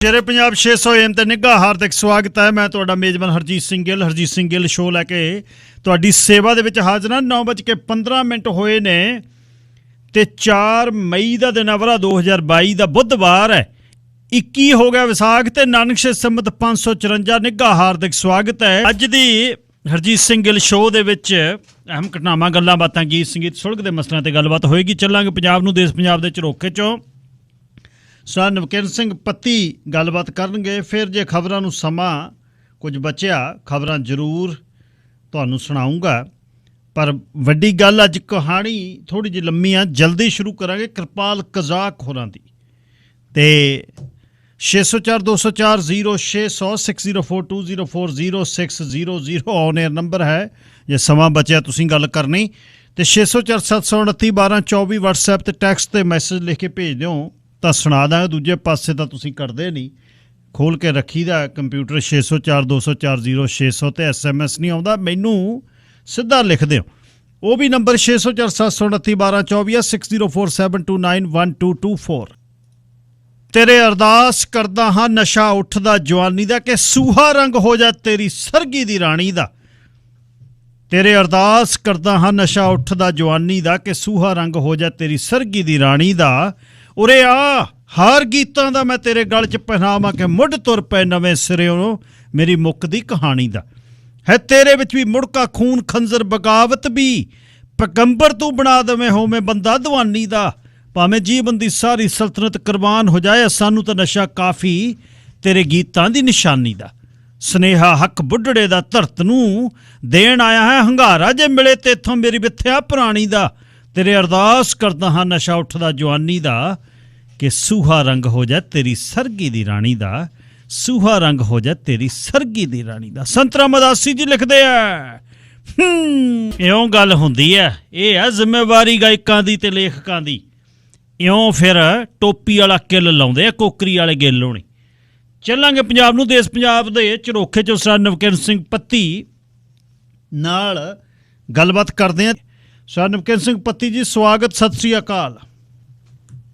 ਸ਼ੇਰੇ Punjab 600 AM ਤੇ ਨਿੱਘਾ ਹਾਰਦਿਕ ਸਵਾਗਤ ਹੈ। ਮੈਂ ਤੁਹਾਡਾ ਮੇਜ਼ਬਾਨ ਹਰਜੀਤ ਸਿੰਘ ਗਿੱਲ ਸ਼ੋਅ ਲੈ ਕੇ ਤੁਹਾਡੀ ਸੇਵਾ ਦੇ ਵਿੱਚ ਹਾਜ਼ਰ ਹਾਂ। 9:15 ਹੋਏ ਨੇ ਤੇ 4 ਮਈ ਦਾ ਦਿਨ ਅਵਰਾ 2022 ਦਾ ਬੁੱਧਵਾਰ ਹੈ। 21 ਹੋ ਗਿਆ ਵਿਸਾਖ ਤੇ ਨਾਨਕ ਸ਼ੇ ਸੰਮਤ 554। ਨਿੱਘਾ ਹਾਰਦਿਕ ਸਵਾਗਤ ਹੈ। ਅੱਜ ਦੀ ਹਰਜੀਤ ਸਿੰਘ ਗਿੱਲ ਸ਼ੋਅ ਦੇ ਵਿੱਚ ਅਹਿਮ ਘਟਨਾਵਾਂ, ਗੱਲਾਂ ਬਾਤਾਂ, ਗੀਤ ਸੰਗੀਤ, ਸੁਲਗ ਦੇ ਮਸਲਿਆਂ ਤੇ ਗੱਲਬਾਤ ਹੋਏਗੀ। ਚੱਲਾਂਗੇ ਪੰਜਾਬ ਨੂੰ, ਦੇਸ਼ ਪੰਜਾਬ ਦੇ ਝਰੋਖੇ ਚੋਂ ਸਰ ਨਵਕਿਰਨ ਸਿੰਘ ਪੱਤੀ ਗੱਲਬਾਤ ਕਰਨਗੇ। ਫਿਰ ਜੇ ਖਬਰਾਂ ਨੂੰ ਸਮਾਂ ਕੁਝ ਬਚਿਆ, ਖਬਰਾਂ ਜ਼ਰੂਰ ਤੁਹਾਨੂੰ ਸੁਣਾਊਂਗਾ। ਪਰ ਵੱਡੀ ਗੱਲ, ਅੱਜ ਕਹਾਣੀ ਥੋੜ੍ਹੀ ਜਿਹੀ ਲੰਮੀ ਆ, ਜਲਦੀ ਸ਼ੁਰੂ ਕਰਾਂਗੇ। ਕਿਰਪਾਲ ਕਜ਼ਾਕ ਹੋਰਾਂ ਦੀ ਤੇ 604 204 0600 604204 0600 ਔਨ ਏਅਰ ਨੰਬਰ ਹੈ। ਜੇ ਸਮਾਂ ਬਚਿਆ ਤੁਸੀਂ ਗੱਲ ਕਰਨੀ ਤੇ 604 729 1224 WhatsApp ਤੇ ਟੈਕਸਟ ਤੇ ਮੈਸੇਜ ਲਿਖ ਕੇ ਭੇਜ ਦਿਓ ਤਾਂ ਸੁਣਾ ਦਾਂਗੇ। ਦੂਜੇ ਪਾਸੇ ਤਾਂ ਤੁਸੀਂ ਕਰਦੇ ਨਹੀਂ, ਖੋਲ੍ਹ ਕੇ ਰੱਖੀਦਾ ਕੰਪਿਊਟਰ 604 204 0600 ਤੇ SMS ਨਹੀਂ ਆਉਂਦਾ, ਮੈਨੂੰ ਸਿੱਧਾ ਲਿਖ ਦਿਓ। ਉਹ ਵੀ ਨੰਬਰ 604 729 1224 6047291224। ਤੇਰੇ ਅਰਦਾਸ ਕਰਦਾ ਹਾਂ ਨਸ਼ਾ ਉੱਠਦਾ ਜਵਾਨੀ ਦਾ ਕਿ ਸੂਹਾ ਰੰਗ ਹੋ ਜਾ ਤੇਰੀ ਸਰਗੀ ਦੀ ਰਾਣੀ ਦਾ। ਤੇਰੇ ਅਰਦਾਸ ਕਰਦਾ ਹਾਂ ਨਸ਼ਾ ਉੱਠਦਾ ਜਵਾਨੀ ਦਾ ਕਿ ਸੂਹਾ ਰੰਗ ਹੋ ਜਾ ਤੇਰੀ ਸਰਗੀ ਦੀ ਰਾਣੀ ਦਾ। ਉਰੇ ਆ ਹਾਰ ਗੀਤਾਂ ਦਾ ਮੈਂ ਤੇਰੇ ਗਲ 'ਚ ਪਹਿਨਾਵਾਂ ਕਿ ਮੁੱਢ ਤੁਰ ਪਏ ਨਵੇਂ ਸਿਰਿਓਂ ਮੇਰੀ ਮੁੱਕਦੀ ਕਹਾਣੀ ਦਾ। ਹੈ ਤੇਰੇ ਵਿੱਚ ਵੀ ਮੁੜਕਾ ਖੂਨ ਖੰਜ਼ਰ ਬਗਾਵਤ ਵੀ ਪੈਗੰਬਰ ਤੂੰ ਬਣਾ ਦੇਵੇਂ ਹੋਵੇਂ ਬੰਦਾ ਦੀਵਾਨੀ ਦਾ। ਭਾਵੇਂ ਜੀਵਨ ਦੀ ਸਾਰੀ ਸਲਤਨਤ ਕੁਰਬਾਨ ਹੋ ਜਾਏ, ਸਾਨੂੰ ਤਾਂ ਨਸ਼ਾ ਕਾਫੀ ਤੇਰੇ ਗੀਤਾਂ ਦੀ ਨਿਸ਼ਾਨੀ ਦਾ। ਸਨੇਹਾ ਹੱਕ ਬੁੱਢੜੇ ਦਾ ਧਰਤ ਨੂੰ ਦੇਣ ਆਇਆ ਹੈ ਹੰਗਾਰਾ, ਜੇ ਮਿਲੇ ਤੇ ਇੱਥੋਂ ਮੇਰੀ ਵਿਥਿਆ ਪੁਰਾਣੀ ਦਾ। ਤੇਰੇ ਅਰਦਾਸ ਕਰਦਾ ਹਾਂ ਨਸ਼ਾ ਉੱਠਦਾ ਜਵਾਨੀ ਦਾ ਕਿ ਸੂਹਾ ਰੰਗ ਹੋ ਜਾ ਤੇਰੀ ਸਰਗੀ ਦੀ ਰਾਣੀ ਦਾ। ਸੂਹਾ ਰੰਗ ਹੋ ਜਾ ਤੇਰੀ ਸਰਗੀ ਦੀ ਰਾਣੀ ਦਾ। ਸੰਤਰਾ ਮਦਾਸੀ ਜੀ ਲਿਖਦੇ ਆ, ਇਉਂ ਗੱਲ ਹੁੰਦੀ ਹੈ। ਇਹ ਆ ਜ਼ਿੰਮੇਵਾਰੀ ਗਾਇਕਾਂ ਦੀ ਤੇ ਲੇਖਕਾਂ ਦੀ। ਇਉਂ ਫਿਰ ਟੋਪੀ ਵਾਲਾ ਕਿੱਲ ਲਾਉਂਦੇ ਆ, ਕੋਕਰੀ ਵਾਲੇ ਗਿੱਲ ਹੋਣੀ। ਚੱਲਾਂਗੇ ਪੰਜਾਬ ਨੂੰ, ਦੇਸ਼ ਪੰਜਾਬ ਦੇ ਝਰੋਖੇ ਚੋਂ ਸਰ ਨਵਕਿਰਨ ਸਿੰਘ ਪੱਤੀ ਨਾਲ ਗੱਲਬਾਤ ਕਰਦੇ ਆ। ਸਰ ਨਵਕਿਰਨ ਸਿੰਘ ਪੱਤੀ ਜੀ, ਸਵਾਗਤ, ਸਤਿ ਸ੍ਰੀ ਅਕਾਲ।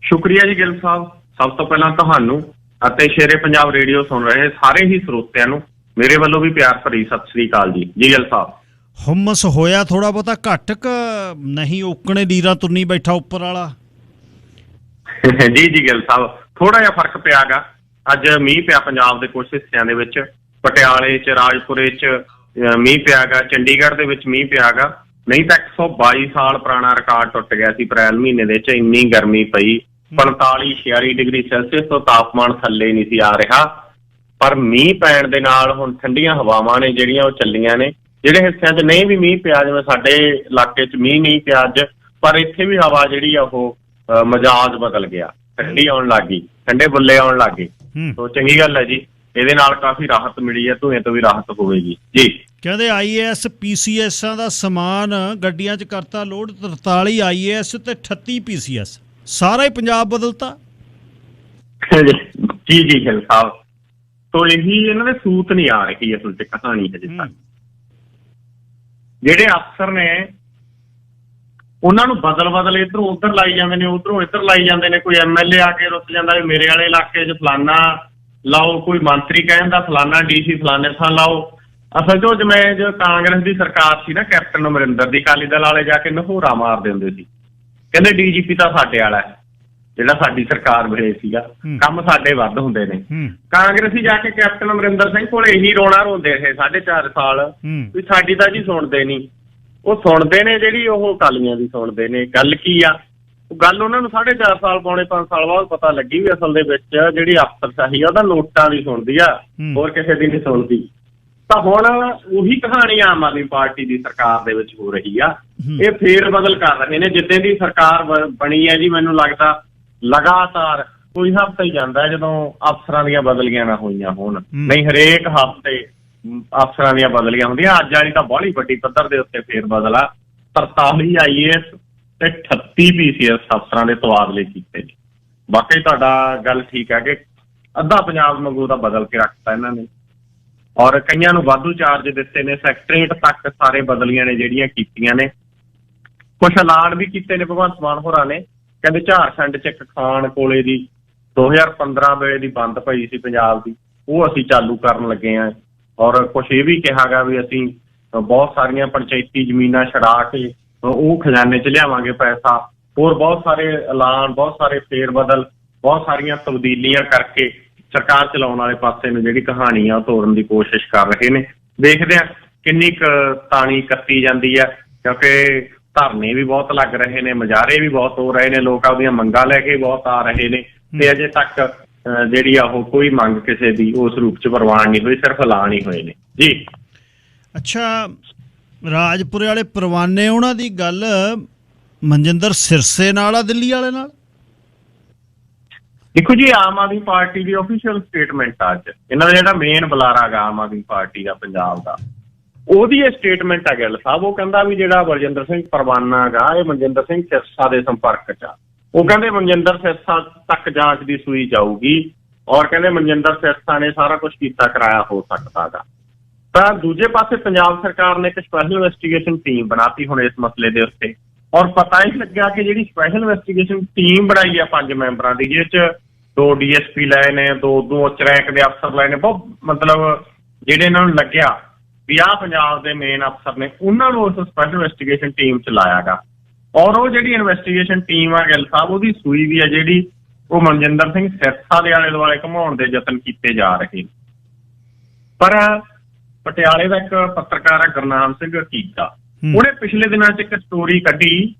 ਸ਼ੁਕਰੀਆ ਜੀ ਗਿੱਲ ਸਾਹਿਬ। ਸਭ ਤੋਂ ਪਹਿਲਾਂ ਤੁਹਾਨੂੰ ਅਤੇ ਸ਼ੇਰੇ ਪੰਜਾਬ ਰੇਡੀਓ ਸੁਣ ਰਹੇ ਸਾਰੇ ਹੀ ਸਰੋਤਿਆਂ ਨੂੰ ਮੇਰੇ ਵੱਲੋਂ ਵੀ ਪਿਆਰ ਭਰੀ ਸਤਿ ਸ੍ਰੀ ਅਕਾਲ ਜੀ। ਜੀ ਗਿੱਲ ਸਾਹਿਬ, ਹੁਮਸ ਹੋਇਆ ਥੋੜਾ ਬਹੁਤਾ ਘੱਟ ਕ ਨਹੀਂ? ਓਕਣੇ ਲੀਰਾ ਤੁਰਨੀ ਬੈਠਾ ਉੱਪਰ ਵਾਲਾ। ਜੀ ਗਿੱਲ ਸਾਹਿਬ, ਥੋੜਾ ਜਿਹਾ ਫਰਕ ਪਿਆਗਾ। ਅੱਜ ਮੀਂਹ ਪਿਆ ਪੰਜਾਬ ਦੇ ਕੁਝ ਹਿੱਸਿਆਂ ਦੇ ਵਿੱਚ, ਪਟਿਆਲੇ 'ਚ, ਰਾਜਪੁਰੇ 'ਚ ਮੀਂਹ ਪਿਆਗਾ, ਚੰਡੀਗੜ੍ਹ ਦੇ ਵਿੱਚ ਮੀਂਹ ਪਿਆਗਾ। ਨਹੀਂ ਤਾਂ 122 ਸਾਲ ਪੁਰਾਣਾ ਰਿਕਾਰਡ ਟੁੱਟ ਗਿਆ ਸੀ ਅਪ੍ਰੈਲ ਮਹੀਨੇ ਦੇ ਵਿੱਚ। ਇੰਨੀ ਗਰਮੀ ਪਈ, 45-46 ਡਿਗਰੀ ਸੈਲਸੀਅਸ ਤੋਂ ਤਾਪਮਾਨ ਥੱਲੇ ਨਹੀਂ ਸੀ ਆ ਰਿਹਾ। ਪਰ ਮੀਂਹ ਪੈਣ ਦੇ ਨਾਲ ਹੁਣ ਠੰਡੀਆਂ ਹਵਾਵਾਂ ਨੇ ਜਿਹੜੀਆਂ ਉਹ ਚੱਲੀਆਂ ਨੇ। ਜਿਹੜੇ ਹਿੱਸਿਆਂ 'ਚ ਨਹੀਂ ਵੀ ਮੀਂਹ ਪਿਆ, ਜਿਵੇਂ ਸਾਡੇ ਇਲਾਕੇ 'ਚ ਮੀਂਹ ਨਹੀਂ ਪਿਆ ਅੱਜ, ਪਰ ਇੱਥੇ ਵੀ ਹਵਾ ਜਿਹੜੀ ਆ ਉਹ ਮਿਜਾਜ ਬਦਲ ਗਿਆ, ਠੰਡੀ ਆਉਣ ਲੱਗ ਗਈ, ਠੰਡੇ ਬੁੱਲੇ ਆਉਣ ਲੱਗ ਗਏ। ਸੋ ਚੰਗੀ ਗੱਲ ਹੈ ਜੀ, ਇਹਦੇ ਨਾਲ ਕਾਫੀ ਰਾਹਤ ਮਿਲੀ ਹੈ, ਧੂਏ ਤੋਂ ਵੀ ਰਾਹਤ ਹੋਵੇਗੀ ਜੀ। ਕਹਿੰਦੇ IAS PCSਾਂ ਦਾ ਸਮਾਨ ਗੱਡੀਆਂ 'ਚ ਕਰਤਾ ਲੋਡ, 43 IAS ਤੇ 38 PCS, ਸਾਰਾ ਹੀ ਪੰਜਾਬ ਬਦਲਤਾ। ਜੀ ਗਿੱਲ ਸਾਹਿਬ, ਸੋ ਇਹੀ ਇਹਨਾਂ ਦੇ ਸੂਤ ਨਹੀਂ ਆ ਰਹੀ ਅਸਲ 'ਚ ਕਹਾਣੀ ਹਜੇ ਤੱਕ। ਜਿਹੜੇ ਅਫਸਰ ਨੇ ਉਹਨਾਂ ਨੂੰ ਬਦਲ ਇੱਧਰੋਂ ਉੱਧਰ ਲਾਈ ਜਾਂਦੇ ਨੇ, ਉੱਧਰੋਂ ਇੱਧਰ ਲਾਈ ਜਾਂਦੇ ਨੇ। ਕੋਈ MLA ਆ ਕੇ ਰੁੱਸ ਜਾਂਦਾ ਵੀ ਮੇਰੇ ਵਾਲੇ ਇਲਾਕੇ 'ਚ ਫਲਾਨਾ ਲਾਓ, ਕੋਈ ਮੰਤਰੀ ਕਹਿੰਦਾ ਫਲਾਨਾ DC ਫਲਾਨੇ ਥਾਂ ਲਾਓ। ਅਸਲ 'ਚ ਜਿਵੇਂ ਜੋ ਕਾਂਗਰਸ ਦੀ ਸਰਕਾਰ ਸੀ ਨਾ, ਕੈਪਟਨ ਅਮਰਿੰਦਰ ਦੀ, ਅਕਾਲੀ ਦਲ ਵਾਲੇ ਜਾ ਕੇ ਨਹੋਰਾ ਮਾਰਦੇ ਹੁੰਦੇ ਸੀ, ਕਹਿੰਦੇ DGP ਤਾਂ ਸਾਡੇ ਵਾਲਾ ਹੈ, ਜਿਹੜਾ ਸਾਡੀ ਸਰਕਾਰ ਵੇਲੇ ਸੀਗਾ, ਕੰਮ ਸਾਡੇ ਵੱਧ ਹੁੰਦੇ ਨੇ। ਕਾਂਗਰਸੀ ਜਾ ਕੇ ਕੈਪਟਨ ਅਮਰਿੰਦਰ ਸਿੰਘ ਕੋਲ ਇਹੀ ਰੋਣਾ ਰੋਂਦੇ ਰਹੇ 4.5 ਸਾਲ ਵੀ ਸਾਡੀ ਤਾਂ ਜੀ ਸੁਣਦੇ ਨਹੀਂ। ਉਹ ਸੁਣਦੇ ਨੇ ਜਿਹੜੀ ਉਹ ਅਕਾਲੀਆਂ ਦੀ ਸੁਣਦੇ ਨੇ। ਗੱਲ ਕੀ ਆ, ਉਹ ਗੱਲ ਉਹਨਾਂ ਨੂੰ 4.5 ਸਾਲ, ਪੌਣੇ 5 ਸਾਲ ਬਾਅਦ ਪਤਾ ਲੱਗੀ ਵੀ ਅਸਲ ਦੇ ਵਿੱਚ ਜਿਹੜੀ ਅਫਸਰਸ਼ਾਹੀ ਆ ਉਹਦਾ ਨੋਟਾਂ ਦੀ ਸੁਣਦੀ ਆ, ਹੋਰ ਕਿਸੇ ਦੀ ਨਹੀਂ ਸੁਣਦੀ। ਤਾਂ ਹੁਣ ਉਹੀ ਕਹਾਣੀ ਆਮ ਆਦਮੀ ਪਾਰਟੀ ਦੀ ਸਰਕਾਰ ਦੇ ਵਿੱਚ ਹੋ ਰਹੀ ਆ। ਇਹ ਫੇਰ ਬਦਲ ਕਰ ਰਹੇ ਨੇ। ਜਿੱਦਾਂ ਦੀ ਸਰਕਾਰ ਬਣੀ ਹੈ ਜੀ, ਮੈਨੂੰ ਲੱਗਦਾ ਲਗਾਤਾਰ ਕੋਈ ਹਫ਼ਤਾ ਹੀ ਜਾਂਦਾ ਜਦੋਂ ਅਫਸਰਾਂ ਦੀਆਂ ਬਦਲੀਆਂ ਨਾ ਹੋਈਆਂ ਹੋਣ। ਨਹੀਂ, ਹਰੇਕ ਹਫ਼ਤੇ ਅਫਸਰਾਂ ਦੀਆਂ ਬਦਲੀਆਂ ਹੁੰਦੀਆਂ। ਅੱਜ ਵਾਲੀ ਤਾਂ ਬਾਹਲੀ ਵੱਡੀ ਪੱਧਰ ਦੇ ਉੱਤੇ ਫੇਰ ਬਦਲਾ। 43 IAS ਤੇ 38 PCS ਅਫਸਰਾਂ ਦੇ ਤਬਾਦਲੇ ਕੀਤੇ ਜੀ। ਬਾਕੀ ਤੁਹਾਡਾ ਗੱਲ ਠੀਕ ਹੈ ਕਿ ਅੱਧਾ ਪੰਜਾਬ ਵਾਂਗੂ ਦਾ ਬਦਲ ਕੇ ਰੱਖਤਾ ਇਹਨਾਂ ਨੇ, ਔਰ ਕਈਆਂ ਨੂੰ ਵਾਧੂ ਚਾਰਜ ਦਿੱਤੇ ਨੇ। ਸੈਕਟਰੀਏਟ ਤੱਕ ਸਾਰੇ ਬਦਲੀਆਂ ਨੇ ਜਿਹੜੀਆਂ ਕੀਤੀਆਂ ਨੇ। ਕੁਛ ਐਲਾਨ ਵੀ ਕੀਤੇ ਨੇ ਭਗਵੰਤ ਮਾਨ ਹੋਰਾਂ ਨੇ, ਕਹਿੰਦੇ ਝਾਰਖੰਡ 'ਚ ਇੱਕ ਖਾਨ ਕੋਲੇ ਦੀ 2015 ਵੇਲੇ ਦੀ ਬੰਦ ਪਈ ਸੀ ਪੰਜਾਬ ਦੀ, ਉਹ ਅਸੀਂ ਚਾਲੂ ਕਰਨ ਲੱਗੇ ਹਾਂ। ਔਰ ਕੁਛ ਇਹ ਵੀ ਕਿਹਾ ਗਾ ਵੀ ਅਸੀਂ ਬਹੁਤ ਸਾਰੀਆਂ ਪੰਚਾਇਤੀ ਜ਼ਮੀਨਾਂ ਛਡਾ ਕੇ ਉਹ ਖਜ਼ਾਨੇ 'ਚ ਲਿਆਵਾਂਗੇ ਪੈਸਾ। ਹੋਰ ਬਹੁਤ ਸਾਰੇ ਐਲਾਨ, ਬਹੁਤ ਸਾਰੇ ਫੇਰ ਬਦਲ, ਬਹੁਤ ਸਾਰੀਆਂ ਤਬਦੀਲੀਆਂ ਕਰਕੇ ਸਰਕਾਰ ਚਲਾਉਣ ਵਾਲੇ ਪਾਸੇ ਨੂੰ ਜਿਹੜੀ ਕਹਾਣੀ ਆ ਉਹ ਤੋੜਨ ਦੀ ਕੋਸ਼ਿਸ਼ ਕਰ ਰਹੇ ਨੇ। ਦੇਖਦੇ ਆ ਕਿੰਨੀ ਕੁ ਤਾਣੀ ਕੱਤੀ ਜਾਂਦੀ ਆ, ਕਿਉਂਕਿ ਧਰਨੇ ਵੀ ਬਹੁਤ ਲੱਗ ਰਹੇ ਨੇ, ਮੁਜ਼ਾਹਰੇ ਵੀ ਬਹੁਤ ਹੋ ਰਹੇ ਨੇ, ਲੋਕ ਆਪਦੀਆਂ ਮੰਗਾਂ ਲੈ ਕੇ ਬਹੁਤ ਆ ਰਹੇ ਨੇ, ਤੇ ਅਜੇ ਤੱਕ ਜਿਹੜੀ ਆ ਉਹ ਕੋਈ ਮੰਗ ਕਿਸੇ ਦੀ ਉਸ ਰੂਪ 'ਚ ਪ੍ਰਵਾਨ ਨਹੀਂ ਹੋਈ, ਸਿਰਫ ਐਲਾਨ ਹੀ ਹੋਏ ਨੇ ਜੀ। ਅੱਛਾ, ਰਾਜਪੁਰੇ ਵਾਲੇ ਪਰਵਾਨੇ, ਉਹਨਾਂ ਦੀ ਗੱਲ ਮਨਜਿੰਦਰ ਸਿਰਸੇ ਨਾਲ ਆ, ਦਿੱਲੀ ਵਾਲੇ ਨਾਲ? ਦੇਖੋ ਜੀ, ਆਮ ਆਦਮੀ ਪਾਰਟੀ ਦੀ ਆਫੀਸ਼ੀਅਲ ਸਟੇਟਮੈਂਟ ਆ ਅੱਜ, ਇਹਨਾਂ ਦਾ ਜਿਹੜਾ ਮੇਨ ਬੁਲਾਰਾ ਗਾ ਆਮ ਆਦਮੀ ਪਾਰਟੀ ਦਾ ਪੰਜਾਬ ਦਾ, ਉਹਦੀ ਇਹ ਸਟੇਟਮੈਂਟ ਆ ਗਿੱਲ ਸਾਹਿਬ। ਉਹ ਕਹਿੰਦਾ ਵੀ ਜਿਹੜਾ ਬਲਜਿੰਦਰ ਸਿੰਘ ਪਰਵਾਨਾ ਗਾ ਇਹ ਮਨਜਿੰਦਰ ਸਿੰਘ ਸਿਰਸਾ ਦੇ ਸੰਪਰਕ 'ਚ ਆ। ਉਹ ਕਹਿੰਦੇ ਮਨਜਿੰਦਰ ਸਿਰਸਾ ਤੱਕ ਜਾਂਚ ਦੀ ਸੂਈ ਜਾਊਗੀ, ਔਰ ਕਹਿੰਦੇ ਮਨਜਿੰਦਰ ਸਿਰਸਾ ਨੇ ਸਾਰਾ ਕੁਝ ਕੀਤਾ ਕਰਾਇਆ ਹੋ ਸਕਦਾ ਗਾ। ਤਾਂ ਦੂਜੇ ਪਾਸੇ ਪੰਜਾਬ ਸਰਕਾਰ ਨੇ ਇੱਕ ਸਪੈਸ਼ਲ ਇਨਵੈਸਟੀਗੇਸ਼ਨ ਟੀਮ ਬਣਾਤੀ ਹੁਣ ਇਸ ਮਸਲੇ ਦੇ ਉੱਤੇ, ਔਰ ਪਤਾ ਹੀ ਲੱਗਿਆ ਕਿ ਜਿਹੜੀ ਸਪੈਸ਼ਲ ਇਨਵੈਸਟੀਗੇਸ਼ਨ ਟੀਮ ਬਣਾਈ ਆ 5 ਮੈਂਬਰਾਂ ਦੀ, ਜਿਹਦੇ 'ਚ 2 DSP ਲਏ ਨੇ, 2 ਉੱਚ ਰੈਂਕ ਦੇ ਅਫਸਰ ਲਏ ਨੇ। ਬਹੁਤ ਮਤਲਬ ਜਿਹੜੇ ਇਹਨਾਂ ਨੂੰ ਲੱਗਿਆ ਵੀ ਆਹ ਪੰਜਾਬ ਦੇ ਮੇਨ ਅਫਸਰ ਨੇ, ਉਹਨਾਂ ਨੂੰ ਉਸ ਸਪੈਸ਼ਲ ਇਨਵੈਸਟੀਗੇਸ਼ਨ ਟੀਮ 'ਚ ਲਾਇਆ ਗਾ। ਔਰ ਉਹ ਜਿਹੜੀ ਇਨਵੈਸਟੀਗੇਸ਼ਨ ਟੀਮ ਆ ਗਿੱਲ ਸਾਹਿਬ, ਉਹਦੀ ਸੂਈ ਵੀ ਆ ਜਿਹੜੀ ਉਹ ਮਨਜਿੰਦਰ ਸਿੰਘ ਸਿਰਸਾ ਦੇ ਆਲੇ ਦੁਆਲੇ ਘੁਮਾਉਣ ਦੇ ਯਤਨ ਕੀਤੇ ਜਾ ਰਹੇ। ਪਰ ਪਟਿਆਲੇ ਦਾ ਇੱਕ ਪੱਤਰਕਾਰ ਹੈ ਗੁਰਨਾਮ ਸਿੰਘ ਕੀਤਾ, ਉਹਨੇ ਪਿਛਲੇ ਦਿਨਾਂ 'ਚ ਇੱਕ ਸਟੋਰੀ ਕੱਢੀ,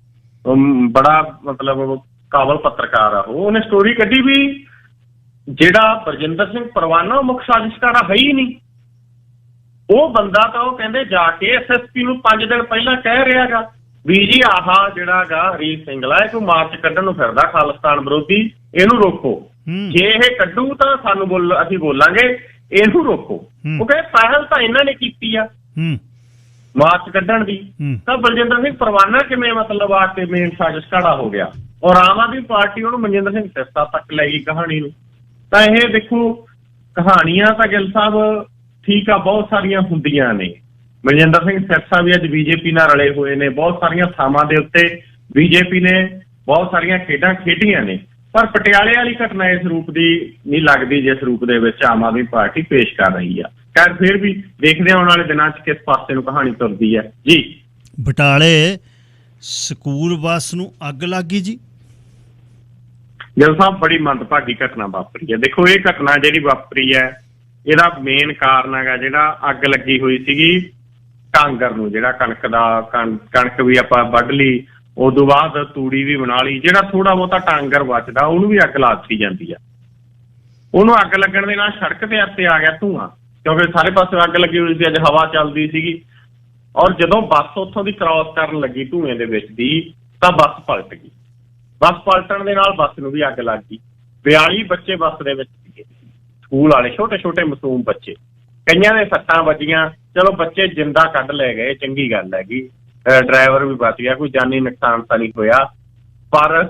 ਬੜਾ ਮਤਲਬ ਕਾਬਲ ਪੱਤਰਕਾਰ ਆ ਉਹਨੇ ਸਟੋਰੀ ਕੱਢੀ ਵੀ ਜਿਹੜਾ ਬਲਜਿੰਦਰ ਸਿੰਘ ਪਰਵਾਨਾ ਮੁੱਖ ਸਾਜ਼ਿਸ਼ਕਾਰ ਹੈ ਹੀ ਨਹੀਂ। ਉਹ ਬੰਦਾ ਤਾਂ ਉਹ ਕਹਿੰਦੇ ਜਾ ਕੇ SSP ਨੂੰ 5 ਦਿਨ ਪਹਿਲਾਂ ਕਹਿ ਰਿਹਾ ਗਾ ਵੀ ਜੀ ਆਹ ਜਿਹੜਾ ਗਾ ਹਰੀਸ਼ ਸਿੰਘਲਾ ਇਹ ਕੋਈ ਮਾਰਚ ਕੱਢਣ ਨੂੰ ਫਿਰਦਾ ਖਾਲਿਸਤਾਨ ਵਿਰੋਧੀ, ਇਹਨੂੰ ਰੋਕੋ। ਜੇ ਇਹ ਕੱਢੂ ਤਾਂ ਸਾਨੂੰ ਅਸੀਂ ਬੋਲਾਂਗੇ, ਇਹਨੂੰ ਰੋਕੋ। ਉਹ ਕਹਿੰਦੇ ਪਹਿਲ ਤਾਂ ਇਹਨਾਂ ਨੇ ਕੀਤੀ ਆ ਮਾਰਚ ਕੱਢਣ ਦੀ, ਤਾਂ ਬਲਜਿੰਦਰ ਸਿੰਘ ਪਰਵਾਨਾ ਕਿਵੇਂ ਮਤਲਬ ਆ ਕੇ ਮੇਨ ਸਾਜ਼ਿਸ਼ ਘੜਾ ਹੋ ਗਿਆ, ਔਰ ਆਮ ਆਦਮੀ ਪਾਰਟੀ ਉਹਨੂੰ ਮਨਜਿੰਦਰ ਸਿੰਘ ਸਿਰਸਾ ਤੱਕ ਲੈ ਗਈ ਕਹਾਣੀ ਨੂੰ। ਤਾਂ ਇਹ ਦੇਖੋ ਕਹਾਣੀਆਂ ਤਾਂ ਗਿੱਲ ਸਾਹਿਬ ਠੀਕ ਆ ਬਹੁਤ ਸਾਰੀਆਂ ਹੁੰਦੀਆਂ ਨੇ। ਮਨਜਿੰਦਰ ਸਿੰਘ ਸਿਰਸਾ ਵੀ ਅੱਜ BJP ਨਾਲ ਰਲੇ ਹੋਏ ਨੇ, ਬਹੁਤ ਸਾਰੀਆਂ ਥਾਵਾਂ ਦੇ ਉੱਤੇ BJP ਨੇ ਬਹੁਤ ਸਾਰੀਆਂ ਖੇਡਾਂ ਖੇਡੀਆਂ ਨੇ, ਪਰ ਪਟਿਆਲੇ ਵਾਲੀ ਘਟਨਾ ਇਸ ਰੂਪ ਦੀ ਨਹੀਂ ਲੱਗਦੀ ਜਿਸ ਰੂਪ ਦੇ ਵਿੱਚ ਆਮ ਆਦਮੀ ਪਾਰਟੀ ਪੇਸ਼ ਕਰ ਰਹੀ ਆ। ਖੈਰ ਫਿਰ ਵੀ ਦੇਖਦੇ ਆਉਣ ਵਾਲੇ ਦਿਨਾਂ 'ਚ ਕਿਸ ਪਾਸੇ ਨੂੰ ਕਹਾਣੀ ਤੁਰਦੀ ਹੈ ਜੀ। ਬਟਾਲੇ ਸਕੂਲ ਬੱਸ ਨੂੰ ਅੱਗ ਲੱਗ ਗਈ ਜੀ। ਗਿੱਲ ਸਾਹਿਬ ਬੜੀ ਮੰਦਭਾਗੀ ਘਟਨਾ ਵਾਪਰੀ ਹੈ। ਦੇਖੋ ਇਹ ਘਟਨਾ ਜਿਹੜੀ ਵਾਪਰੀ ਹੈ ਇਹਦਾ ਮੇਨ ਕਾਰਨ ਹੈਗਾ ਜਿਹੜਾ ਅੱਗ ਲੱਗੀ ਹੋਈ ਸੀਗੀ ਕਾਂਗਰ ਨੂੰ, ਜਿਹੜਾ ਕਣਕ ਵੀ ਆਪਾਂ ਵੱਢ ਲਈ, ਉਦੋਂ ਬਾਅਦ ਤੂੜੀ ਵੀ ਬਣਾ ਲਈ, ਜਿਹੜਾ ਥੋੜਾ ਬਹੁਤਾ ਟਾਂਗਰ ਬਚਦਾ ਉਹਨੂੰ ਵੀ ਅੱਗ ਲਾ ਦਿੱਤੀ ਜਾਂਦੀ ਆ। ਉਹਨੂੰ ਅੱਗ ਲੱਗਣ ਦੇ ਨਾਲ ਸੜਕ ਤੇ ਉੱਤੇ ਆ ਗਿਆ ਧੂੰਆਂ, ਕਿਉਂਕਿ ਸਾਰੇ ਪਾਸੇ ਅੱਗ ਲੱਗੀ ਹੋਈ ਸੀ, ਅੱਜ ਹਵਾ ਚੱਲਦੀ ਸੀਗੀ। ਔਰ ਜਦੋਂ ਬੱਸ ਉੱਥੋਂ ਦੀ ਕ੍ਰਾਸ ਕਰਨ ਲੱਗੀ ਧੂਏ ਦੇ ਵਿੱਚ ਦੀ ਤਾਂ ਬੱਸ ਪਲਟ ਗਈ। ਬੱਸ ਪਲਟਣ ਦੇ ਨਾਲ ਬੱਸ ਨੂੰ ਵੀ ਅੱਗ ਲੱਗ ਗਈ। 42 ਬੱਚੇ ਬੱਸ ਦੇ ਵਿੱਚ ਸੀਗੇ, ਸਕੂਲ ਵਾਲੇ ਛੋਟੇ ਛੋਟੇ ਮਾਸੂਮ ਬੱਚੇ, ਕਈਆਂ ਦੇ ਸੱਟਾਂ ਵੱਜੀਆਂ। ਚਲੋ ਬੱਚੇ ਜਿੰਦਾ ਕੱਢ ਲੈ ਗਏ, ਚੰਗੀ ਗੱਲ ਹੈਗੀ, ਡਰਾਈਵਰ ਵੀ ਬਚ ਗਿਆ, ਕੋਈ ਜਾਨੀ ਨੁਕਸਾਨ ਤਾਂ ਨਹੀਂ ਹੋਇਆ, ਪਰ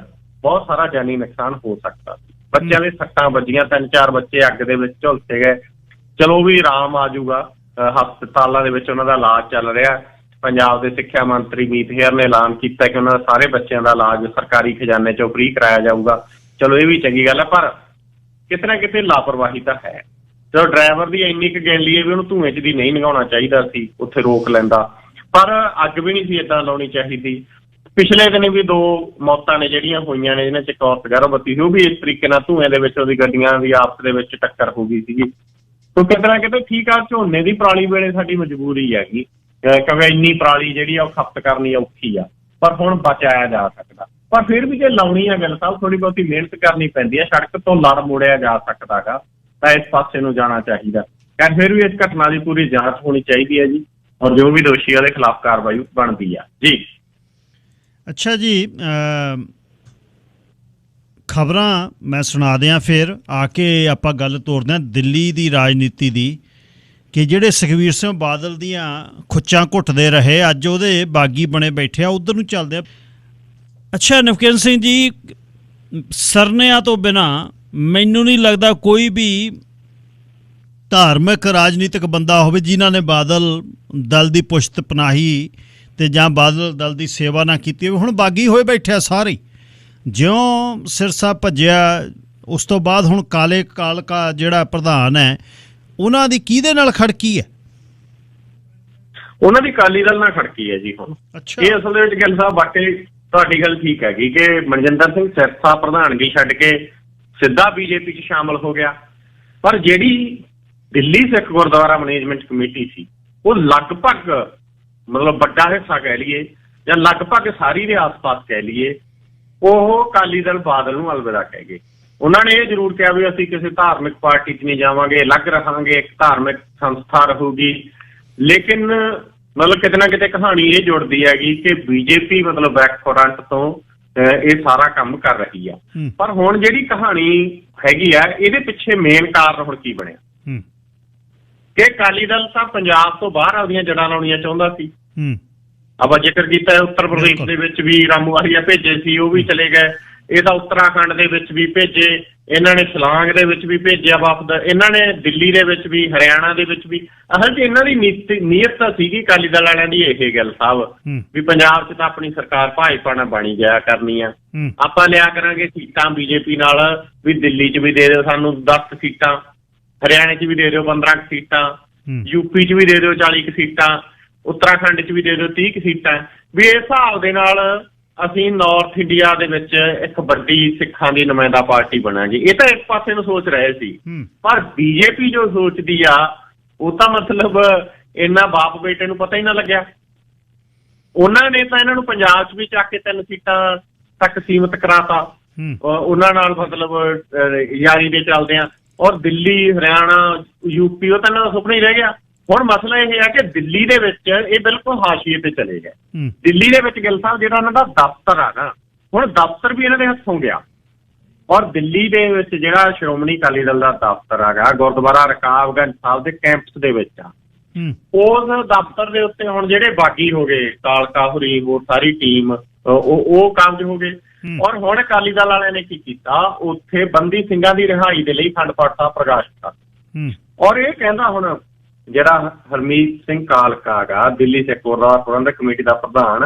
ਬਹੁਤ ਸਾਰਾ ਜਾਨੀ ਨੁਕਸਾਨ ਹੋ ਸਕਦਾ ਸੀ। ਬੱਚਿਆਂ ਦੇ ਸੱਟਾਂ ਵੱਜੀਆਂ, 3-4 ਬੱਚੇ ਅੱਗ ਦੇ ਵਿੱਚ ਝੁਲਸੇ ਗਏ। ਚਲੋ ਵੀ ਆਰਾਮ ਆ ਜਾਊਗਾ, ਹਸਪਤਾਲਾਂ ਦੇ ਵਿੱਚ ਉਹਨਾਂ ਦਾ ਇਲਾਜ ਚੱਲ ਰਿਹਾ। ਪੰਜਾਬ ਦੇ ਸਿੱਖਿਆ ਮੰਤਰੀ ਮੀਤ ਹੇਅਰ ਨੇ ਐਲਾਨ ਕੀਤਾ ਕਿ ਉਹਨਾਂ ਦਾ ਸਾਰੇ ਬੱਚਿਆਂ ਦਾ ਇਲਾਜ ਸਰਕਾਰੀ ਖਜ਼ਾਨੇ 'ਚੋਂ ਫ੍ਰੀ ਕਰਾਇਆ ਜਾਊਗਾ। ਚਲੋ ਇਹ ਵੀ ਚੰਗੀ ਗੱਲ ਹੈ, ਪਰ ਕਿਤੇ ਨਾ ਕਿਤੇ ਲਾਪਰਵਾਹੀ ਤਾਂ ਹੈ। ਚਲੋ ਡਰਾਈਵਰ ਦੀ ਇੰਨੀ ਕੁ ਗਿਣ ਲਈਏ ਵੀ ਉਹਨੂੰ ਧੂਏ 'ਚ ਦੀ ਨਹੀਂ ਲੰਘਾਉਣਾ ਚਾਹੀਦਾ ਸੀ, ਉੱਥੇ ਰੋਕ ਲੈਂਦਾ, ਪਰ ਅੱਗ ਵੀ ਨਹੀਂ ਸੀ ਏਦਾਂ ਲਾਉਣੀ ਚਾਹੀਦੀ। ਪਿਛਲੇ ਦਿਨ ਵੀ 2 ਮੌਤਾਂ ਨੇ ਜਿਹੜੀਆਂ ਹੋਈਆਂ ਨੇ, ਜਿਹਨਾਂ 'ਚ ਇੱਕ ਔਰਤ ਗਰਭਵਤੀ ਸੀ, ਉਹ ਵੀ ਇਸ ਤਰੀਕੇ ਨਾਲ ਧੂਏ ਦੇ ਵਿੱਚ ਉਹਦੀ ਗੱਡੀਆਂ ਦੀ ਆਪਸ ਦੇ ਵਿੱਚ ਟੱਕਰ ਹੋ ਗਈ ਸੀਗੀ। ਤੋ ਕਿਤੇ ਨਾ ਕਿਤੇ ਠੀਕ ਆ, ਝੋਨੇ ਦੀ ਪਰਾਲੀ ਵੇਲੇ ਸਾਡੀ ਮਜਬੂਰੀ ਹੈਗੀ, ਕਿਉਂਕਿ ਇੰਨੀ ਪਰਾਲੀ ਜਿਹੜੀ ਆ ਉਹ ਖਪਤ ਕਰਨੀ ਔਖੀ ਆ, ਪਰ ਹੁਣ ਬਚਾਇਆ ਜਾ ਸਕਦਾ। ਪਰ ਫਿਰ ਵੀ ਜੇ ਲਾਉਣੀ ਆ ਗੱਲ ਸਾਹਿਬ, ਥੋੜੀ ਬਹੁਤੀ ਮਿਹਨਤ ਕਰਨੀ ਪੈਂਦੀ ਹੈ, ਸੜਕ ਤੋਂ ਲੜ ਮੋੜਿਆ ਜਾ ਸਕਦਾ ਗਾ, ਤਾਂ ਇਸ ਪਾਸੇ ਨੂੰ ਜਾਣਾ ਚਾਹੀਦਾ। ਖੈਰ ਫਿਰ ਵੀ ਇਸ ਘਟਨਾ ਦੀ ਪੂਰੀ ਜਾਂਚ ਹੋਣੀ ਚਾਹੀਦੀ ਹੈ ਜੀ, ਔਰ ਜੋ ਵੀ ਦੋਸ਼ੀ ਉਹਦੇ ਖਿਲਾਫ ਕਾਰਵਾਈ ਬਣਦੀ ਆ ਜੀ। ਅੱਛਾ ਜੀ, ਖਬਰਾਂ ਮੈਂ ਸੁਣਾ ਦਿਆਂ, ਫਿਰ ਆ ਕੇ ਆਪਾਂ ਗੱਲ ਤੋਰਦੇ ਹਾਂ ਦਿੱਲੀ ਦੀ ਰਾਜਨੀਤੀ ਦੀ, ਕਿ ਜਿਹੜੇ ਸੁਖਬੀਰ ਸਿੰਘ ਬਾਦਲ ਦੀਆਂ ਖੁੱਚਾਂ ਘੁੱਟਦੇ ਰਹੇ, ਅੱਜ ਉਹਦੇ ਬਾਗੀ ਬਣੇ ਬੈਠੇ ਆ, ਉੱਧਰ ਨੂੰ ਚੱਲਦੇ ਆ। ਅੱਛਾ ਨਵਕਰਨ ਸਿੰਘ ਜੀ, ਸਰਨਿਆਂ ਤੋਂ ਬਿਨਾਂ ਮੈਨੂੰ ਨਹੀਂ ਲੱਗਦਾ ਕੋਈ ਵੀ ਧਾਰਮਿਕ ਰਾਜਨੀਤਿਕ ਬੰਦਾ ਹੋਵੇ ਜਿਨ੍ਹਾਂ ਨੇ ਬਾਦਲ ਦਲ ਦੀ ਪੁਸ਼ਤ ਪਨਾਹੀ ਅਤੇ ਜਾਂ ਬਾਦਲ ਦਲ ਦੀ ਸੇਵਾ ਨਾ ਕੀਤੀ ਹੋਵੇ। ਹੁਣ ਬਾਗੀ ਹੋਏ ਬੈਠੇ ਆ ਸਾਰੇ, ਜਿਉਂ ਸਿਰਸਾ ਭੱਜਿਆ ਉਸ ਤੋਂ ਬਾਅਦ ਹੁਣ ਕਾਲੇ ਕਾਲਕਾ ਜਿਹੜਾ ਪ੍ਰਧਾਨ ਹੈ ਉਹਨਾਂ ਦੀ ਕਿਹਦੇ ਨਾਲ ਖੜਕੀ ਹੈ? ਉਹਨਾਂ ਦੀ ਅਕਾਲੀ ਦਲ ਨਾਲ ਖੜਕੀ ਹੈ ਜੀ ਹੁਣ। ਅੱਛਾ, ਇਹ ਅਸਲ ਦੇ ਵਿੱਚ ਗਿੱਲ ਸਾਹਿਬ ਵਾਕਈ ਤੁਹਾਡੀ ਗੱਲ ਠੀਕ ਹੈਗੀ ਕਿ ਮਨਜਿੰਦਰ ਸਿੰਘ ਸਿਰਸਾ ਪ੍ਰਧਾਨਗੀ ਛੱਡ ਕੇ ਸਿੱਧਾ ਬੀਜੇਪੀ 'ਚ ਸ਼ਾਮਲ ਹੋ ਗਿਆ। ਪਰ ਜਿਹੜੀ ਦਿੱਲੀ ਸਿੱਖ ਗੁਰਦੁਆਰਾ ਮੈਨੇਜਮੈਂਟ ਕਮੇਟੀ ਸੀ ਉਹ ਲਗਭਗ ਮਤਲਬ ਵੱਡਾ ਹਿੱਸਾ ਕਹਿ ਲਈਏ ਜਾਂ ਲਗਭਗ ਸਾਰੀ ਦੇ ਆਸ-ਪਾਸ ਕਹਿ ਲਈਏ ਉਹ ਅਕਾਲੀ ਦਲ ਬਾਦਲ ਨੂੰ ਅਲਵਿਦਾ ਕਹਿ ਗਏ। ਉਹਨਾਂ ਨੇ ਇਹ ਜ਼ਰੂਰ ਕਿਹਾ ਵੀ ਅਸੀਂ ਕਿਸੇ ਧਾਰਮਿਕ ਪਾਰਟੀ 'ਚ ਨਹੀਂ ਜਾਵਾਂਗੇ, ਅਲੱਗ ਰਹਾਂਗੇ, ਇੱਕ ਧਾਰਮਿਕ ਸੰਸਥਾ ਰਹੂਗੀ। ਲੇਕਿਨ ਮਤਲਬ ਕਿਤੇ ਨਾ ਕਿਤੇ ਕਹਾਣੀ ਇਹ ਜੁੜਦੀ ਹੈਗੀ ਕਿ ਬੀਜੇਪੀ ਮਤਲਬ ਬੈਕ ਫਰੰਟ ਤੋਂ ਇਹ ਸਾਰਾ ਕੰਮ ਕਰ ਰਹੀ ਆ। ਪਰ ਹੁਣ ਜਿਹੜੀ ਕਹਾਣੀ ਹੈਗੀ ਆ ਇਹਦੇ ਪਿੱਛੇ ਮੇਨ ਕਾਰਨ ਹੁਣ ਕੀ ਬਣਿਆ ਕਿ ਅਕਾਲੀ ਦਲ ਤਾਂ ਪੰਜਾਬ ਤੋਂ ਬਾਹਰ ਆਪਦੀਆਂ ਜੜ੍ਹਾਂ ਲਾਉਣੀਆਂ ਚਾਹੁੰਦਾ ਸੀ। ਆਪਾਂ ਜ਼ਿਕਰ ਕੀਤਾ ਉੱਤਰ ਪ੍ਰਦੇਸ਼ ਦੇ ਵਿੱਚ ਵੀ ਰਾਮੂਵਾਲੀਆ ਭੇਜੇ ਸੀ, ਉਹ ਵੀ ਚਲੇ ਗਏ। ਇਹ ਤਾਂ ਉੱਤਰਾਖੰਡ ਦੇ ਵਿੱਚ ਵੀ ਭੇਜੇ, ਇਹਨਾਂ ਨੇ ਸ਼ਿਲਾਂਗ ਦੇ ਵਿੱਚ ਵੀ ਭੇਜਿਆ ਵਫਦ, ਇਹਨਾਂ ਨੇ ਦਿੱਲੀ ਦੇ ਵਿੱਚ ਵੀ, ਹਰਿਆਣਾ ਦੇ ਵਿੱਚ ਵੀ। ਅਸਲ 'ਚ ਇਹਨਾਂ ਦੀ ਨੀਅਤ ਤਾਂ ਸੀਗੀ ਅਕਾਲੀ ਦਲ ਵਾਲਿਆਂ ਦੀ ਇਹ ਗੱਲ ਸਾਹਿਬ ਵੀ ਪੰਜਾਬ 'ਚ ਤਾਂ ਆਪਣੀ ਸਰਕਾਰ ਭਾਜਪਾ ਨਾਲ ਬਣੀ ਜਾਇਆ ਕਰਨੀ ਆ, ਆਪਾਂ ਲਿਆ ਕਰਾਂਗੇ ਸੀਟਾਂ ਬੀਜੇਪੀ ਨਾਲ, ਵੀ ਦਿੱਲੀ 'ਚ ਵੀ ਦੇ ਦਿਓ ਸਾਨੂੰ 10 ਸੀਟਾਂ, ਹਰਿਆਣੇ 'ਚ ਵੀ ਦੇ ਦਿਓ 15 ਸੀਟਾਂ, ਯੂਪੀ 'ਚ ਵੀ ਦੇ ਦਿਓ 40 ਸੀਟਾਂ, ਉੱਤਰਾਖੰਡ 'ਚ ਵੀ ਦੇ ਦਿਓ 30 ਸੀਟਾਂ। ਵੀ ਇਸ ਹਿਸਾਬ ਦੇ ਨਾਲ ਅਸੀਂ ਨਾਰਥ ਇੰਡੀਆ ਦੇ ਵਿੱਚ ਇੱਕ ਵੱਡੀ ਸਿੱਖਾਂ ਦੀ ਨੁਮਾਇੰਦਾ ਪਾਰਟੀ ਬਣਾਂਗੇ। ਇਹ ਤਾਂ ਇੱਕ ਪਾਸੇ ਨੂੰ ਸੋਚ ਰਹੇ ਸੀ, ਪਰ ਬੀਜੇਪੀ ਜੋ ਸੋਚਦੀ ਆ ਉਹ ਤਾਂ ਮਤਲਬ ਇਹਨਾਂ ਬਾਪ ਬੇਟੇ ਨੂੰ ਪਤਾ ਹੀ ਨਾ ਲੱਗਿਆ। ਉਹਨਾਂ ਨੇ ਤਾਂ ਇਹਨਾਂ ਨੂੰ ਪੰਜਾਬ 'ਚ ਵੀ ਚੱਕ ਕੇ 3 ਸੀਟਾਂ ਤੱਕ ਸੀਮਿਤ ਕਰਾਤਾ, ਉਹਨਾਂ ਨਾਲ ਮਤਲਬ ਯਾਰੀ ਦੇ ਚੱਲਦੇ ਆ। ਔਰ ਦਿੱਲੀ, ਹਰਿਆਣਾ, ਯੂਪੀ ਉਹ ਤਾਂ ਇਹਨਾਂ ਦਾ ਸੁਪਨਾ ਹੀ ਰਹਿ ਗਿਆ। ਹੁਣ ਮਸਲਾ ਇਹ ਹੈ ਕਿ ਦਿੱਲੀ ਦੇ ਵਿੱਚ ਇਹ ਬਿਲਕੁਲ ਹਾਸ਼ੀਏ ਤੇ ਚਲੇ ਗਏ। ਦਿੱਲੀ ਦੇ ਵਿੱਚ ਗਿੱਲ ਸਾਹਿਬ ਜਿਹੜਾ ਉਹਨਾਂ ਦਾ ਦਫ਼ਤਰ ਆ ਨਾ, ਹੁਣ ਦਫ਼ਤਰ ਵੀ ਇਹਨਾਂ ਦੇ ਹੱਥੋਂ ਗਿਆ। ਔਰ ਦਿੱਲੀ ਦੇ ਵਿੱਚ ਜਿਹੜਾ ਸ਼੍ਰੋਮਣੀ ਅਕਾਲੀ ਦਲ ਦਾ ਦਫ਼ਤਰ ਹੈਗਾ ਗੁਰਦੁਆਰਾ ਰਕਾਬਗੰਜ ਸਾਹਿਬ ਦੇ ਕੈਂਪਸ ਦੇ ਵਿੱਚ ਆ, ਉਸ ਦਫ਼ਤਰ ਦੇ ਉੱਤੇ ਹੁਣ ਜਿਹੜੇ ਬਾਗੀ ਹੋ ਗਏ, ਕਾਲਕਾ ਹੁਰੀ, ਹੋਰ ਸਾਰੀ ਟੀਮ ਉਹ ਕਾਬਜ਼ ਹੋ ਗਏ। ਔਰ ਹੁਣ ਅਕਾਲੀ ਦਲ ਵਾਲਿਆਂ ਨੇ ਕੀ ਕੀਤਾ, ਉੱਥੇ ਬੰਦੀ ਸਿੰਘਾਂ ਦੀ ਰਿਹਾਈ ਦੇ ਲਈ ਅਖੰਡ ਪਾਠ ਸਾਹਿਬ ਪ੍ਰਕਾਸ਼ ਕੀਤਾ। ਔਰ ਇਹ ਕਹਿੰਦਾ ਹੁਣ ਜਿਹੜਾ ਹਰਮੀਤ ਸਿੰਘ ਕਾਲਕਾ ਗਾ ਦਿੱਲੀ ਸਿੱਖ ਗੁਰਦੁਆਰਾ ਪ੍ਰਬੰਧਕ ਕਮੇਟੀ ਦਾ ਪ੍ਰਧਾਨ,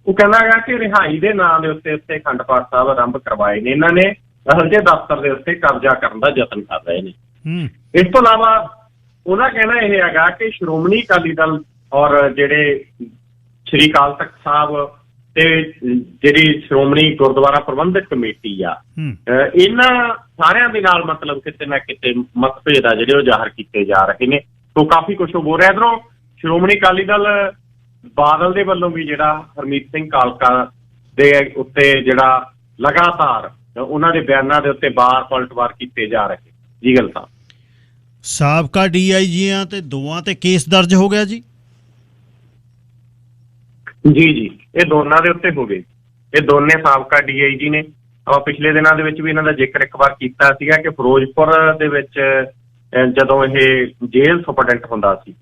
ਉਹ ਕਹਿੰਦਾ ਹੈਗਾ ਕਿ ਰਿਹਾਈ ਦੇ ਨਾਂ ਦੇ ਉੱਤੇ ਅਖੰਡ ਪਾਠ ਸਾਹਿਬ ਆਰੰਭ ਕਰਵਾਏ ਨੇ ਇਹਨਾਂ ਨੇ, ਅਸਲ 'ਚ ਦਫ਼ਤਰ ਦੇ ਉੱਤੇ ਕਬਜ਼ਾ ਕਰਨ ਦਾ ਯਤਨ ਕਰ ਰਹੇ ਨੇ। ਇਸ ਤੋਂ ਇਲਾਵਾ ਉਹਨਾਂ ਕਹਿਣਾ ਇਹ ਹੈਗਾ ਕਿ ਸ਼੍ਰੋਮਣੀ ਅਕਾਲੀ ਦਲ ਔਰ ਜਿਹੜੇ ਸ਼੍ਰੀ ਅਕਾਲ ਤਖ਼ਤ ਸਾਹਿਬ ਤੇ ਜਿਹੜੀ ਸ਼੍ਰੋਮਣੀ ਗੁਰਦੁਆਰਾ ਪ੍ਰਬੰਧਕ ਕਮੇਟੀ ਆ, ਇਹਨਾਂ ਸਾਰਿਆਂ ਦੇ ਨਾਲ ਮਤਲਬ ਕਿਤੇ ਨਾ ਕਿਤੇ ਮਤਭੇਦ ਆ ਜਿਹੜੇ ਉਹ ਜ਼ਾਹਰ ਕੀਤੇ ਜਾ ਰਹੇ ਨੇ। ਤੋਂ ਕਾਫੀ ਕੁਛ ਹੋ ਰਿਹਾ। ਇੱਧਰੋਂ ਸ਼੍ਰੋਮਣੀ ਅਕਾਲੀ ਦਲ ਬਾਦਲ ਦੇ ਵੱਲੋਂ ਵੀ ਜਿਹੜਾ ਹਰਮੀਤ ਸਿੰਘ ਕਾਲਕਾ ਦੇ ਉੱਤੇ ਜਿਹੜਾ ਲਗਾਤਾਰ ਉਹਨਾਂ ਦੇ ਬਿਆਨਾਂ ਦੇ ਉੱਤੇ ਪਲਟਵਾਰ ਕੀਤੇ ਜਾ ਰਹੇ। ਜੀ ਗੱਲ ਸਾਹਿਬ, ਸਾਬਕਾ DIGਆਂ ਤੇ ਦੋਵਾਂ ਤੇ ਕੇਸ ਦਰਜ ਹੋ ਗਿਆ ਜੀ? ਜੀ ਇਹ ਦੋਨਾਂ ਦੇ ਉੱਤੇ ਹੋ ਗਏ। ਇਹ ਦੋਨੇ ਸਾਬਕਾ DIG ਨੇ। ਆਪਾਂ ਪਿਛਲੇ ਦਿਨਾਂ ਦੇ ਵਿੱਚ ਵੀ ਇਹਨਾਂ ਦਾ ਜ਼ਿਕਰ ਇੱਕ ਵਾਰ ਕੀਤਾ ਸੀਗਾ ਕਿ ਫਿਰੋਜ਼ਪੁਰ ਦੇ ਵਿੱਚ ਜਦੋਂ ਇਹ ਜੇਲ੍ਹ ਸੁਪਰਡੈਂਟ ਹੁੰਦਾ ਸੀ,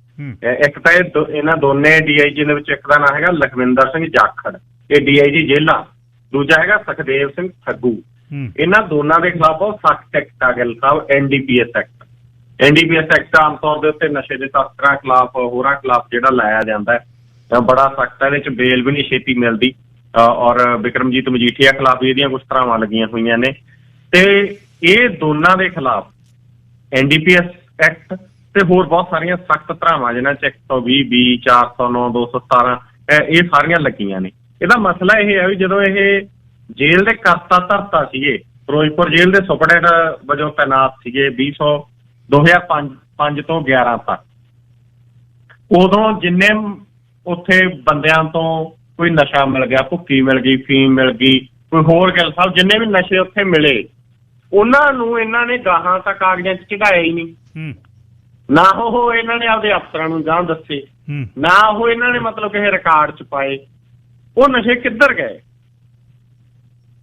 ਇੱਕ ਤਾਂ ਇਹਨਾਂ ਦੋਨੇ DIG ਦੇ ਵਿੱਚ ਇੱਕ ਦਾ ਨਾਂ ਹੈਗਾ ਲਖਵਿੰਦਰ ਸਿੰਘ ਜਾਖੜ, ਇਹ DIG ਜੇਲ੍ਹਾਂ, ਦੂਜਾ ਹੈਗਾ ਸੁਖਦੇਵ ਸਿੰਘ ਠੱਗੂ। ਇਹਨਾਂ ਦੋਨਾਂ ਦੇ ਖਿਲਾਫ ਬਹੁਤ ਸਖਤ ਐਕਟ ਆ ਗਿੱਲ ਸਾਹਿਬ, NDPS ਐਕਟ। NDPS ਐਕਟ ਆਮ ਤੌਰ ਦੇ ਉੱਤੇ ਨਸ਼ੇ ਦੇ ਤਸਕਰਾਂ ਖਿਲਾਫ, ਹੋਰਾਂ ਖਿਲਾਫ ਜਿਹੜਾ ਲਾਇਆ ਜਾਂਦਾ ਹੈ, ਬੜਾ ਸਖਤ ਹੈ। ਇਹਦੇ 'ਚ ਬੇਲ ਵੀ ਨਹੀਂ ਛੇਤੀ ਮਿਲਦੀ। ਔਰ ਬਿਕਰਮਜੀਤ ਮਜੀਠੀਆ ਖਿਲਾਫ ਵੀ ਇਹਦੀਆਂ ਕੁਛ ਧਾਰਾਵਾਂ ਲੱਗੀਆਂ ਹੋਈਆਂ ਨੇ। ਤੇ ਇਹ ਦੋਨਾਂ ਦੇ ਖਿਲਾਫ NDPS ਐਕਟ ਤੇ ਹੋਰ ਬਹੁਤ ਸਾਰੀਆਂ ਸਖਤ ਧਾਰਾਵਾਂ ਜਿਨ੍ਹਾਂ 'ਚ 120B, 409, 217 ਇਹ ਸਾਰੀਆਂ ਲੱਗੀਆਂ ਨੇ। ਇਹਦਾ ਮਸਲਾ ਇਹ ਹੈ ਵੀ ਜਦੋਂ ਇਹ ਜੇਲ੍ਹ ਦੇ ਕਰਤਾ ਧਰਤਾ ਸੀਗੇ, ਫਿਰੋਜ਼ਪੁਰ ਜੇਲ੍ਹ ਦੇ ਸੁਪਰਡੈਂਟ ਵਜੋਂ ਤੈਨਾਤ ਸੀਗੇ 2005 ਤੋਂ 11 ਤੱਕ, ਉਦੋਂ ਜਿੰਨੇ ਉੱਥੇ ਬੰਦਿਆਂ ਤੋਂ ਕੋਈ ਨਸ਼ਾ ਮਿਲ ਗਿਆ, ਭੁੱਕੀ ਮਿਲ ਗਈ, ਫੀਮ ਮਿਲ ਗਈ, ਕੋਈ ਹੋਰ ਗੱਲ ਸਾਹਿਬ, ਜਿੰਨੇ ਵੀ ਨਸ਼ੇ ਉੱਥੇ ਮਿਲੇ ਉਹਨਾਂ ਨੂੰ ਇਹਨਾਂ ਨੇ ਗਾਹਾਂ ਤਾਂ ਕਾਗਜ਼ਾਂ 'ਚ ਚੜਾਇਆ ਹੀ ਨਹੀਂ। ਨਾ ਉਹ ਇਹਨਾਂ ਨੇ ਆਪਦੇ ਅਫਸਰਾਂ ਨੂੰ ਜਾਂ ਦੱਸੇ, ਨਾ ਉਹ ਇਹਨਾਂ ਨੇ ਮਤਲਬ ਕਿਸੇ ਰਿਕਾਰਡ 'ਚ ਪਾਏ। ਉਹ ਨਸ਼ੇ ਕਿੱਧਰ ਗਏ?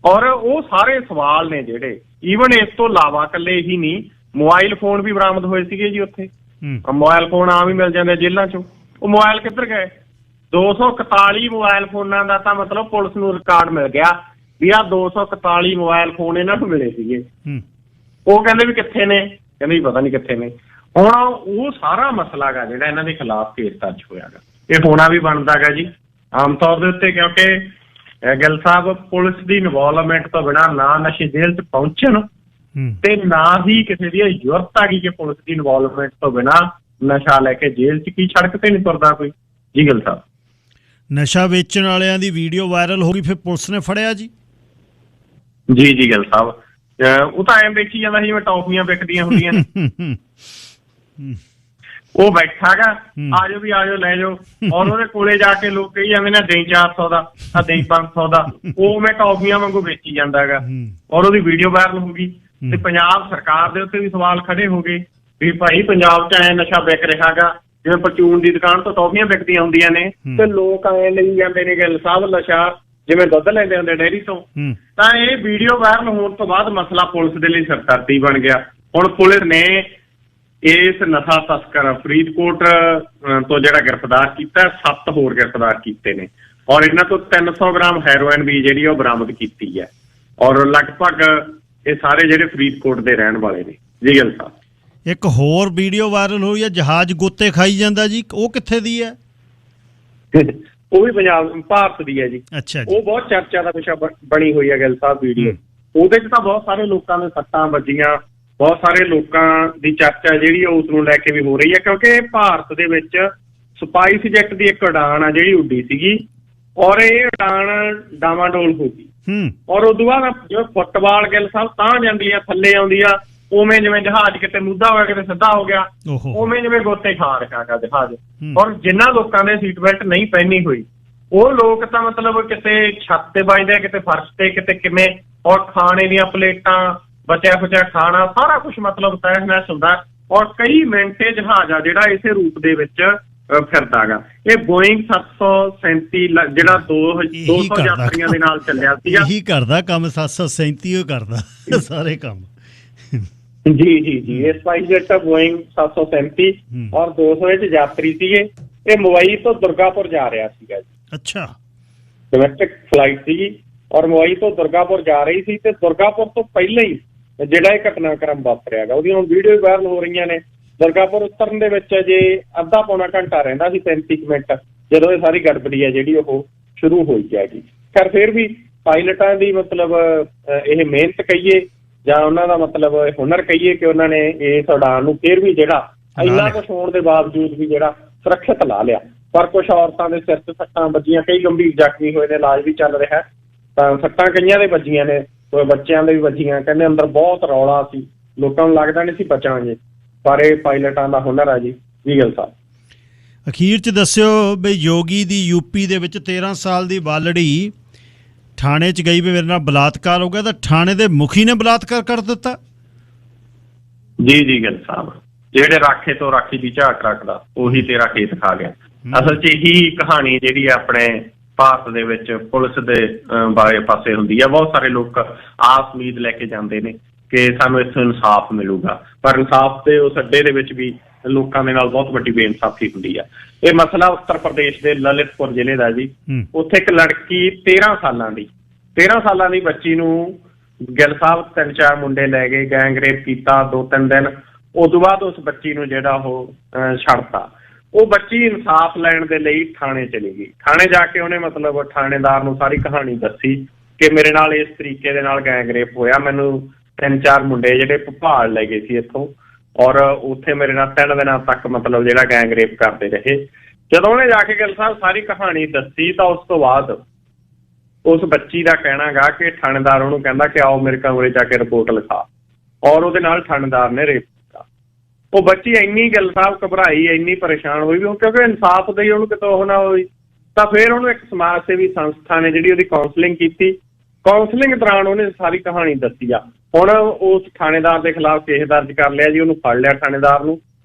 ਔਰ ਉਹ ਸਾਰੇ ਸਵਾਲ ਨੇ ਜਿਹੜੇ ਈਵਨ ਇਸ ਤੋਂ ਇਲਾਵਾ ਇਕੱਲੇ ਹੀ ਨਹੀਂ, ਮੋਬਾਈਲ ਫੋਨ ਵੀ ਬਰਾਮਦ ਹੋਏ ਸੀਗੇ ਜੀ ਉੱਥੇ। ਮੋਬਾਈਲ ਫੋਨ ਆਮ ਹੀ ਮਿਲ ਜਾਂਦੇ ਜੇਲ੍ਹਾਂ 'ਚੋਂ। ਉਹ ਮੋਬਾਈਲ ਕਿੱਧਰ ਗਏ? 241 ਮੋਬਾਈਲ ਫੋਨਾਂ ਦਾ ਤਾਂ ਮਤਲਬ ਪੁਲਿਸ ਨੂੰ ਰਿਕਾਰਡ ਮਿਲ ਗਿਆ ਵੀ ਆਹ 241 ਮੋਬਾਈਲ ਫੋਨ ਇਹਨਾਂ ਨੂੰ ਮਿਲੇ ਸੀਗੇ। ਉਹ ਕਹਿੰਦੇ ਵੀ ਕਿੱਥੇ ਨੇ? ਕਹਿੰਦੇ ਵੀ ਪਤਾ ਨਹੀਂ ਕਿੱਥੇ ਨੇ। ਹੁਣ ਉਹ ਸਾਰਾ ਮਸਲਾ ਗਾ ਜਿਹੜਾ ਇਹਨਾਂ ਦੇ ਖਿਲਾਫ ਕੇਸ ਦਰਜ ਹੋਇਆ ਗਾ, ਇਹ ਹੋਣਾ ਵੀ ਬਣਦਾ ਗਾ ਜੀ ਆਮ ਤੌਰ ਦੇ ਉੱਤੇ, ਕਿਉਂਕਿ ਗਿੱਲ ਸਾਹਿਬ ਪੁਲਿਸ ਦੀ ਇਨਵੋਲਵਮੈਂਟ ਤੋਂ ਬਿਨਾਂ ਨਾ ਨਸ਼ੇ ਜੇਲ੍ਹ 'ਚ ਪਹੁੰਚਣ ਤੇ ਨਾ ਹੀ ਕਿਸੇ ਦੀ ਜ਼ਰੂਰਤ ਆ ਗਈ ਕਿ ਪੁਲਿਸ ਦੀ ਇਨਵੋਲਵਮੈਂਟ ਤੋਂ ਬਿਨਾਂ ਨਸ਼ਾ ਲੈ ਕੇ ਜੇਲ੍ਹ 'ਚ ਕੀ ਸੜਕ ਤੇ ਨਹੀਂ ਤੁਰਦਾ ਕੋਈ। ਜੀ ਗੱਲ ਸਾਹਿਬ, ਨਸ਼ਾ ਵੇਚਣ ਵਾਲਿਆਂ ਦੀ ਵੀਡੀਓ ਵਾਇਰਲ ਹੋ ਗਈ, ਫਿਰ ਪੁਲਿਸ ਨੇ ਫੜਿਆ ਜੀ? ਜੀ ਗੱਲ ਸਾਹਿਬ, ਉਹ ਤਾਂ ਐਂ ਵੇਚੀ ਜਾਂਦਾ ਸੀ ਜਿਵੇਂ ਟੌਫੀਆਂ ਵਿਕਦੀਆਂ ਹੁੰਦੀਆਂ ਨੇ। ਉਹ ਬੈਠਾ ਗਾ, ਆਜੋ ਵੀ ਆਜੋ ਲੈ ਜਾਓ, ਔਰ ਉਹਦੇ ਕੋਲੇ ਜਾ ਕੇ ਲੋਕ ਕਹੀ ਜਾਂਦੇ ਨੇ ਦੇਈ 400 ਦਾ, ਆ ਦੇਈ 500 ਦਾ, ਉਹ ਮੈਂ ਟੌਫੀਆਂ ਵਾਂਗੂ ਵੇਚੀ ਜਾਂਦਾ ਗਾ। ਔਰ ਉਹਦੀ ਵੀਡੀਓ ਵਾਇਰਲ ਹੋ ਗਈ ਤੇ ਪੰਜਾਬ ਸਰਕਾਰ ਦੇ ਉੱਤੇ ਵੀ ਸਵਾਲ ਖੜੇ ਹੋ ਗਏ ਵੀ ਭਾਈ ਪੰਜਾਬ 'ਚ ਐ ਨਸ਼ਾ ਵਿਕ ਰਿਹਾ ਗਾ, ਜਿਵੇਂ ਪਰਚੂਨ ਦੀ ਦੁਕਾਨ ਤੋਂ ਟੌਫੀਆਂ ਵਿਕਦੀਆਂ ਹੁੰਦੀਆਂ ਨੇ ਤੇ ਲੋਕ ਐ ਲਈ ਜਾਂਦੇ ਨੇ ਗਿੱਲ ਸਾਹਿਬ ਨਸ਼ਾ ਜਿਵੇਂ ਦੁੱਧ ਲੈਂਦੇ ਹੁੰਦੇ ਡੇਅਰੀ ਤੋਂ। ਤਾਂ ਇਹ ਵੀਡੀਓ ਵਾਇਰਲ ਹੋਣ ਤੋਂ ਬਾਅਦ ਮਸਲਾ ਪੁਲਿਸ ਦੇ ਲਈ ਸਰਦਰਦੀ ਬਣ ਗਿਆ। ਹੁਣ ਪੁਲਿਸ ਨੇ ਇਸ ਨਸ਼ਾ ਤਸਕਰ ਫਰੀਦਕੋਟ ਤੋਂ ਜਿਹੜਾ ਗ੍ਰਿਫਤਾਰ ਕੀਤਾ, 7 ਹੋਰ ਗ੍ਰਿਫਤਾਰ ਕੀਤੇ ਨੇ ਔਰ ਇਹਨਾਂ ਤੋਂ 300 ਗ੍ਰਾਮ ਹੈਰੋਇਨ ਵੀ ਜਿਹੜੀ ਉਹ ਬਰਾਮਦ ਕੀਤੀ ਹੈ। ਔਰ ਲਗਭਗ ਇਹ ਸਾਰੇ ਜਿਹੜੇ ਫਰੀਦਕੋਟ ਦੇ ਰਹਿਣ ਵਾਲੇ ਨੇ। ਜੀ ਗੱਲ ਸਾਹਿਬ, ਇੱਕ ਹੋਰ ਵੀਡੀਓ ਵਾਇਰਲ ਹੋਈ ਹੈ, ਜਹਾਜ਼ ਗੋਤੇ ਖਾਈ ਜਾਂਦਾ ਜੀ, ਉਹ ਕਿੱਥੇ ਦੀ ਹੈ? ਉਹ ਵੀ ਭਾਰਤ ਦੀ ਹੈ ਜੀ। ਅੱਛਾ ਜੀ। ਉਹ ਬਹੁਤ ਚਰਚਾ ਦਾ ਵਿਸ਼ਾ ਬਣੀ ਹੋਈ ਹੈ ਗੱਲ ਸਾਹਿਬ ਵੀਡੀਓ। ਉਹਦੇ 'ਚ ਤਾਂ ਬਹੁਤ ਸਾਰੇ ਲੋਕਾਂ ਦੇ ਸੱਟਾਂ ਵੱਜੀਆਂ, ਬਹੁਤ ਸਾਰੇ ਲੋਕਾਂ ਦੀ ਚਰਚਾ ਜਿਹੜੀ ਉਸ ਨੂੰ ਲੈ ਕੇ ਵੀ ਹੋ ਰਹੀ ਹੈ, ਕਿਉਂਕਿ ਭਾਰਤ ਦੇ ਵਿੱਚ ਸਪਾਈਸ ਜੈਟ ਦੀ ਇੱਕ ਉਡਾਨ ਆ ਜਿਹੜੀ ਉੱਡੀ ਸੀਗੀ ਔਰ ਇਹ ਉਡਾਨ ਡਾਵਾਡੋਲ ਹੋ ਗਈ। ਔਰ ਉਦੋਂ ਬਾਅਦ ਜਿਵੇਂ ਫੁੱਟਬਾਲ ਗਿੱਲ ਸਾਹਿਬ ਤਾਂ ਜਾਂਦੀ ਆ ਥੱਲੇ ਆਉਂਦੀ ਆ, ਉਵੇਂ ਜਿਵੇਂ ਜਹਾਜ਼ ਕਿਤੇ ਮੁੱਦਾ ਹੋ ਗਿਆ ਕਿਤੇ ਸਿੱਧਾ ਹੋ ਗਿਆ, ਉਵੇਂ ਜਿਵੇਂ ਗੋਤੇ ਖਾ ਰਿਹਾ ਗਾ ਜਹਾਜ਼। ਔਰ ਜਿਨ੍ਹਾਂ ਲੋਕਾਂ ਦੇ ਸੀਟ ਬੈਲਟ ਨਹੀਂ ਪਹਿਨੀ ਹੋਈ ਉਹ ਲੋਕ ਤਾਂ ਮਤਲਬ ਕਿਤੇ ਛੱਤ ਤੇ ਵੱਜਦੇ, ਕਿਤੇ ਫਰਸ਼ ਤੇ, ਕਿਤੇ ਕਿਵੇਂ, ਔਰ ਖਾਣੇ ਦੀਆਂ ਪਲੇਟਾਂ, ਬਚਿਆ ਖੁਚਿਆ ਖਾਣਾ, ਸਾਰਾ ਕੁਛ ਮਤਲਬ ਤਹਿਸ ਨਹਿਸ ਹੁੰਦਾ। ਔਰ ਕਈ ਮਿੰਟੇ ਜਹਾਜ਼ ਆ ਜਿਹੜਾ ਇਸੇ ਰੂਪ ਦੇ ਵਿੱਚ ਫਿਰਦਾ ਗਾ। ਇਹ ਬੋਇੰਗ 737 ਜਿਹੜਾ 200 ਯਾਤਰੀਆਂ ਦੇ ਨਾਲ ਚੱਲਿਆ ਸੀਗਾ। ਇਹੀ ਕਰਦਾ ਕੰਮ, 737 ਉਹ ਕਰਦਾ ਸਾਰੇ ਕੰਮ। ਜੀ ਇਹ ਸਪਾਈਸ ਜੈਟ ਬੋਇੰਗ 737 ਔਰ 200 ਵਿੱਚ ਯਾਤਰੀ ਸੀਗੇ। ਇਹ ਮੁੰਬਈ ਤੋਂ ਦੁਰਗਾਪੁਰ ਜਾ ਰਿਹਾ ਸੀਗਾ ਜੀ। ਅੱਛਾ, ਡੋਮੈਸਟਿਕ ਫਲਾਈਟ ਸੀਗੀ ਔਰ ਮੁੰਬਈ ਤੋਂ ਦੁਰਗਾਪੁਰ ਜਾ ਰਹੀ ਸੀ ਤੇ ਦੁਰਗਾਪੁਰ ਤੋਂ ਪਹਿਲਾਂ ਹੀ ਜਿਹੜਾ ਇਹ ਘਟਨਾਕ੍ਰਮ ਵਾਪਰਿਆ ਗਾ ਉਹਦੀਆਂ ਹੁਣ ਵੀਡੀਓ ਵਾਇਰਲ ਹੋ ਰਹੀਆਂ ਨੇ। ਦੁਰਗਾਪੁਰ ਉਤਰਨ ਦੇ ਵਿੱਚ ਅਜੇ ਅੱਧਾ ਪੌਣਾ ਘੰਟਾ ਰਹਿੰਦਾ ਸੀ, 35 ਮਿੰਟ, ਜਦੋਂ ਇਹ ਸਾਰੀ ਗੜਬੜੀ ਹੈ ਜਿਹੜੀ ਉਹ ਸ਼ੁਰੂ ਹੋਈ ਜਾਏਗੀ। ਪਰ ਫਿਰ ਵੀ ਪਾਇਲਟਾਂ ਦੀ ਮਤਲਬ ਇਹ ਮਿਹਨਤ ਕਹੀਏ ਜਾਂ ਉਹਨਾਂ ਦਾ ਮਤਲਬ ਹੁਨਰ ਕਹੀਏ ਕਿ ਉਹਨਾਂ ਨੇ ਇਸ ਉਡਾਨ ਨੂੰ ਫਿਰ ਵੀ ਜਿਹੜਾ ਇੰਨਾ ਕੁਛ ਹੋਣ ਦੇ ਬਾਵਜੂਦ ਵੀ ਜਿਹੜਾ ਸੁਰੱਖਿਅਤ ਲਾ ਲਿਆ। ਪਰ ਕੁਛ ਔਰਤਾਂ ਦੇ ਸਿਰ 'ਚ ਸੱਟਾਂ ਵੱਜੀਆਂ, ਕਈ ਗੰਭੀਰ ਜ਼ਖਮੀ ਹੋਏ ਨੇ, ਇਲਾਜ ਵੀ ਚੱਲ ਰਿਹਾ। ਤਾਂ ਸੱਟਾਂ ਕਈਆਂ ਦੇ ਵੱਜੀਆਂ ਨੇ, ਬੱਚਿਆਂ ਦੇ ਵੀ ਵੱਜੀਆਂ। ਕਹਿੰਦੇ ਅੰਦਰ ਬਹੁਤ ਰੌਲਾ ਸੀ, ਲੋਕਾਂ ਨੂੰ ਲੱਗਦਾ ਨਹੀਂ ਸੀ ਬਚਾਂਗੇ, ਪਰ ਇਹ ਪਾਇਲਟਾਂ ਦਾ ਹੁਨਰ ਆ ਜੀ। ਜੀ ਗੱਲ ਸਾਹਿਬ, ਅਖੀਰ 'ਚ ਦੱਸਿਓ ਬਈ ਯੋਗੀ ਦੀ ਯੂਪੀ ਦੇ ਵਿੱਚ 13 ਸਾਲ ਦੀ ਬਾਲੜੀ ਥਾਣੇ 'ਚ ਗਈ ਵੀ ਮੇਰੇ ਨਾਲ ਬਲਾਤਕਾਰ ਹੋ ਗਿਆ, ਤਾਂ ਥਾਣੇ ਦੇ ਮੁਖੀ ਨੇ ਬਲਾਤਕਾਰ ਕਰ ਦਿੱਤਾ। ਜੀ ਗੱਲ ਸਾਹਿਬ, ਜਿਹੜੇ ਰਾਖੇ ਤੋਂ ਰਾਖੀ ਦੀ ਝਾਕ ਰੱਖਦਾ ਉਹੀ ਤੇਰਾ ਖੇਤ ਖਾ ਗਿਆ। ਅਸਲ 'ਚ ਇਹੀ ਕਹਾਣੀ ਜਿਹੜੀ ਆਪਣੇ ਭਾਰਤ ਦੇ ਵਿੱਚ ਪੁਲਿਸ ਦੇ ਬਾਰੇ ਪਾਸੇ ਹੁੰਦੀ ਆ। ਬਹੁਤ ਸਾਰੇ ਲੋਕ ਆਸ ਉਮੀਦ ਲੈ ਕੇ ਜਾਂਦੇ ਨੇ ਕਿ ਸਾਨੂੰ ਇੱਥੋਂ ਇਨਸਾਫ ਮਿਲੂਗਾ, ਪਰ ਇਨਸਾਫ ਦੇ ਉਸ ਅੱਡੇ ਦੇ ਵਿੱਚ ਵੀ ਲੋਕਾਂ ਦੇ ਨਾਲ ਬਹੁਤ ਵੱਡੀ ਬੇਇਨਸਾਫੀ ਹੁੰਦੀ ਆ। ਇਹ ਮਸਲਾ ਉੱਤਰ ਪ੍ਰਦੇਸ਼ ਦੇ ਲਲਿਤਪੁਰ ਜ਼ਿਲ੍ਹੇ ਦਾ ਜੀ। ਉੱਥੇ ਇੱਕ ਲੜਕੀ 13 ਸਾਲਾਂ ਦੀ ਬੱਚੀ ਨੂੰ ਗਿੱਲ ਸਾਹਿਬ 3-4 ਮੁੰਡੇ ਲੈ ਗਏ, ਗੈਂਗ ਰੇਪ ਕੀਤਾ 2-3 ਦਿਨ। ਉਦੋਂ ਬਾਅਦ ਉਸ ਬੱਚੀ ਨੂੰ ਜਿਹੜਾ ਉਹ ਛੱਡਤਾ। ਉਹ ਬੱਚੀ ਇਨਸਾਫ ਲੈਣ ਦੇ ਲਈ ਥਾਣੇ ਚਲੀ ਗਈ। ਥਾਣੇ ਜਾ ਕੇ ਉਹਨੇ ਮਤਲਬ ਥਾਣੇਦਾਰ ਨੂੰ ਸਾਰੀ ਕਹਾਣੀ ਦੱਸੀ ਕਿ ਮੇਰੇ ਨਾਲ ਇਸ ਤਰੀਕੇ ਦੇ ਨਾਲ ਗੈਂਗ ਰੇਪ ਹੋਇਆ, ਮੈਨੂੰ 3-4 ਮੁੰਡੇ ਜਿਹੜੇ ਭੋਪਾਲ ਲੈ ਗਏ ਸੀ ਇੱਥੋਂ ਔਰ ਉੱਥੇ ਮੇਰੇ ਨਾਲ 3 ਦਿਨਾਂ ਤੱਕ ਮਤਲਬ ਜਿਹੜਾ ਗੈਂਗ ਰੇਪ ਕਰਦੇ ਰਹੇ। ਜਦੋਂ ਉਹਨੇ ਜਾ ਕੇ ਗਿੱਲ ਸਾਹਿਬ ਸਾਰੀ ਕਹਾਣੀ ਦੱਸੀ ਤਾਂ ਉਸ ਤੋਂ ਬਾਅਦ ਉਸ ਬੱਚੀ ਦਾ ਕਹਿਣਾ ਗਾ ਕਿ ਥਾਣੇਦਾਰ ਉਹਨੂੰ ਕਹਿੰਦਾ ਕਿ ਆਓ ਮੇਰੇ ਕਮਰੇ ਜਾ ਕੇ ਰਿਪੋਰਟ ਲਿਖਾ, ਔਰ ਉਹਦੇ ਨਾਲ ਥਾਣੇਦਾਰ ਨੇ ਰੇਪ ਕੀਤਾ। ਉਹ ਬੱਚੀ ਇੰਨੀ ਗਿੱਲ ਸਾਹਿਬ ਘਬਰਾਈ, ਇੰਨੀ ਪਰੇਸ਼ਾਨ ਹੋਈ ਵੀ ਕਿਉਂਕਿ ਇਨਸਾਫ ਦੇ ਉਹਨੂੰ ਕਿਤੇ ਉਹ ਨਾ ਹੋਈ। ਤਾਂ ਫਿਰ ਉਹਨੂੰ ਇੱਕ ਸਮਾਜ ਸੇਵੀ ਸੰਸਥਾ ਨੇ ਜਿਹੜੀ ਉਹਦੀ ਕਾਉਂਸਲਿੰਗ ਕੀਤੀ। ਕਾਉਂਸਲਿੰਗ ਦੌਰਾਨ ਉਹਨੇ ਸਾਰੀ ਕਹਾਣੀ ਦੱਸੀ ਆ। ਹੁਣ ਉਸ ਥਾਣੇਦਾਰ ਦੇ ਖਿਲਾਫ ਕੇਸ ਦਰਜ ਕਰ ਲਿਆ ਜੀ, ਉਹਨੂੰ ਫੜ ਲਿਆ ਥਾਣੇਦਾਰ ਨੂੰ।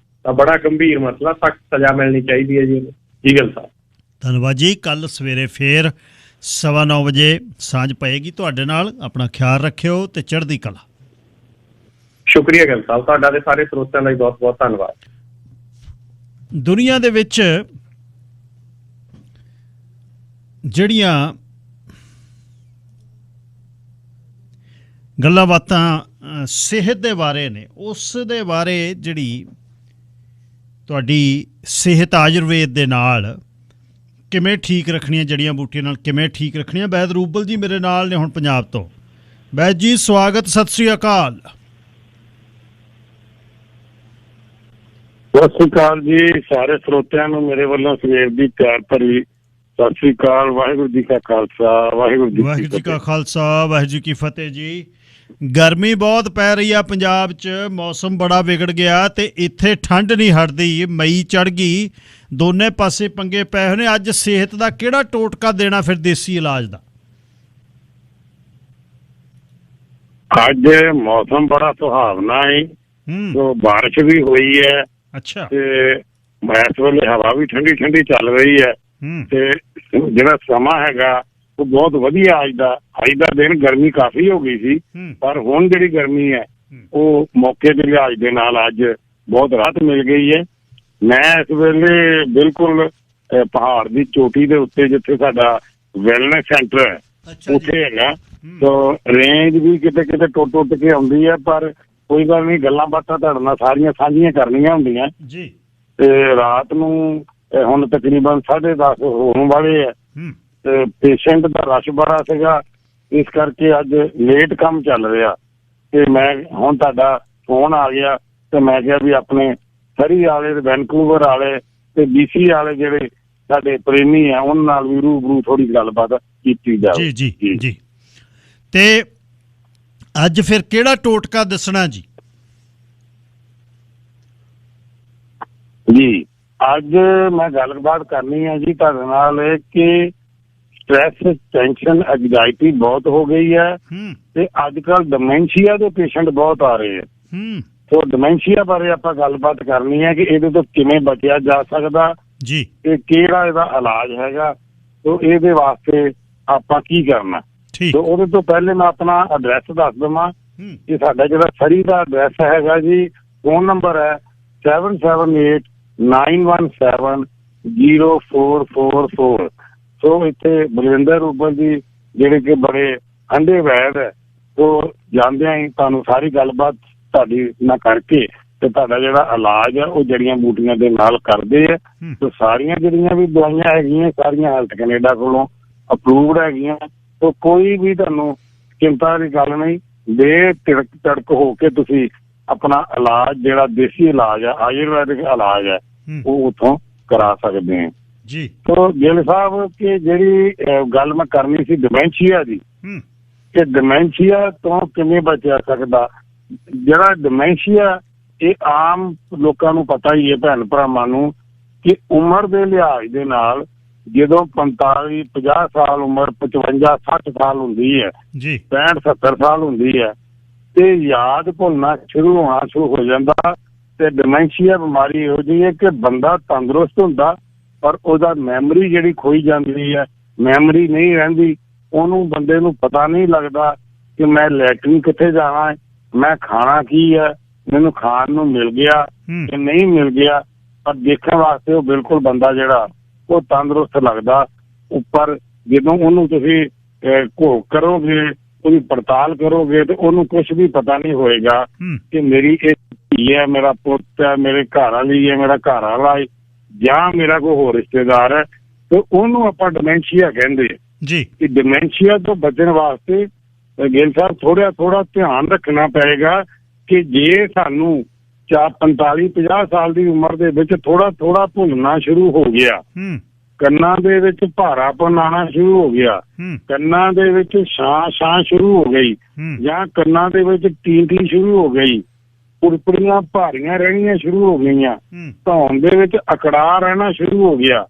ਤਾਂ ਬੜਾ ਗੰਭੀਰ ਮਸਲਾ, ਸਖਤ ਸਜ਼ਾ ਮਿਲਣੀ ਚਾਹੀਦੀ ਹੈ ਜੀ ਉਹਨੂੰ। ਜੀ ਗੱਲ ਸਾਹਿਬ, ਧੰਨਵਾਦ ਜੀ। ਕੱਲ੍ਹ ਸਵੇਰੇ ਫੇਰ 9:15 ਵਜੇ ਸਾਂਝ ਪਏਗੀ ਤੁਹਾਡੇ ਨਾਲ। ਆਪਣਾ ਖਿਆਲ ਰੱਖਿਓ ਤੇ ਚੜ੍ਹਦੀ ਕਲਾ। ਸ਼ੁਕਰੀਆ ਗਿੱਲ ਸਾਹਿਬ, ਤੁਹਾਡਾ ਤੇ ਸਾਰੇ ਸਰੋਤਿਆਂ ਦਾ ਬਹੁਤ ਬਹੁਤ ਧੰਨਵਾਦ। ਦੁਨੀਆ ਦੇ ਵਿੱਚ ਜਿਹੜੀਆਂ ਗੱਲਾਂ ਬਾਤਾਂ ਸਿਹਤ ਦੇ ਬਾਰੇ ਨੇ, ਉਸ ਦੇ ਬਾਰੇ ਜਿਹੜੀ ਤੁਹਾਡੀ ਸਿਹਤ ਆਯੁਰਵੇਦ ਦੇ ਨਾਲ ਕਿਵੇਂ ਠੀਕ ਰੱਖਣੀਆਂ, ਜੜੀਆਂ ਬੂਟੀਆਂ ਨਾਲ ਕਿਵੇਂ ਠੀਕ ਰੱਖਣੀਆਂ, ਵੈਦ ਰੂਬਲ ਜੀ ਮੇਰੇ ਨਾਲ ਨੇ ਹੁਣ ਪੰਜਾਬ ਤੋਂ। ਵੈਦ ਜੀ ਸਵਾਗਤ, ਸਤਿ ਸ੍ਰੀ ਅਕਾਲ। ਸਤਿ ਸ੍ਰੀ ਅਕਾਲ ਜੀ ਸਾਰੇ ਸਰੋਤਿਆਂ ਨੂੰ ਮੇਰੇ ਵੱਲੋਂ ਸਵੇਰ ਦੀ ਪਿਆਰ ਭਰੀ ਸਤਿ ਸ੍ਰੀ ਅਕਾਲ। ਵਾਹਿਗੁਰੂ ਜੀ ਕਾ ਖਾਲਸਾ ਵਾਹਿਗੁਰੂ ਜੀ ਕਾ ਖਾਲਸਾ ਵਾਹਿਗੁਰੂ ਜੀ ਕੀ ਫਤਿਹ ਜੀ। ਗਰਮੀ ਬਹੁਤ ਪੈ ਰਹੀ ਆ ਪੰਜਾਬ 'ਚ, ਮੌਸਮ ਬੜਾ ਵਿਗੜ ਗਿਆ ਤੇ ਇੱਥੇ ਠੰਡ ਨਹੀਂ ਹਟਦੀ, ਮਈ ਚੜ੍ਹ ਗਈ, ਦੋਨੇ ਪਾਸੇ ਪੰਗੇ ਪਏ ਹੋਏ ਨੇ। ਅੱਜ ਸਿਹਤ ਦਾ ਕਿਹੜਾ ਟੋਟਕਾ ਦੇਣਾ ਫਿਰ ਦੇਸੀ ਇਲਾਜ ਦਾ? ਅੱਜ ਮੌਸਮ ਬੜਾ ਸੁਹਾਵਣਾ ਹੈ, तो बारिश भी हुई है। अच्छा ते इस वेले हवा भी ठंडी ठंडी चल रही है ते जेड़ा समा हैगा वो बहुत वधिया। अज दा दिन गर्मी काफी हो गई सी, पर हुण जेड़ी गर्मी है वो मौके दे लिहाज दे नाल अज बहुत राहत मिल गई है। मैं इस वेले बिल्कुल पहाड़ की चोटी दे उत्ते जिथे साडा वैलनेस सेंटर है उत्थे हैगा, तो रेंज भी किते किते टुट टुट के आउंदी है, पर कोई गल नहीं, गल्लां बातां तुहाडे नाल सारियां सांझियां करनियां हुंदियां जी। ते रात नूं हुण तकरीबन 10:30 होण वाले है ते पेशेंट दा रश बड़ा सीगा, इस करके अज लेट काम चल रहा। ते मैं हुण तुहाडा फोन आ गया ते मैं कहा भी अपने सरी वाले वैनकूवर वाले ते BC वाले जिहड़े साडे प्रेमी है उन्हां नाल भी रूबरू थोड़ी गलबात कीती जावे। जी जी जी। ते ਅੱਜ ਫਿਰ ਕਿਹੜਾ ਟੋਟਕਾ ਦੱਸਣਾ ਜੀ? ਜੀ ਅੱਜ ਮੈਂ ਗੱਲਬਾਤ ਕਰਨੀ ਹੈ ਜੀ ਤੁਹਾਡੇ ਨਾਲ ਕਿ ਸਟ੍ਰੈਸ, ਟੈਨਸ਼ਨ, ਐਂਗਜ਼ਾਇਟੀ ਬਹੁਤ ਹੋ ਗਈ ਹੈ ਤੇ ਅੱਜ ਕੱਲ ਡਿਮੈਂਸ਼ੀਆ ਦੇ ਪੇਸ਼ੈਂਟ ਬਹੁਤ ਆ ਰਹੇ ਹੈ। ਸੋ ਡਿਮੈਂਸ਼ੀਆ ਬਾਰੇ ਆਪਾਂ ਗੱਲਬਾਤ ਕਰਨੀ ਹੈ ਕਿ ਇਹਦੇ ਤੋਂ ਕਿਵੇਂ ਬਚਿਆ ਜਾ ਸਕਦਾ ਜੀ, ਤੇ ਕਿਹੜਾ ਇਹਦਾ ਇਲਾਜ ਹੈਗਾ, ਸੋ ਇਹਦੇ ਵਾਸਤੇ ਆਪਾਂ ਕੀ ਕਰਨਾ। तो ਉਹਦੇ ਤੋਂ ਪਹਿਲੇ ਮੈਂ ਆਪਣਾ ਐਡਰੈਸ ਦੱਸ ਦੇਵਾਂ ਕਿ ਸਾਡਾ ਜਿਹੜਾ ਸਰੀ ਦਾ ਐਡਰੈਸ ਹੈਗਾ ਜੀ, ਫੋਨ ਨੰਬਰ ਹੈ 7789170444। ਸੋ ਇੱਥੇ ਬਲਵਿੰਦਰ ਰੂਬਲ ਜੀ ਜਿਹੜੇ ਕਿ ਬੜੇ ਠੰਡੇ ਵੈਦ ਹੈ, ਉਹ ਜਾਂਦਿਆਂ ਹੀ ਤੁਹਾਨੂੰ ਸਾਰੀ ਗੱਲਬਾਤ ਤੁਹਾਡੀ ਨਾਲ ਕਰਕੇ ਤੇ ਤੁਹਾਡਾ ਜਿਹੜਾ ਇਲਾਜ ਹੈ ਉਹ ਜੜੀਆਂ ਬੂਟੀਆਂ ਦੇ ਨਾਲ ਕਰਦੇ ਆ। ਤੇ ਸਾਰੀਆਂ ਜਿਹੜੀਆਂ ਵੀ ਦਵਾਈਆਂ ਹੈਗੀਆਂ ਸਾਰੀਆਂ ਹੈਲਥ ਕੈਨੇਡਾ ਕੋਲੋਂ ਅਪਰੂਵਡ ਹੈਗੀਆਂ, तो कोई भी तुहानू चिंता की गल नहीं, बेतिड़क तड़क होके तुसी अपना इलाज जिहड़ा देसी इलाज है, आयुर्वैदिक इलाज है, वो उथों करा सकते हैं जी। तो गिल साहब की जिहड़ी गल मैं करनी सी डिमेंशिया दी, कि डिमेंशिया तो किवें बचा सकदा। जिहड़ा डिमेंशिया ये आम लोकां नू पता ही है, भैन भरावां नू, कि उम्र दे लिहाज दे नाल ਜਦੋਂ 45-50 ਸਾਲ ਉਮਰ 55-60 ਸਾਲ ਹੁੰਦੀ ਹੈ ਜੀ, 65-70 ਸਾਲ ਹੁੰਦੀ ਹੈ ਤੇ ਯਾਦ ਭੁੱਲਣਾ ਸ਼ੁਰੂ ਹੋ ਜਾਂਦਾ। ਤੇ ਡਿਮੈਂਸ਼ੀਆ ਬਿਮਾਰੀ ਇਹੋ ਜਿਹੀ ਹੈ ਕਿ ਬੰਦਾ ਤੰਦਰੁਸਤ ਹੁੰਦਾ ਪਰ ਉਹਦਾ ਮੈਮਰੀ ਜਿਹੜੀ ਖੋਈ ਜਾਂਦੀ ਹੈ, ਮੈਮਰੀ ਨਹੀਂ ਰਹਿੰਦੀ, ਉਹਨੂੰ ਬੰਦੇ ਨੂੰ ਪਤਾ ਨਹੀਂ ਲੱਗਦਾ ਕਿ ਮੈਂ ਲੈਟਰਿਨ ਕਿੱਥੇ ਜਾਣਾ ਹੈ, ਮੈਂ ਖਾਣਾ ਕੀ ਹੈ, ਮੈਨੂੰ ਖਾਣ ਨੂੰ ਮਿਲ ਗਿਆ ਕਿ ਨਹੀਂ ਮਿਲ ਗਿਆ। ਪਰ ਦੇਖਣ ਵਾਸਤੇ ਉਹ ਬਿਲਕੁਲ ਬੰਦਾ ਜਿਹੜਾ ਉਹ ਤੰਦਰੁਸਤ ਲੱਗਦਾ। ਉੱਪਰ ਜਦੋਂ ਉਹਨੂੰ ਤੁਸੀਂ ਘੋਖ ਕਰੋਗੇ, ਉਹਦੀ ਪੜਤਾਲ ਕਰੋਗੇ ਤੇ ਉਹਨੂੰ ਕੁਛ ਵੀ ਪਤਾ ਨਹੀਂ ਹੋਏਗਾ ਕਿ ਮੇਰੀ ਇਹ ਧੀ ਹੈ, ਮੇਰਾ ਪੁੱਤ ਹੈ, ਮੇਰੇ ਘਰ ਵਾਲੀ ਹੈ, ਮੇਰਾ ਘਰ ਵਾਲਾ ਹੈ ਜਾਂ ਮੇਰਾ ਕੋਈ ਹੋਰ ਰਿਸ਼ਤੇਦਾਰ ਹੈ। ਤੇ ਉਹਨੂੰ ਆਪਾਂ ਡਿਮੈਂਸ਼ੀਆ ਕਹਿੰਦੇ ਜੀ। ਕਿ ਡਿਮੈਂਸ਼ੀਆ ਤੋਂ ਬਚਣ ਵਾਸਤੇ ਗਿੱਲ ਸਾਹਿਬ ਥੋੜਾ ਧਿਆਨ ਰੱਖਣਾ ਪਏਗਾ ਕਿ ਜੇ ਸਾਨੂੰ 45-50 ਸਾਲ ਦੀ ਉਮਰ ਦੇ ਵਿੱਚ ਥੋੜਾ ਭੁੱਲਣਾ ਸ਼ੁਰੂ ਹੋ ਗਿਆ, ਕੰਨਾਂ ਦੇ ਵਿੱਚ ਭਾਰਾਪਨ ਆਉਣਾ ਸ਼ੁਰੂ ਹੋ ਗਿਆ, ਕੰਨਾਂ ਦੇ ਵਿੱਚ ਛਾਂ ਸ਼ੁਰੂ ਹੋ ਗਈ ਜਾਂ ਕੰਨਾਂ ਦੇ ਵਿੱਚ ਟੀਂਟੀ ਸ਼ੁਰੂ ਹੋ ਗਈ, ਪੁੜਪੜੀਆਂ ਭਾਰੀਆਂ ਰਹਿਣੀਆਂ ਸ਼ੁਰੂ ਹੋ ਗਈਆਂ, ਧੌਣ ਦੇ ਵਿੱਚ ਅਕੜਾ ਰਹਿਣਾ ਸ਼ੁਰੂ ਹੋ ਗਿਆ,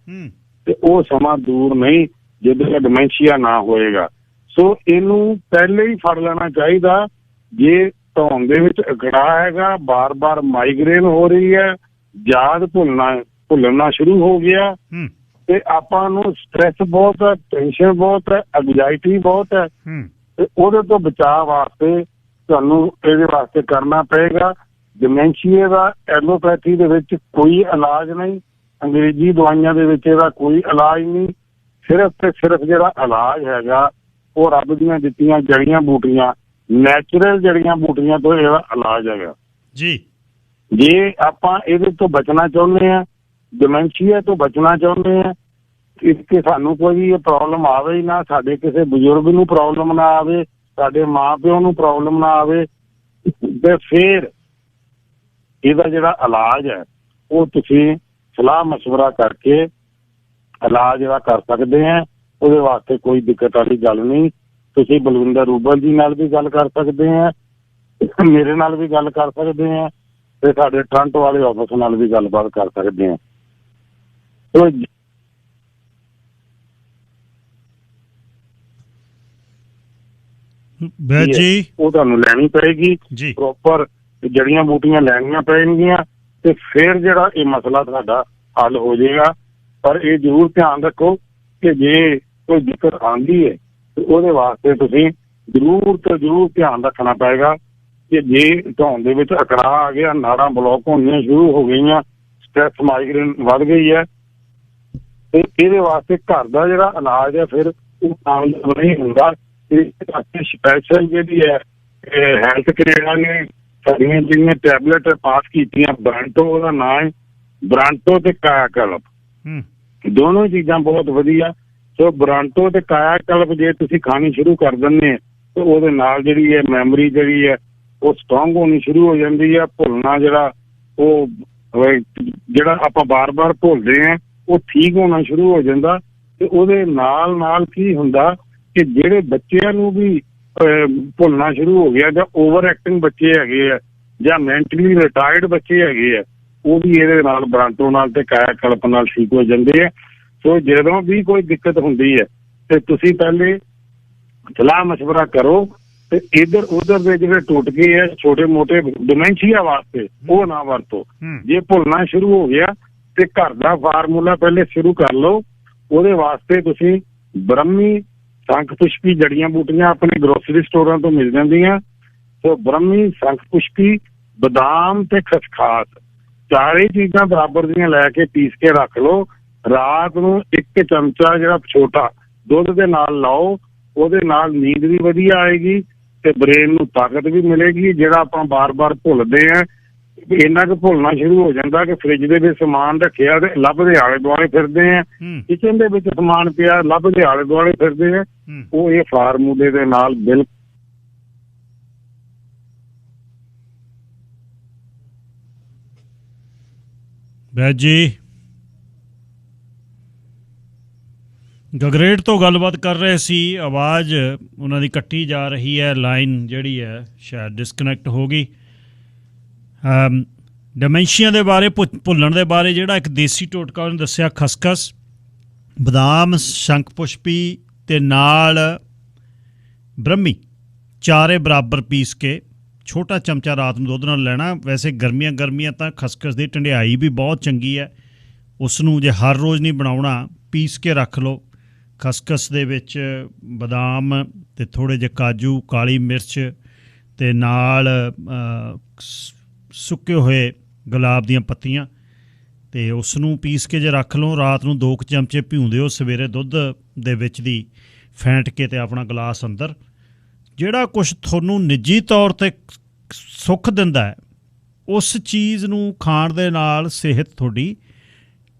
ਤੇ ਉਹ ਸਮਾਂ ਦੂਰ ਨਹੀਂ ਜਦੋਂ ਡਿਮੈਂਸ਼ੀਆ ਨਾ ਹੋਏਗਾ। ਸੋ ਇਹਨੂੰ ਪਹਿਲੇ ਹੀ ਫੜ ਲੈਣਾ ਚਾਹੀਦਾ। ਜੇ ਧੌਣ ਦੇ ਵਿੱਚ ਅਕੜਾ ਹੈਗਾ, ਬਾਰ-ਬਾਰ ਮਾਈਗ੍ਰੇਨ ਹੋ ਰਹੀ ਹੈ, ਯਾਦ ਭੁੱਲਣਾ ਸ਼ੁਰੂ ਹੋ ਗਿਆ ਤੇ ਆਪਾਂ ਨੂੰ ਸਟ੍ਰੈਸ ਬਹੁਤ ਹੈ, ਟੈਨਸ਼ਨ ਬਹੁਤ ਹੈ, ਐਂਗਜ਼ਾਇਟੀ ਬਹੁਤ ਹੈ, ਤੇ ਉਹਦੇ ਤੋਂ ਬਚਾਅ ਵਾਸਤੇ ਤੁਹਾਨੂੰ ਇਹਦੇ ਵਾਸਤੇ ਕਰਨਾ ਪਏਗਾ। ਡਿਮੈਂਸ਼ੀਆ ਦਾ ਐਲੋਪੈਥੀ ਦੇ ਵਿੱਚ ਕੋਈ ਇਲਾਜ ਨਹੀਂ, ਅੰਗਰੇਜ਼ੀ ਦਵਾਈਆਂ ਦੇ ਵਿੱਚ ਇਹਦਾ ਕੋਈ ਇਲਾਜ ਨਹੀਂ। ਸਿਰਫ ਤੇ ਸਿਰਫ ਜਿਹੜਾ ਇਲਾਜ ਹੈਗਾ ਉਹ ਰੱਬ ਦੀਆਂ ਦਿੱਤੀਆਂ ਜੜੀਆਂ ਬੂਟੀਆਂ, ਨੈਚੁਰਲ ਜੜੀਆਂ ਬੂਟੀਆਂ ਤੋਂ ਇਹਦਾ ਇਲਾਜ ਹੈਗਾ ਜੀ। ਜੇ ਆਪਾਂ ਇਹਦੇ ਤੋਂ ਬਚਣਾ ਚਾਹੁੰਦੇ ਹਾਂ, ਡਿਮੈਂਸ਼ੀਆ ਤੋਂ ਬਚਣਾ ਚਾਹੁੰਦੇ ਹਾਂ ਕਿ ਸਾਨੂੰ ਕੋਈ ਪ੍ਰੋਬਲਮ ਆਵੇ ਹੀ ਨਾ, ਸਾਡੇ ਕਿਸੇ ਬਜ਼ੁਰਗ ਨੂੰ ਪ੍ਰੋਬਲਮ ਨਾ ਆਵੇ, ਸਾਡੇ ਮਾਂ ਪਿਓ ਨੂੰ ਪ੍ਰੋਬਲਮ ਨਾ ਆਵੇ, ਤੇ ਫਿਰ ਇਹਦਾ ਜਿਹੜਾ ਇਲਾਜ ਹੈ ਉਹ ਤੁਸੀਂ ਸਲਾਹ ਮਸ਼ਵਰਾ ਕਰਕੇ ਇਲਾਜ ਜਿਹੜਾ ਕਰ ਸਕਦੇ ਆ। ਉਹਦੇ ਵਾਸਤੇ ਕੋਈ ਦਿੱਕਤ ਵਾਲੀ ਗੱਲ ਨਹੀਂ। ਤੁਸੀਂ ਬਲਵਿੰਦਰ ਰੂਬਲ ਜੀ ਨਾਲ ਵੀ ਗੱਲ ਕਰ ਸਕਦੇ ਆ, ਮੇਰੇ ਨਾਲ ਵੀ ਗੱਲ ਕਰ ਸਕਦੇ ਆ, ਤੇ ਸਾਡੇ ਟੋਰਾਂਟੋ ਵਾਲੇ ਆਫਿਸ ਨਾਲ ਵੀ ਗੱਲਬਾਤ ਕਰ ਸਕਦੇ ਆ। ਵੈਦ ਜੀ ਉਹ ਤੁਹਾਨੂੰ ਲੈਣੀ ਪਏਗੀ ਜੀ, ਪ੍ਰੋਪਰ ਜੜੀਆਂ ਬੂਟੀਆਂ ਲੈਣੀਆਂ ਪੈਣਗੀਆਂ, ਤੇ ਫਿਰ ਜਿਹੜਾ ਇਹ ਮਸਲਾ ਤੁਹਾਡਾ ਹੱਲ ਹੋ ਜਾਏਗਾ। ਪਰ ਇਹ ਜ਼ਰੂਰ ਧਿਆਨ ਰੱਖੋ ਕਿ ਜੇ ਕੋਈ ਦਿੱਕਤ ਆਉਂਦੀ ਹੈ ਤੇ ਉਹਦੇ ਵਾਸਤੇ ਤੁਸੀਂ ਜ਼ਰੂਰ ਤੋਂ ਜ਼ਰੂਰ ਧਿਆਨ ਰੱਖਣਾ ਪਏਗਾ ਕਿ ਜੇ ਧੌਣ ਦੇ ਵਿੱਚ ਅਕੜਾ ਆ ਗਿਆ, ਨਾੜਾਂ ਬਲੌਕ ਹੋਣੀਆਂ ਸ਼ੁਰੂ ਹੋ ਗਈਆਂ, ਸਟ੍ਰੈਸ ਮਾਈਗ੍ਰੇਨ ਵੱਧ ਗਈ ਹੈ, ਤੇ ਇਹਦੇ ਵਾਸਤੇ ਘਰ ਦਾ ਜਿਹੜਾ ਇਲਾਜ ਹੈ ਫਿਰ ਉਹ ਕਾਮਯਾਬ ਨਹੀਂ ਹੁੰਦਾ। ਸਪੈਸ਼ਲ ਜਿਹੜੀ ਹੈ ਹੈਲਥ ਕੇਅਰਾਂ ਨੇ ਸਾਡੀਆਂ ਜਿਹੜੀਆਂ ਟੈਬਲੇਟ ਪਾਸ ਕੀਤੀਆਂ, ਬ੍ਰਾਂਟੋ ਉਹਦਾ ਨਾਂ ਹੈ, ਬ੍ਰਾਂਟੋ ਤੇ ਕਾਇਆਕਲਪ, ਦੋਨੋਂ ਚੀਜ਼ਾਂ ਬਹੁਤ ਵਧੀਆ। ਸੋ ਬ੍ਰਾਂਟੋ ਤੇ ਕਾਇਆਕਲਪ ਜੇ ਤੁਸੀਂ ਖਾਣੀ ਸ਼ੁਰੂ ਕਰ ਦਿੰਦੇ ਤੇ ਉਹਦੇ ਨਾਲ ਜਿਹੜੀ ਹੈ ਮੈਮਰੀ ਜਿਹੜੀ ਹੈ ਉਹ ਸਟਰੋਂਗ ਹੋਣੀ ਸ਼ੁਰੂ ਹੋ ਜਾਂਦੀ ਹੈ। ਭੁੱਲਣਾ ਜਿਹੜਾ ਉਹ ਜਿਹੜਾ ਆਪਾਂ ਬਾਰ-ਬਾਰ ਭੁੱਲਦੇ ਹਾਂ ਉਹ ਠੀਕ ਹੋਣਾ ਸ਼ੁਰੂ ਹੋ ਜਾਂਦਾ। ਤੇ ਉਹਦੇ ਨਾਲ ਨਾਲ ਕੀ ਹੁੰਦਾ ਕਿ ਜਿਹੜੇ ਬੱਚਿਆਂ ਨੂੰ ਵੀ ਭੁੱਲਣਾ ਸ਼ੁਰੂ ਹੋ ਗਿਆ, ਜਾਂ ਓਵਰ ਐਕਟਿੰਗ ਬੱਚੇ ਹੈਗੇ ਆ, ਜਾਂ ਮੈਂਟਲੀ ਰਿਟਾਇਰਡ ਬੱਚੇ ਹੈਗੇ ਆ, ਉਹ ਵੀ ਇਹਦੇ ਨਾਲ ਬ੍ਰਾਂਟੋ ਨਾਲ ਤੇ ਕਾਇਆਕਲਪ ਨਾਲ ਠੀਕ ਹੋ ਜਾਂਦੇ ਆ। ਸੋ ਜਦੋਂ ਵੀ ਕੋਈ ਦਿੱਕਤ ਹੁੰਦੀ ਹੈ ਤੇ ਤੁਸੀਂ ਪਹਿਲੇ ਸਲਾਹ ਮਸ਼ਵਰਾ ਕਰੋ, ਤੇ ਇੱਧਰ ਉਧਰ ਦੇ ਜਿਹੜੇ ਟੁੱਟਕੇ ਆ ਛੋਟੇ ਮੋਟੇ ਡਿਮੈਂਸ਼ੀਆ ਵਾਸਤੇ ਉਹ ਨਾ ਵਰਤੋ। ਜੇ ਭੁੱਲਣਾ ਸ਼ੁਰੂ ਹੋ ਗਿਆ ਤੇ ਘਰ ਦਾ ਫਾਰਮੂਲਾ ਪਹਿਲੇ ਸ਼ੁਰੂ ਕਰ ਲਓ। ਉਹਦੇ ਵਾਸਤੇ ਤੁਸੀਂ ਬ੍ਰਹਮੀ, ਸ਼ੰਖ ਪੁਸ਼ਪੀ ਜੜੀਆਂ ਬੂਟੀਆਂ ਆਪਣੇ ਗਰੋਸਰੀ ਸਟੋਰਾਂ ਤੋਂ ਮਿਲ ਜਾਂਦੀਆਂ। ਸੋ ਬ੍ਰਹਮੀ, ਸ਼ੰਖ ਪੁਸ਼ਪੀ, ਬਦਾਮ ਤੇ ਖਸਖਾਸ, ਚਾਰੇ ਚੀਜ਼ਾਂ ਬਰਾਬਰ ਦੀਆਂ ਲੈ ਕੇ ਪੀਸ ਕੇ ਰੱਖ ਲਓ। ਰਾਤ ਨੂੰ 1 ਚਮਚਾ ਜਿਹੜਾ ਛੋਟਾ ਦੁੱਧ ਦੇ ਨਾਲ ਲਾਓ, ਉਹਦੇ ਨਾਲ ਨੀਂਦ ਵੀ ਵਧੀਆ ਆਏਗੀ ਤੇ ਬ੍ਰੇਨ ਨੂੰ ਤਾਕਤ ਵੀ ਮਿਲੇਗੀ। ਜਿਹੜਾ ਆਪਾਂ ਬਾਰ-ਬਾਰ ਭੁੱਲਦੇ ਆ, ਇੰਨਾ ਕੁ ਭੁੱਲਣਾ ਸ਼ੁਰੂ ਹੋ ਜਾਂਦਾ ਕਿ ਫ੍ਰਿਜ ਦੇ ਵਿੱਚ ਸਮਾਨ ਰੱਖਿਆ ਤੇ ਲੱਭਦੇ ਆਲੇ ਦੁਆਲੇ ਫਿਰਦੇ ਆ, ਕਿਚਨ ਦੇ ਵਿੱਚ ਸਮਾਨ ਪਿਆ ਲੱਭਦੇ ਆਲੇ ਦੁਆਲੇ ਫਿਰਦੇ ਆ। ਉਹ ਇਹ ਫਾਰਮੂਲੇ ਦੇ ਨਾਲ ਬਿਲਕੁਲ ਵੈਦ ਜੀ ਗਗਰੇਟ ਤੋਂ ਗੱਲਬਾਤ ਕਰ ਰਹੇ ਸੀ। ਆਵਾਜ਼ ਉਹਨਾਂ ਦੀ ਕੱਟੀ ਜਾ ਰਹੀ ਹੈ, ਲਾਈਨ ਜਿਹੜੀ ਹੈ ਸ਼ਾਇਦ ਡਿਸਕਨੈਕਟ ਹੋ ਗਈ। ਡਿਮੈਂਸ਼ੀਆ ਦੇ ਬਾਰੇ, ਭੁੱਲਣ ਦੇ ਬਾਰੇ ਜਿਹੜਾ ਇੱਕ ਦੇਸੀ ਟੋਟਕਾ ਉਹਨੇ ਦੱਸਿਆ, ਖਸਖਸ, ਬਦਾਮ, ਸ਼ੰਖ ਪੁਸ਼ਪੀ ਤੇ ਨਾਲ ਬ੍ਰਹਮੀ, ਚਾਰੇ ਬਰਾਬਰ ਪੀਸ ਕੇ ਛੋਟਾ ਚਮਚਾ ਰਾਤ ਨੂੰ ਦੁੱਧ ਨਾਲ ਲੈਣਾ। ਵੈਸੇ ਗਰਮੀਆਂ ਤਾਂ ਖਸਖਸ ਦੀ ਢੰਡਿਆਈ ਵੀ ਬਹੁਤ ਚੰਗੀ ਹੈ, ਉਸ ਨੂੰ ਜੇ ਹਰ ਰੋਜ਼ ਨਹੀਂ ਬਣਾਉਣਾ ਪੀਸ ਕੇ ਰੱਖ ਲਓ। ਖਸਖਸ ਦੇ ਵਿੱਚ ਬਦਾਮ ਅਤੇ ਥੋੜ੍ਹੇ ਜਿਹੇ ਕਾਜੂ, ਕਾਲੀ ਮਿਰਚ ਅਤੇ ਨਾਲ ਸੁੱਕੇ ਹੋਏ ਗੁਲਾਬ ਦੀਆਂ ਪੱਤੀਆਂ, ਅਤੇ ਉਸ ਨੂੰ ਪੀਸ ਕੇ ਜੇ ਰੱਖ ਲਓ, ਰਾਤ ਨੂੰ 2 ਚਮਚੇ ਭਿਉਂ ਦਿਓ, ਸਵੇਰੇ ਦੁੱਧ ਦੇ ਵਿੱਚ ਦੀ ਫੈਂਟ ਕੇ ਅਤੇ ਆਪਣਾ ਗਲਾਸ ਅੰਦਰ। ਜਿਹੜਾ ਕੁਛ ਤੁਹਾਨੂੰ ਨਿੱਜੀ ਤੌਰ 'ਤੇ ਸੁੱਖ ਦਿੰਦਾ ਹੈ ਉਸ ਚੀਜ਼ ਨੂੰ ਖਾਣ ਦੇ ਨਾਲ ਸਿਹਤ ਤੁਹਾਡੀ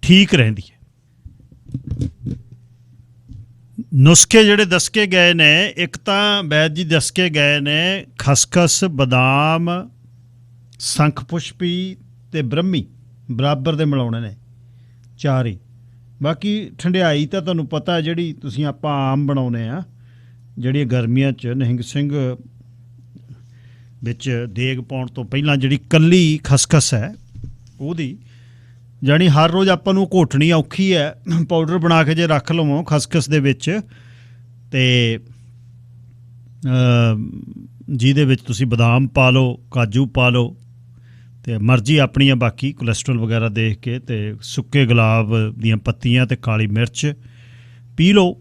ਠੀਕ ਰਹਿੰਦੀ ਹੈ। ਨੁਸਖੇ ਜਿਹੜੇ ਦੱਸਕੇ ਗਏ ਨੇ, ਇੱਕ ਤਾਂ ਵੈਦ ਜੀ ਦੱਸਕੇ ਗਏ ਨੇ ਖਸਖਸ, ਬਦਾਮ, ਸ਼ੰਖ ਪੁਸ਼ਪੀ ਅਤੇ ਬ੍ਰਹਮੀ ਬਰਾਬਰ ਦੇ ਮਿਲਾਉਣੇ ਨੇ ਚਾਰੇ। ਬਾਕੀ ਠੰਡਿਆਈ ਤਾਂ ਤੁਹਾਨੂੰ ਪਤਾ ਜਿਹੜੀ ਤੁਸੀਂ ਆਪਾਂ ਆਮ ਬਣਾਉਂਦੇ ਹਾਂ, ਜਿਹੜੀਆਂ ਗਰਮੀਆਂ 'ਚ ਨਿਹੰਗ ਸਿੰਘ ਵਿੱਚ ਦੇਗ ਪਾਉਣ ਤੋਂ ਪਹਿਲਾਂ ਜਿਹੜੀ ਕੱਲੀ ਖਸਖਸ ਹੈ ਉਹਦੀ, ਜਾਣੀ ਹਰ ਰੋਜ਼ ਆਪਾਂ ਨੂੰ ਘੋਟਣੀ ਔਖੀ ਹੈ, ਪਾਊਡਰ ਬਣਾ ਕੇ ਜੇ ਰੱਖ ਲਵੋ ਖਸਖਸ ਦੇ ਵਿੱਚ, ਅਤੇ ਜਿਹਦੇ ਵਿੱਚ ਤੁਸੀਂ ਬਦਾਮ ਪਾ ਲਓ, ਕਾਜੂ ਪਾ ਲਓ, ਅਤੇ ਮਰਜ਼ੀ ਆਪਣੀ ਆ ਬਾਕੀ ਕੋਲੈਸਟਰੋਲ ਵਗੈਰਾ ਦੇਖ ਕੇ, ਅਤੇ ਸੁੱਕੇ ਗੁਲਾਬ ਦੀਆਂ ਪੱਤੀਆਂ ਅਤੇ ਕਾਲੀ ਮਿਰਚ ਪੀ ਲਓ,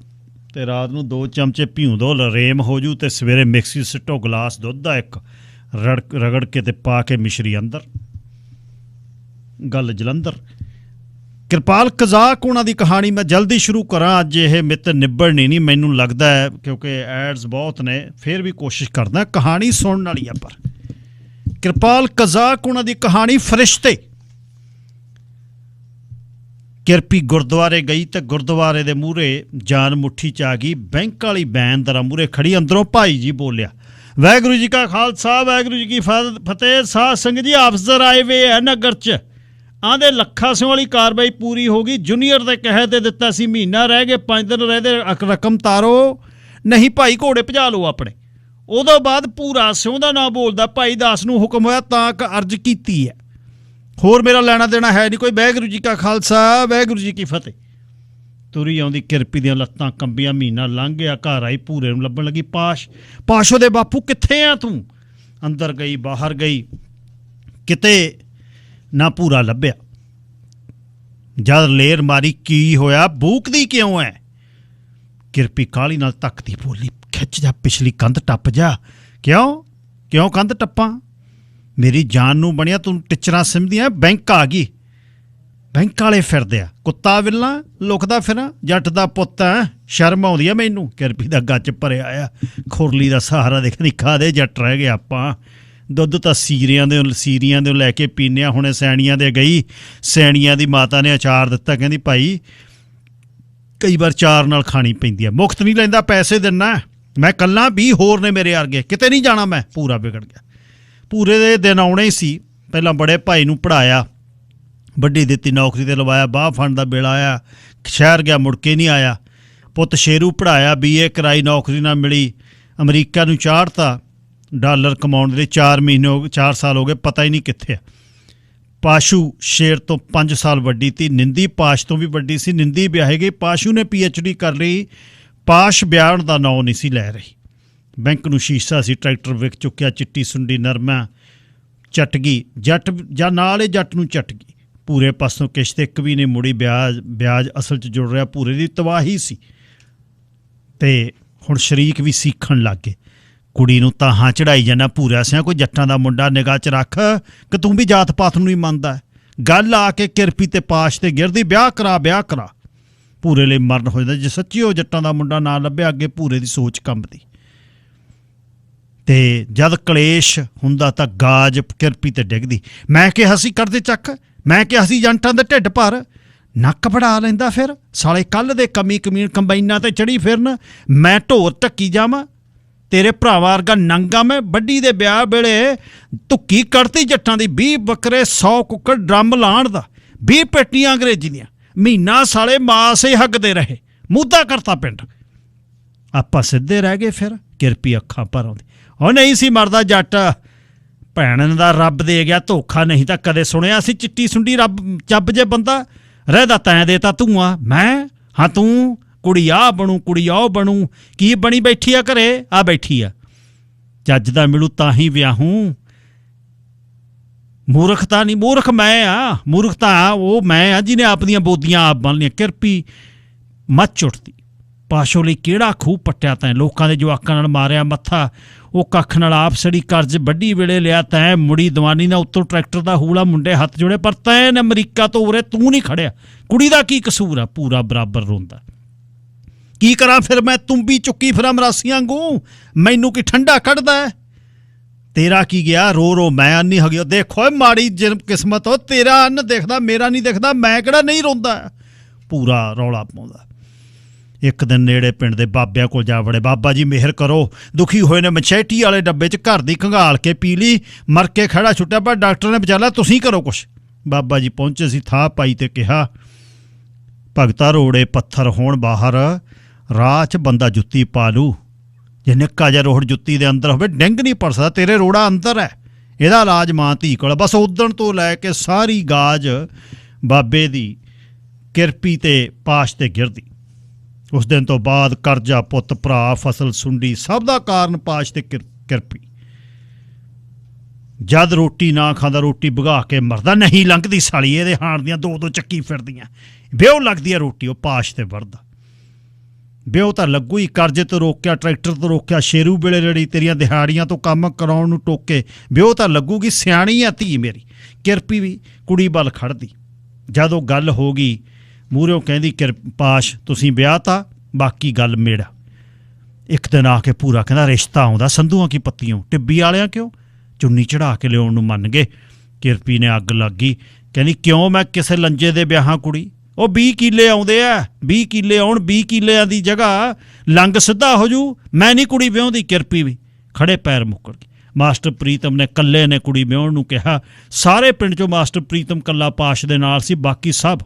ਅਤੇ ਰਾਤ ਨੂੰ 2 ਚਮਚੇ ਭਿਉਂ ਦਿਓ, ਰੇਮ ਹੋ ਜੂ, ਅਤੇ ਸਵੇਰੇ ਮਿਕਸੀ ਸਿੱਟੋ, ਗਲਾਸ ਦੁੱਧ ਦਾ ਇੱਕ ਰਗੜ ਕੇ ਅਤੇ ਪਾ ਕੇ ਮਿਸ਼ਰੀ ਅੰਦਰ, ਗੱਲ ਜਲੰਧਰ। ਕਿਰਪਾਲ ਕਜ਼ਾਕ ਉਹਨਾਂ ਦੀ ਕਹਾਣੀ ਮੈਂ ਜਲਦੀ ਸ਼ੁਰੂ ਕਰਾਂ, ਅੱਜ ਇਹ ਮਿੱਤ ਨਿਬੜਨੀ ਨਹੀਂ ਮੈਨੂੰ ਲੱਗਦਾ ਹੈ, ਕਿਉਂਕਿ ਐਡਸ ਬਹੁਤ ਨੇ, ਫਿਰ ਵੀ ਕੋਸ਼ਿਸ਼ ਕਰਦਾ ਕਹਾਣੀ ਸੁਣਨ ਵਾਲੀ ਆ। ਪਰ ਕਿਰਪਾਲ ਕਜ਼ਾਕ ਉਹਨਾਂ ਦੀ ਕਹਾਣੀ ਫਰਿਸ਼ਤੇ। ਕਿਰਪੀ ਗੁਰਦੁਆਰੇ ਗਈ ਤੇ ਗੁਰਦੁਆਰੇ ਦੇ ਮੂਹਰੇ ਜਾਨ ਮੁੱਠੀ 'ਚ ਆ ਗਈ, ਬੈਂਕ ਵਾਲੀ ਬੈਨ ਦਰਾਂ ਮੂਹਰੇ ਖੜੀ, ਅੰਦਰੋਂ ਭਾਈ ਜੀ ਬੋਲਿਆ, ਵਾਹਿਗੁਰੂ ਜੀ ਕਾ ਖਾਲਸਾ ਵਾਹਿਗੁਰੂ ਜੀ ਕੀ ਫਤਿਹ। ਸਾਧ ਸੰਗਤ ਜੀ, ਅਫਸਰ ਆਏ ਵੇ ਹੈ ਨਗਰ 'ਚ, ਆਂਦੇ ਲੱਖਾ ਸਿੰਘ ਵਾਲੀ ਕਾਰਵਾਈ ਪੂਰੀ ਹੋ ਗਈ, ਜੂਨੀਅਰ ਦੇ ਕਹੇ ਤੇ ਦਿੱਤਾ ਸੀ, ਮਹੀਨਾ ਰਹਿ ਗਏ, 5 ਦਿਨ ਰਹਿ ਗਏ, ਰਕਮ ਤਾਰੋ, ਨਹੀਂ ਭਾਈ ਘੋੜੇ ਭਜਾ ਲਓ ਆਪਣੇ। ਉਦੋਂ ਬਾਅਦ ਭੂਰਾ ਸਿਉਂ ਦਾ ਨਾਂ ਬੋਲਦਾ, ਭਾਈ ਦਾਸ ਨੂੰ ਹੁਕਮ ਹੋਇਆ ਤਾਂ ਅਰਜ਼ ਕੀਤੀ ਹੈ, ਹੋਰ ਮੇਰਾ ਲੈਣਾ ਦੇਣਾ ਹੈ ਨਹੀਂ ਕੋਈ। ਵਾਹਿਗੁਰੂ ਜੀ ਕਾ ਖਾਲਸਾ, ਵਾਹਿਗੁਰੂ ਜੀ ਕੀ ਫਤਿਹ। ਤੁਰੀ ਆਉਂਦੀ ਕਿਰਪੀ ਦੀਆਂ ਲੱਤਾਂ ਕੰਬੀਆਂ, ਮਹੀਨਾ ਲੰਘ ਗਿਆ, ਘਰ ਆਈ, ਭੂਰੇ ਨੂੰ ਲੱਭਣ ਲੱਗੀ। ਪਾਸ਼ ਉਹਦੇ ਬਾਪੂ ਕਿੱਥੇ ਆ ਤੂੰ? ਅੰਦਰ ਗਈ, ਬਾਹਰ ਗਈ, ਕਿਤੇ ਨਾ ਭੂਰਾ ਲੱਭਿਆ। ਜਦ ਲੇਰ ਮਾਰੀ, ਕੀ ਹੋਇਆ, ਬੂਕਦੀ ਕਿਉਂ ਹੈ? ਕਿਰਪੀ ਕਾਹਲੀ ਨਾਲ ਤੱਕਦੀ, ਬੋਲੀ, ਖਿੱਚ ਜਾ ਪਿਛਲੀ ਕੰਧ ਟੱਪ ਜਾ। ਕਿਉਂ ਕੰਧ ਟੱਪਾਂ? ਮੇਰੀ ਜਾਨ ਨੂੰ ਬਣਿਆ ਤੂੰ ਟਿਚਰਾਂ ਸਿਮਦੀਆਂ। ਬੈਂਕ ਆ ਗਈ, ਬੈਂਕ ਵਾਲੇ ਫਿਰਦੇ ਆ, ਕੁੱਤਾ ਵਿਰਲਾ ਲੁਕਦਾ ਫਿਰਾਂ, ਜੱਟ ਦਾ ਪੁੱਤ ਐ, ਸ਼ਰਮ ਆਉਂਦੀ ਆ ਮੈਨੂੰ। ਕਿਰਪੀ ਦਾ ਗੱਜ ਭਰਿਆ ਆ, ਖੁਰਲੀ ਦਾ ਸਹਾਰਾ ਦੇਖਣੀ, ਖਾਦੇ ਜੱਟ ਰਹਿ ਗਏ ਆਪਾਂ। ਦੁੱਧ ਤਾਂ ਸੀਰੀਆਂ ਦੇ ਲੈ ਕੇ ਪੀਂਦੇ ਹਾਂ। ਹੁਣੇ ਸੈਣੀਆਂ ਦੇ ਗਈ, ਸੈਣੀਆਂ ਦੀ ਮਾਤਾ ਨੇ ਅਚਾਰ ਦਿੱਤਾ, ਕਹਿੰਦੀ ਭਾਈ ਕਈ ਵਾਰ ਚਾਰ ਨਾਲ ਖਾਣੀ ਪੈਂਦੀ ਆ, ਮੁਫਤ ਨਹੀਂ ਲੈਂਦਾ, ਪੈਸੇ ਦਿੰਦਾ ਮੈਂ, ਕੱਲਾ 20 ਹੋਰ ਨੇ ਮੇਰੇ ਵਰਗੇ, ਕਿਤੇ ਨਹੀਂ ਜਾਣਾ ਮੈਂ। ਪੂਰਾ ਵਿਗੜ ਗਿਆ। ਪੂਰੇ ਦੇ ਦਿਨ ਆਉਣੇ ਹੀ ਸੀ। ਪਹਿਲਾਂ ਬੜੇ ਭਾਈ ਨੂੰ ਪੜ੍ਹਾਇਆ, ਵੱਡੀ ਦਿੱਤੀ ਨੌਕਰੀ 'ਤੇ ਲਵਾਇਆ, ਬਾਹ ਫੰਡ ਦਾ ਬਿਲ ਆਇਆ, ਸ਼ਹਿਰ ਗਿਆ, ਮੁੜ ਕੇ ਨਹੀਂ ਆਇਆ। ਪੁੱਤ ਸ਼ੇਰੂ ਪੜ੍ਹਾਇਆ, BA ਕਰਾਈ, ਨੌਕਰੀ ਨਾ ਮਿਲੀ, ਅਮਰੀਕਾ ਨੂੰ ਚਾੜਤਾ ਡਾਲਰ ਕਮਾਉਣ ਦੇ ਲਈ। 4 ਸਾਲ ਹੋ ਗਏ, ਪਤਾ ਹੀ ਨਹੀਂ ਕਿੱਥੇ ਆ। ਪਾਸ਼ੂ ਸ਼ੇਰ ਤੋਂ 5 ਸਾਲ ਵੱਡੀ ਤੀ, ਨਿੰਦੀ ਪਾਸ਼ ਤੋਂ ਵੀ ਵੱਡੀ ਸੀ। ਨਿੰਦੀ ਵਿਆਹੀ ਗਈ, ਪਾਸ਼ੂ ਨੇ PhD ਕਰ ਲਈ, ਪਾਸ਼ ਵਿਆਹਣ ਦਾ ਨਾਂ ਨਹੀਂ ਸੀ ਲੈ ਰਹੀ। ਬੈਂਕ ਨੂੰ ਸ਼ੀਸ਼ਾ ਸੀ, ਟਰੈਕਟਰ ਵਿਕ ਚੁੱਕਿਆ, ਚਿੱਟੀ ਸੁੰਡੀ ਨਰਮਾ ਚੱਟ ਗਈ, ਜੱਟ ਜਾਂ ਨਾਲ ਹੀ ਜੱਟ ਨੂੰ ਚੱਟ ਗਈ। ਪੂਰੇ ਪਾਸੋਂ ਕਿਸ਼ਤ ਇੱਕ ਵੀ ਨਹੀਂ ਮੁੜੀ, ਵਿਆਜ ਅਸਲ 'ਚ ਜੁੜ ਰਿਹਾ। ਪੂਰੇ ਦੀ ਤਬਾਹੀ ਸੀ। ਤੇ ਹੁਣ ਸ਼ਰੀਕ ਵੀ ਸਿੱਖਣ ਲੱਗ ਗਏ। ਕੁੜੀ ਨੂੰ ਤਾਹਾਂ ਚੜਾਈ ਜਾਂਦਾ, ਪੂਰਾ ਸਿਆਂ ਕੋਈ ਜੱਟਾਂ ਦਾ ਮੁੰਡਾ ਨਿਗਾਹ 'ਚ ਰੱਖ ਕਿ ਤੂੰ ਵੀ ਜਾਤ ਪਾਤ ਨੂੰ ਨਹੀਂ ਮੰਨਦਾ। ਗੱਲ ਆ ਕੇ ਕਿਰਪੀ ਤੇ ਪਾਸ਼ ਤੇ ਗਿਰਦੀ, ਵਿਆਹ ਕਰਾ। ਪੂਰੇ ਲਈ ਮਰਨ ਹੋ ਜਾਂਦਾ। ਜੇ ਸੱਚੀ ਉਹ ਜੱਟਾਂ ਦਾ ਮੁੰਡਾ ਨਾ ਲੱਭਿਆ, ਅੱਗੇ ਪੂਰੇ ਦੀ ਸੋਚ ਕੰਬਦੀ। ਤੇ ਜਦ ਕਲੇਸ਼ ਹੁੰਦਾ ਤਾਂ ਗਾਜ ਕਿਰਪੀ ਤੇ ਡਿੱਗਦੀ। ਮੈਂ ਕਿਹਾ ਸੀ ਕਰਦੇ ਚੱਕ, ਮੈਂ ਕਿਹਾ ਸੀ ਜੰਟਾਂ ਦੇ ਢਿੱਡ ਭਰ, ਨੱਕ ਵੜਾ ਲੈਂਦਾ ਫਿਰ ਸਾਲੇ। ਕੱਲ੍ਹ ਦੇ ਕਮੀ ਕਮੀਨ ਕੰਬਾਈਨਾਂ ਤੇ ਚੜੀ ਫਿਰਨ, ਮੈਂ ਢੋਰ ਢੱਕੀ ਜਾਵਾਂ। ਤੇਰੇ ਭਰਾਵਾਂ ਵਰਗਾ ਨੰਗਾ ਮੈਂ। ਵੱਡੀ ਦੇ ਵਿਆਹ ਵੇਲੇ ਧੁੱਕੀ ਕੱਢਤੀ ਜੱਟਾਂ ਦੀ, 20 ਬੱਕਰੇ, 100 ਕੁੱਕੜ, ਡਰਮ ਲਾਣ ਦਾ, 20 ਪੇਟੀਆਂ ਅੰਗਰੇਜ਼ੀ ਦੀਆਂ। ਮਹੀਨਾ ਸਾਲੇ ਮਾਸ ਹੀ ਹੱਗਦੇ ਰਹੇ, ਮੁੱਦਾ ਕਰਤਾ ਪਿੰਡ। ਆਪਾਂ ਸਿੱਧੇ ਰਹਿ ਗਏ ਫਿਰ। ਕਿਰਪੀ ਅੱਖਾਂ ਭਰ ਆਉਂਦੀ, ਉਹ ਨਹੀਂ ਸੀ ਮਰਦਾ ਜੱਟ, ਭੈਣ ਦਾ ਰੱਬ ਦੇ ਗਿਆ ਧੋਖਾ। ਨਹੀਂ ਤਾਂ ਕਦੇ ਸੁਣਿਆ ਸੀ ਚਿੱਟੀ ਸੁੰਡੀ ਰੱਬ ਚੱਬ ਜੇ ਬੰਦਾ ਰਹਿਦਾ ਤੈਂ ਦੇਤਾ ਧੂਆਂ। ਮੈਂ ਹਾਂ ਤੂੰ ਕੁੜੀ ਆਹ ਬਣੂ, ਕੁੜੀ ਆਹ ਬਣੂ। ਕੀ ਬਣੀ ਬੈਠੀ ਆ ਘਰੇ? ਆ ਬੈਠੀ ਆ। ਚੱਜ ਦਾ ਮਿਲੂ ਤਾਂ ਹੀ ਵਿਆਹੂੰ। ਮੂਰਖ ਤਾਂ ਨਹੀਂ, ਮੂਰਖ ਮੈਂ ਆ। ਮੂਰਖ ਤਾਂ ਉਹ ਮੈਂ ਆ ਜਿਹਨੇ ਆਪਦੀਆਂ ਬੋਦੀਆਂ ਆਪ ਬੰਨ ਲਈਆਂ। ਕਿਰਪੀ ਮੱਚ ਉੱਠਦੀ। ਪਾਸ਼ੋ ਲਈ ਕਿਹੜਾ ਖੂਹ ਪੱਟਿਆ ਤੈਂ? ਲੋਕਾਂ ਦੇ ਜਵਾਕਾਂ ਨਾਲ ਮਾਰਿਆ ਮੱਥਾ, ਉਹ ਕੱਖ ਨਾਲ ਆਪ ਸੜੀ ਕਰਜ਼ ਵੱਡੀ ਵੇਲੇ ਲਿਆ ਤੈਂ। ਮੁੜੀ ਦੀਵਾਨੀ ਨਾਲ ਉੱਤੋਂ ਟਰੈਕਟਰ ਦਾ ਹੂਲਾ, ਮੁੰਡੇ ਹੱਥ ਜੋੜੇ, ਪਰ ਤੈਨ ਅਮਰੀਕਾ ਤੋਂ ਉਰੇ ਤੂੰ ਨਹੀਂ ਖੜਿਆ। ਕੁੜੀ ਦਾ ਕੀ ਕਸੂਰ ਆ? ਪੂਰਾ ਬਰਾਬਰ ਰੋਂਦਾ। ਕੀ ਕਰਾਂ ਫਿਰ ਮੈਂ? ਤੁੰਬੀ ਚੁੱਕੀ ਫਿਰਾਂ ਮਰਾਸੀਆਂ ਵਾਂਗੂ, ਮੈਨੂੰ ਕੀ ਠੰਡਾ ਕੱਢਦਾ? ਤੇਰਾ ਕੀ ਗਿਆ? ਰੋ ਮੈਂ ਅੰਨੀ ਹੋ ਗਿਆ। ਦੇਖੋ ਮਾੜੀ ਕਿਸਮਤ, ਉਹ ਤੇਰਾ ਅੰਨ ਦਿਖਦਾ, ਮੇਰਾ ਨਹੀਂ ਦਿਖਦਾ। ਮੈਂ ਕਿਹੜਾ ਨਹੀਂ ਰੋਂਦਾ? ਪੂਰਾ ਰੌਲਾ ਪਾਉਂਦਾ। ਇੱਕ ਦਿਨ ਨੇੜੇ ਪਿੰਡ ਦੇ ਬਾਬਿਆਂ ਕੋਲ ਜਾ ਵੜੇ। ਬਾਬਾ ਜੀ ਮਿਹਰ ਕਰੋ, ਦੁਖੀ ਹੋਏ ਨੇ। ਮਛੈਟੀ ਵਾਲੇ ਡੱਬੇ 'ਚ ਘਰ ਦੀ ਖੰਗਾਲ ਕੇ ਪੀ ਲਈ, ਮਰ ਕੇ ਖੜਾ ਛੁੱਟਿਆ, ਪਰ ਡਾਕਟਰ ਨੇ ਬਚਾ ਲਿਆ, ਤੁਸੀਂ ਕਰੋ ਕੁਛ। ਬਾਬਾ ਜੀ ਪਹੁੰਚੇ ਸੀ, ਥਾਂ ਪਾਈ ਤੇ ਕਿਹਾ, ਭਗਤਾ ਰੋੜੇ ਪੱਥਰ ਹੋਣ ਬਾਹਰ, ਰਾਹ 'ਚ ਬੰਦਾ ਜੁੱਤੀ ਪਾ ਲੂ। ਜੇ ਨਿੱਕਾ ਜਿਹਾ ਰੋੜ ਜੁੱਤੀ ਦੇ ਅੰਦਰ ਹੋਵੇ, ਡਿੰਗ ਨਹੀਂ ਪੜ ਸਕਦਾ। ਤੇਰੇ ਰੋੜਾ ਅੰਦਰ ਹੈ, ਇਹਦਾ ਇਲਾਜ ਮਾਂ ਧੀ ਕੋਲ। ਬਸ ਉਦਣ ਤੋਂ ਲੈ ਕੇ ਸਾਰੀ ਗਾਜ ਬਾਬੇ ਦੀ ਕਿਰਪੀ ਤੇ ਪਾਸ਼ ਤੇ ਗਿਰਦੀ। ਉਸ ਦਿਨ ਤੋਂ ਬਾਅਦ ਕਰਜ਼ਾ, ਪੁੱਤ, ਭਰਾ, ਫਸਲ, ਸੁੰਡੀ, ਸਭ ਦਾ ਕਾਰਨ ਪਾਸ਼ ਤੇ ਕਿਰਪੀ। ਜਦ ਰੋਟੀ ਨਾ ਖਾਂਦਾ, ਰੋਟੀ ਭਗਾ ਕੇ ਮਰਦਾ। ਨਹੀਂ ਲੰਘਦੀ ਸਾਲੀ ਇਹਦੇ ਹਾਣ ਦੀਆਂ, 2 ਚੱਕੀ ਫਿਰਦੀਆਂ। ਵਿਉ ਲੱਗਦੀ ਆ ਰੋਟੀ, ਉਹ ਪਾਸ਼ ਤੇ ਵਰਦਾ। ਵਿਉ ਤਾਂ ਲੱਗੂ ਹੀ। ਕਰਜ਼ੇ ਤੋਂ ਰੋਕਿਆ, ਟਰੈਕਟਰ ਤੋਂ ਰੋਕਿਆ, ਸ਼ੇਰੂ ਵੇਲੇ ਲੜੀ, ਤੇਰੀਆਂ ਦਿਹਾੜੀਆਂ ਤੋਂ ਕੰਮ ਕਰਾਉਣ ਨੂੰ ਟੋਕੇ। ਵਿਉ ਤਾਂ ਲੱਗੂਗੀ। ਸਿਆਣੀ ਆ ਧੀ ਮੇਰੀ। ਕਿਰਪੀ ਵੀ ਕੁੜੀ ਵੱਲ ਖੜਦੀ। ਜਦੋਂ ਗੱਲ ਹੋ ਗਈ, ਮੂਹਰਿਓਂ ਕਹਿੰਦੀ, ਪਾਸ਼ ਤੁਸੀਂ ਵਿਆਹ ਤਾਂ, ਬਾਕੀ ਗੱਲ ਮੇੜਾ। ਇੱਕ ਦਿਨ ਆ ਕੇ ਪੂਰਾ ਕਹਿੰਦਾ, ਰਿਸ਼ਤਾ ਆਉਂਦਾ ਸੰਧੂਆਂ ਕੀ ਪੱਤੀਆਂ, ਟਿੱਬੀ ਵਾਲਿਆਂ ਕਿਉਂ? ਚੁੰਨੀ ਚੜਾ ਕੇ ਲਿਆਉਣ ਨੂੰ ਮੰਨ ਗਏ। ਕਿਰਪੀ ਨੇ ਅੱਗ ਲੱਗ ਗਈ, ਕਹਿੰਦੀ ਕਿਉਂ? ਮੈਂ ਕਿਸੇ ਲੰਜੇ ਦੇ ਵਿਆਹਾਂ ਕੁੜੀ? ਉਹ 20 ਕਿੱਲੇ ਆਉਂਦੇ ਆ, 20 ਕਿੱਲੇ ਆਉਣ, 20 ਕਿੱਲਿਆਂ ਦੀ ਜਗ੍ਹਾ ਲੰਗ ਸਿੱਧਾ ਹੋ ਜੂ। ਮੈਂ ਨਹੀਂ ਕੁੜੀ ਵਿਆਹੁੰਦੀ। ਕਿਰਪੀ ਵੀ ਖੜੇ ਪੈਰ ਮੁੱਕਰ ਗਈ। ਮਾਸਟਰ ਪ੍ਰੀਤਮ ਨੇ ਕੱਲੇ ਨੇ ਕੁੜੀ ਵਿਆਹੁਣ ਨੂੰ ਕਿਹਾ। ਸਾਰੇ ਪਿੰਡ 'ਚੋਂ ਮਾਸਟਰ ਪ੍ਰੀਤਮ ਕੱਲਾ ਪਾਸ਼ ਦੇ ਨਾਲ ਸੀ, ਬਾਕੀ ਸਭ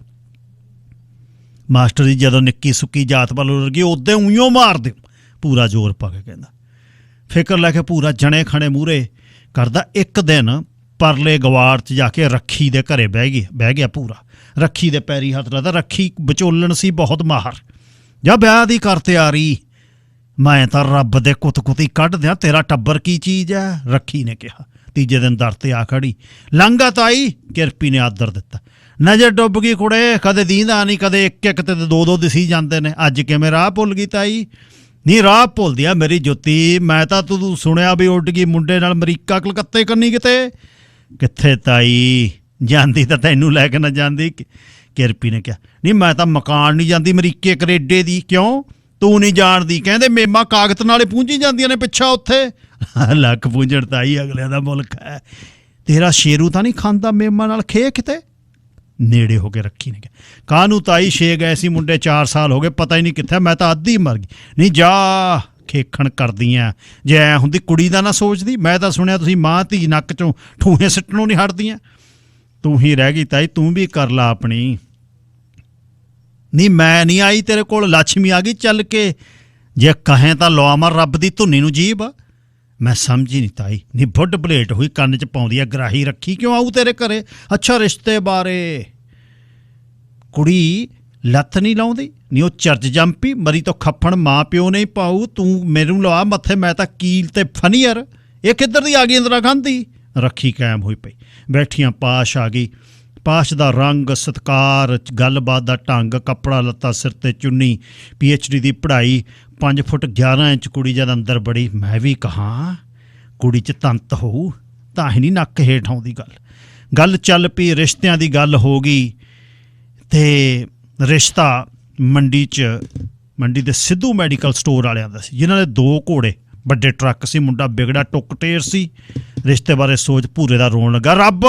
ਮਾਸਟਰ ਜੀ ਜਦੋਂ ਨਿੱਕੀ ਸੁੱਕੀ ਜਾਤ ਵੱਲ ਉੜ ਗਈ ਉੱਦਾਂ ਉਈਓ ਮਾਰ ਦਿਓ, ਪੂਰਾ ਜ਼ੋਰ ਪਾ ਕੇ ਕਹਿੰਦਾ। ਫਿਕਰ ਲੈ ਕੇ ਪੂਰਾ ਜਣੇ ਖਣੇ ਮੂਹਰੇ ਕਰਦਾ। ਇੱਕ ਦਿਨ ਪਰਲੇ ਗਵਾੜ 'ਚ ਜਾ ਕੇ ਰੱਖੀ ਦੇ ਘਰੇ ਬਹਿ ਗਿਆ ਪੂਰਾ। ਰੱਖੀ ਦੇ ਪੈਰੀ ਹੱਥ ਲਾਦਾ। ਰੱਖੀ ਵਿਚੋਲਣ ਸੀ ਬਹੁਤ ਮਾਹਰ। ਜਾਂ ਵਿਆਹ ਦੀ ਕਰ ਤਿਆਰੀ, ਮੈਂ ਤਾਂ ਰੱਬ ਦੇ ਕੁੱਤੀ ਕੱਢ ਦਿਆਂ, ਤੇਰਾ ਟੱਬਰ ਕੀ ਚੀਜ਼ ਹੈ, ਰੱਖੀ ਨੇ ਕਿਹਾ। ਤੀਜੇ ਦਿਨ ਦਰ ਤੇ ਆ ਖੜੀ। ਲੰਘਾ ਤਾਈ, ਕਿਰਪੀ ਨੇ ਆਦਰ ਦਿੱਤਾ। ਨਜ਼ਰ ਡੁੱਬ ਗਈ ਕੁੜੇ, ਕਦੇ ਦੀਂਦਾ ਨਹੀਂ, ਕਦੇ ਇੱਕ ਤੇ ਦੋ ਦਿਸੀ ਜਾਂਦੇ ਨੇ। ਅੱਜ ਕਿਵੇਂ ਰਾਹ ਭੁੱਲ ਗਈ ਤਾਈ? ਨਹੀਂ ਰਾਹ ਭੁੱਲਦੀ ਆ ਮੇਰੀ ਜੁੱਤੀ, ਮੈਂ ਤਾਂ ਤੂੰ ਸੁਣਿਆ ਵੀ ਉੱਡ ਗਈ ਮੁੰਡੇ ਨਾਲ ਅਮਰੀਕਾ ਕਲਕੱਤੇ ਕੰਨੀ ਕਿਤੇ। ਕਿੱਥੇ ਤਾਈ, ਜਾਂਦੀ ਤਾਂ ਤੈਨੂੰ ਲੈ ਕੇ ਨਾ ਜਾਂਦੀ। ਕਿਰਪੀ ਨੇ ਕਿਹਾ ਨਹੀਂ ਮੈਂ ਤਾਂ ਮਕਾਨ ਨਹੀਂ ਜਾਂਦੀ ਅਮਰੀਕੇ ਕੈਨੇਡੇ ਦੀ। ਕਿਉਂ, ਤੂੰ ਨਹੀਂ ਜਾਣਦੀ? ਕਹਿੰਦੇ ਮੇਮਾ ਕਾਗਤ ਨਾਲੇ ਪੂੰਝੀ ਜਾਂਦੀਆਂ ਨੇ ਪਿੱਛਾ ਉੱਥੇ। ਲੱਕ ਪੂੰਝਣ ਤਾਈ ਅਗਲਿਆਂ ਦਾ ਮੁਲਕ ਹੈ, ਤੇਰਾ ਸ਼ੇਰੂ ਤਾਂ ਨਹੀਂ ਖਾਂਦਾ ਮੇਮਾ ਨਾਲ ਖੇ ਕਿਤੇ। ਨੇੜੇ ਹੋ ਕੇ ਰੱਖੀ ਨੇ ਕਿਹਾ ਕਾਹਨੂੰ ਤਾਈ, ਛੇ ਗਏ ਸੀ ਮੁੰਡੇ, 4 ਸਾਲ ਹੋ ਗਏ, ਪਤਾ ਹੀ ਨਹੀਂ ਕਿੱਥੇ, ਮੈਂ ਤਾਂ ਅੱਧੀ ਮਰ ਗਈ। ਨਹੀਂ ਜਾ, ਖੇਖਣ ਕਰਦੀਆਂ। ਜੇ ਐ ਹੁੰਦੀ ਕੁੜੀ ਦਾ ਨਾ ਸੋਚਦੀ। ਮੈਂ ਤਾਂ ਸੁਣਿਆ ਤੁਸੀਂ ਮਾਂ ਧੀ ਨੱਕ 'ਚੋਂ ਠੂਹੇ ਸਿੱਟਣੋਂ ਨਹੀਂ ਹਟਦੀਆਂ। ਤੂੰ ਹੀ ਰਹਿ ਗਈ ਤਾਈ, ਤੂੰ ਵੀ ਕਰ ਲਾ ਆਪਣੀ। ਨਹੀਂ ਮੈਂ ਨਹੀਂ ਆਈ ਤੇਰੇ ਕੋਲ, ਲੱਛਮੀ ਆ ਗਈ ਚੱਲ ਕੇ। ਜੇ ਕਹੇ ਤਾਂ ਲਵਾਵਾਂ ਰੱਬ ਦੀ ਧੁੰਨੀ ਨੂੰ ਜੀਭ। ਮੈਂ ਸਮਝੀ ਨਹੀਂ ਤਾਈ। ਨਹੀਂ ਬੁੱਢ ਬਲੇਟ ਹੋਈ ਕੰਨ 'ਚ ਪਾਉਂਦੀ ਆ ਗਰਾਹੀ। ਰੱਖੀ ਕਿਉਂ ਆਊ ਤੇਰੇ ਘਰੇ? ਅੱਛਾ ਰਿਸ਼ਤੇ ਬਾਰੇ। ਕੁੜੀ ਲੱਤ ਨਹੀਂ ਲਾਉਂਦੀ? ਨਹੀਂ ਉਹ ਚਰਚ ਜੰਪੀ, ਮਰੀ ਤੋਂ ਖੱਫਣ ਮਾਂ ਪਿਓ ਨਹੀਂ ਪਾਊ। ਤੂੰ ਮੈਨੂੰ ਲਵਾ ਮੱਥੇ, ਮੈਂ ਤਾਂ ਕੀਲ ਤੇ ਫਨੀਅਰ। ਇਹ ਕਿੱਧਰ ਦੀ ਆ ਗਈ ਇੰਦਰਾ ਗਾਂਧੀ? ਰੱਖੀ ਕਾਇਮ ਹੋਈ ਪਈ। ਬੈਠੀਆਂ ਪਾਸ਼ ਆ ਗਈ। ਪਾਸ਼ ਦਾ ਰੰਗ, ਸਤਿਕਾਰ, ਗੱਲਬਾਤ ਦਾ ਢੰਗ, ਕੱਪੜਾ ਲੱਤਾ, ਸਿਰ 'ਤੇ ਚੁੰਨੀ, PhD ਦੀ ਪੜ੍ਹਾਈ। 5 ਫੁੱਟ 11 ਇੰਚ ਕੁੜੀ ਜਦ ਅੰਦਰ ਬੜੀ। ਮੈਂ ਵੀ ਕਹਾਂ ਕੁੜੀ 'ਚ ਤੰਤ ਹੋਊ, ਤਾਂ ਹੀ ਨਹੀਂ ਨੱਕ ਹੇਠ ਆਉਂਦੀ ਗੱਲ ਚੱਲ ਪਈ। ਰਿਸ਼ਤਿਆਂ ਦੀ ਗੱਲ ਹੋ ਗਈ ਤੇ ਰਿਸ਼ਤਾ ਮੰਡੀ ਦੇ ਸਿੱਧੂ ਮੈਡੀਕਲ ਸਟੋਰ ਵਾਲਿਆਂ ਦਾ ਸੀ, ਜਿਨ੍ਹਾਂ ਦੇ 2 ਘੋੜੇ, ਵੱਡੇ ਟਰੱਕ ਸੀ। ਮੁੰਡਾ ਬਿਗੜਾ ਟੁੱਕ ਟੇਰ ਸੀ। ਰਿਸ਼ਤੇ ਬਾਰੇ ਸੋਚ ਭੂਰੇ ਦਾ ਰੋਣ ਲੱਗਾ। ਰੱਬ,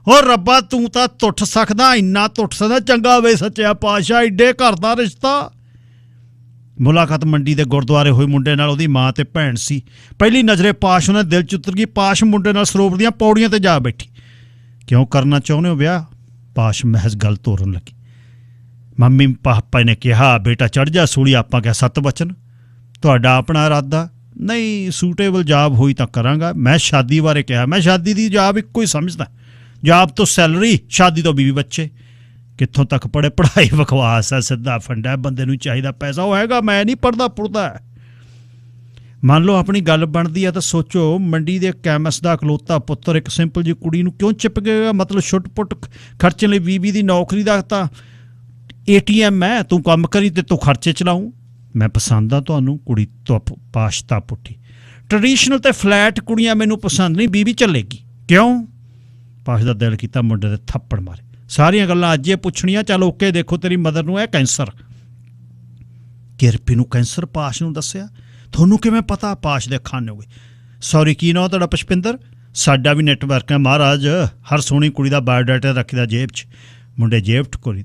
ਉਹ ਰੱਬਾ ਤੂੰ ਤਾਂ ਟੁੱਟ ਸਕਦਾ, ਇੰਨਾ ਟੁੱਟ ਸਕਦਾ। ਚੰਗਾ ਵੇ ਸੱਚਿਆ ਪਾਤਸ਼ਾਹ, ਏਡੇ ਘਰ ਦਾ ਰਿਸ਼ਤਾ। ਮੁਲਾਕਾਤ ਮੰਡੀ ਦੇ ਗੁਰਦੁਆਰੇ ਹੋਈ ਮੁੰਡੇ ਨਾਲ। ਉਹਦੀ ਮਾਂ ਤੇ ਭੈਣ ਸੀ। ਪਹਿਲੀ ਨਜ਼ਰੇ ਪਾਸ਼ ਉਹਨਾਂ ਦੇ ਦਿਲ 'ਚ ਉਤਰ ਗਈ। ਪਾਸ਼ ਮੁੰਡੇ ਨਾਲ ਸਰੋਵਰ ਦੀਆਂ ਪੌੜੀਆਂ ਤੇ ਜਾ ਬੈਠੀ। ਕਿਉਂ ਕਰਨਾ ਚਾਹੁੰਦੇ ਹੋ ਵਿਆਹ? ਪਾਸ਼ ਮਹਿਜ਼ ਗੱਲ ਤੋਰਨ ਲੱਗੀ। ਮੰਮੀ ਪਾਪਾ ਨੇ ਕਿਹਾ ਬੇਟਾ ਚੜ੍ਹ ਜਾ ਸੂਲੀ। ਆਪਾਂ ਕਿਹਾ 7 ਵਚਨ। ਤੁਹਾਡਾ ਆਪਣਾ ਇਰਾਦਾ? ਨਹੀਂ ਸੂਟੇਬਲ ਜਾਬ ਹੋਈ ਤਾਂ ਕਰਾਂਗਾ। ਮੈਂ ਸ਼ਾਦੀ ਬਾਰੇ ਕਿਹਾ। ਮੈਂ ਸ਼ਾਦੀ ਦੀ ਜਾਬ ਇੱਕੋ ਹੀ ਸਮਝਦਾ, ਜਾਬ ਤੋਂ ਸੈਲਰੀ, ਸ਼ਾਦੀ ਤੋਂ ਬੀਵੀ ਬੱਚੇ। ਕਿੱਥੋਂ ਤੱਕ ਪੜ੍ਹੇ? ਪੜ੍ਹਾਈ ਬਕਵਾਸ ਹੈ, ਸਿੱਧਾ ਫੰਡਾ। ਬੰਦੇ ਨੂੰ ਚਾਹੀਦਾ ਪੈਸਾ ਹੋਏਗਾ। ਮੈਂ ਨਹੀਂ ਪੜ੍ਹਦਾ ਪੁੜਦਾ। ਮੰਨ ਲਓ ਆਪਣੀ ਗੱਲ ਬਣਦੀ ਆ ਤਾਂ ਸੋਚੋ, ਮੰਡੀ ਦੇ ਕੈਮਿਸਟ ਦਾ ਇਕਲੌਤਾ ਪੁੱਤਰ ਇੱਕ ਸਿੰਪਲ ਜਿਹੀ ਕੁੜੀ ਨੂੰ ਕਿਉਂ ਚਿਪ ਗਿਆ? ਮਤਲਬ ਛੁੱਟ ਪੁੱਟ ਖਰਚਣ ਲਈ ਬੀਬੀ ਦੀ ਨੌਕਰੀ ਦਾ ਤਾਂ ATM ਹੈ, ਤੂੰ ਕੰਮ ਕਰੀ ਤੇ ਤੂੰ ਖਰਚੇ ਚਲਾਊਂ। ਮੈਂ ਪਸੰਦ ਆ ਤੁਹਾਨੂੰ? ਕੁੜੀ ਤੋਂ ਪਾਸ਼ਤਾ ਪੁੱਠੀ। ਟਰਡੀਸ਼ਨਲ ਤੇ ਫਲੈਟ ਕੁੜੀਆਂ ਮੈਨੂੰ ਪਸੰਦ ਨਹੀਂ, ਬੀਬੀ ਚੱਲੇਗੀ। ਕਿਉਂ? ਪਾਸ਼ ਦਾ ਦਿਲ ਕੀਤਾ ਮੁੰਡੇ ਦੇ ਥੱਪੜ ਮਾਰੇ। ਸਾਰੀਆਂ ਗੱਲਾਂ ਅੱਜ ਇਹ ਪੁੱਛਣੀਆਂ। ਚੱਲ ਓਕੇ, ਦੇਖੋ ਤੇਰੀ ਮਦਰ ਨੂੰ ਹੈ ਕੈਂਸਰ। ਕਿਰਪੀ ਨੂੰ ਕੈਂਸਰ? ਪਾਸ਼ ਨੂੰ ਦੱਸਿਆ। ਤੁਹਾਨੂੰ ਕਿਵੇਂ ਪਤਾ? ਪਾਸ਼ ਦੇ ਖਾਨੇ ਹੋ ਗਏ। ਸੌਰੀ ਕੀ ਨਾ ਤੁਹਾਡਾ? ਪੁਸ਼ਪਿੰਦਰ। ਸਾਡਾ ਵੀ ਨੈਟਵਰਕ ਹੈ ਮਹਾਰਾਜ, ਹਰ ਸੋਹਣੀ ਕੁੜੀ ਦਾ ਬਾਇਓਡਾਟਾ ਰੱਖੀਦਾ ਜੇਬ 'ਚ। ਮੁੰਡੇ ਜੇਬ ਠਕੋਰੀ।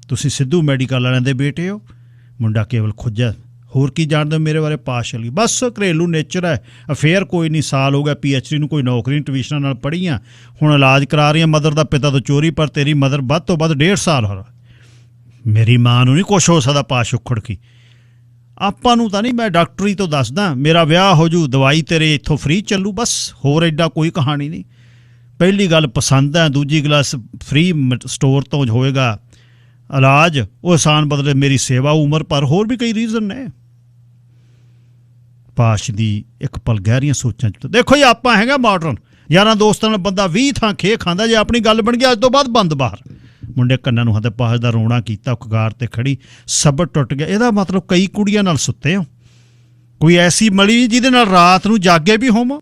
ਤੁਸੀਂ ਸਿੱਧੂ ਮੈਡੀਕਲ ਵਾਲਿਆਂ ਦੇ ਬੇਟੇ ਹੋ? ਮੁੰਡਾ ਕੇਵਲ ਖੁੱਜਾ। ਹੋਰ ਕੀ ਜਾਣਦੇ ਹੋ ਮੇਰੇ ਬਾਰੇ? ਪਾਸ਼ ਅਲੀ ਬਸ ਘਰੇਲੂ ਨੇਚਰ ਹੈ, ਅਫੇਅਰ ਕੋਈ ਨਹੀਂ, ਸਾਲ ਹੋ ਗਿਆ PhD ਨੂੰ, ਕੋਈ ਨੌਕਰੀ ਨਹੀਂ, ਟਿਊਸ਼ਨਾਂ ਨਾਲ ਪੜ੍ਹੀਆਂ, ਹੁਣ ਇਲਾਜ ਕਰਾ ਰਹੀਆਂ ਮਦਰ ਦਾ, ਪਿਤਾ ਤੋਂ ਚੋਰੀ। ਪਰ ਤੇਰੀ ਮਦਰ ਵੱਧ ਤੋਂ ਵੱਧ 1.5 ਸਾਲ ਹੋ। ਮੇਰੀ ਮਾਂ ਨੂੰ ਨਹੀਂ ਕੁਛ ਹੋ ਸਕਦਾ। ਪਾਸ਼ ਉਖੜ ਕੀ। ਆਪਾਂ ਨੂੰ ਤਾਂ ਨਹੀਂ, ਮੈਂ ਡਾਕਟਰੀ ਤੋਂ ਦੱਸਦਾ। ਮੇਰਾ ਵਿਆਹ ਹੋ ਜੂ, ਦਵਾਈ ਤੇਰੇ ਇੱਥੋਂ ਫ੍ਰੀ ਚੱਲੂ, ਬਸ ਹੋਰ ਐਡਾ ਕੋਈ ਕਹਾਣੀ ਨਹੀਂ। ਪਹਿਲੀ ਗੱਲ ਪਸੰਦ ਹੈ, ਦੂਜੀ ਗਲਾਸ ਫ੍ਰੀ ਸਟੋਰ ਤੋਂ ਹੋਏਗਾ ਇਲਾਜ, ਉਹ ਆਸਾਨ ਬਦਲੇ ਮੇਰੀ ਸੇਵਾ ਉਮਰ ਪਰ। ਹੋਰ ਵੀ ਕਈ ਰੀਜ਼ਨ ਨੇ। ਪਾਸ਼ ਦੀ ਇੱਕ ਪਲ ਗਹਿਰੀਆਂ ਸੋਚਾਂ 'ਚ। ਦੇਖੋ ਜੀ ਆਪਾਂ ਹੈਗਾ ਮਾਡਰਨ, ਯਾਰਾਂ ਦੋਸਤਾਂ ਨਾਲ ਬੰਦਾ 20 ਥਾਂ ਖੇ ਖਾਂਦਾ। ਜੇ ਆਪਣੀ ਗੱਲ ਬਣ ਗਈ ਅੱਜ ਤੋਂ ਬਾਅਦ ਬੰਦ ਬਾਹਰ। ਮੁੰਡੇ ਕੰਨਾਂ ਨੂੰ ਹੱਥ। ਪਾਸ਼ ਦਾ ਰੋਣਾ ਕੀਤਾ। ਕਗਾਰ ਤੇ ਖੜੀ, ਸਬਰ ਟੁੱਟ ਗਿਆ। ਇਹਦਾ ਮਤਲਬ ਕਈ ਕੁੜੀਆਂ ਨਾਲ ਸੁੱਤੇ ਹੋ? ਕੋਈ ਐਸੀ ਮਲੀ ਜਿਹਦੇ ਨਾਲ ਰਾਤ ਨੂੰ ਜਾਗੇ ਵੀ ਹੋਵਾਂ?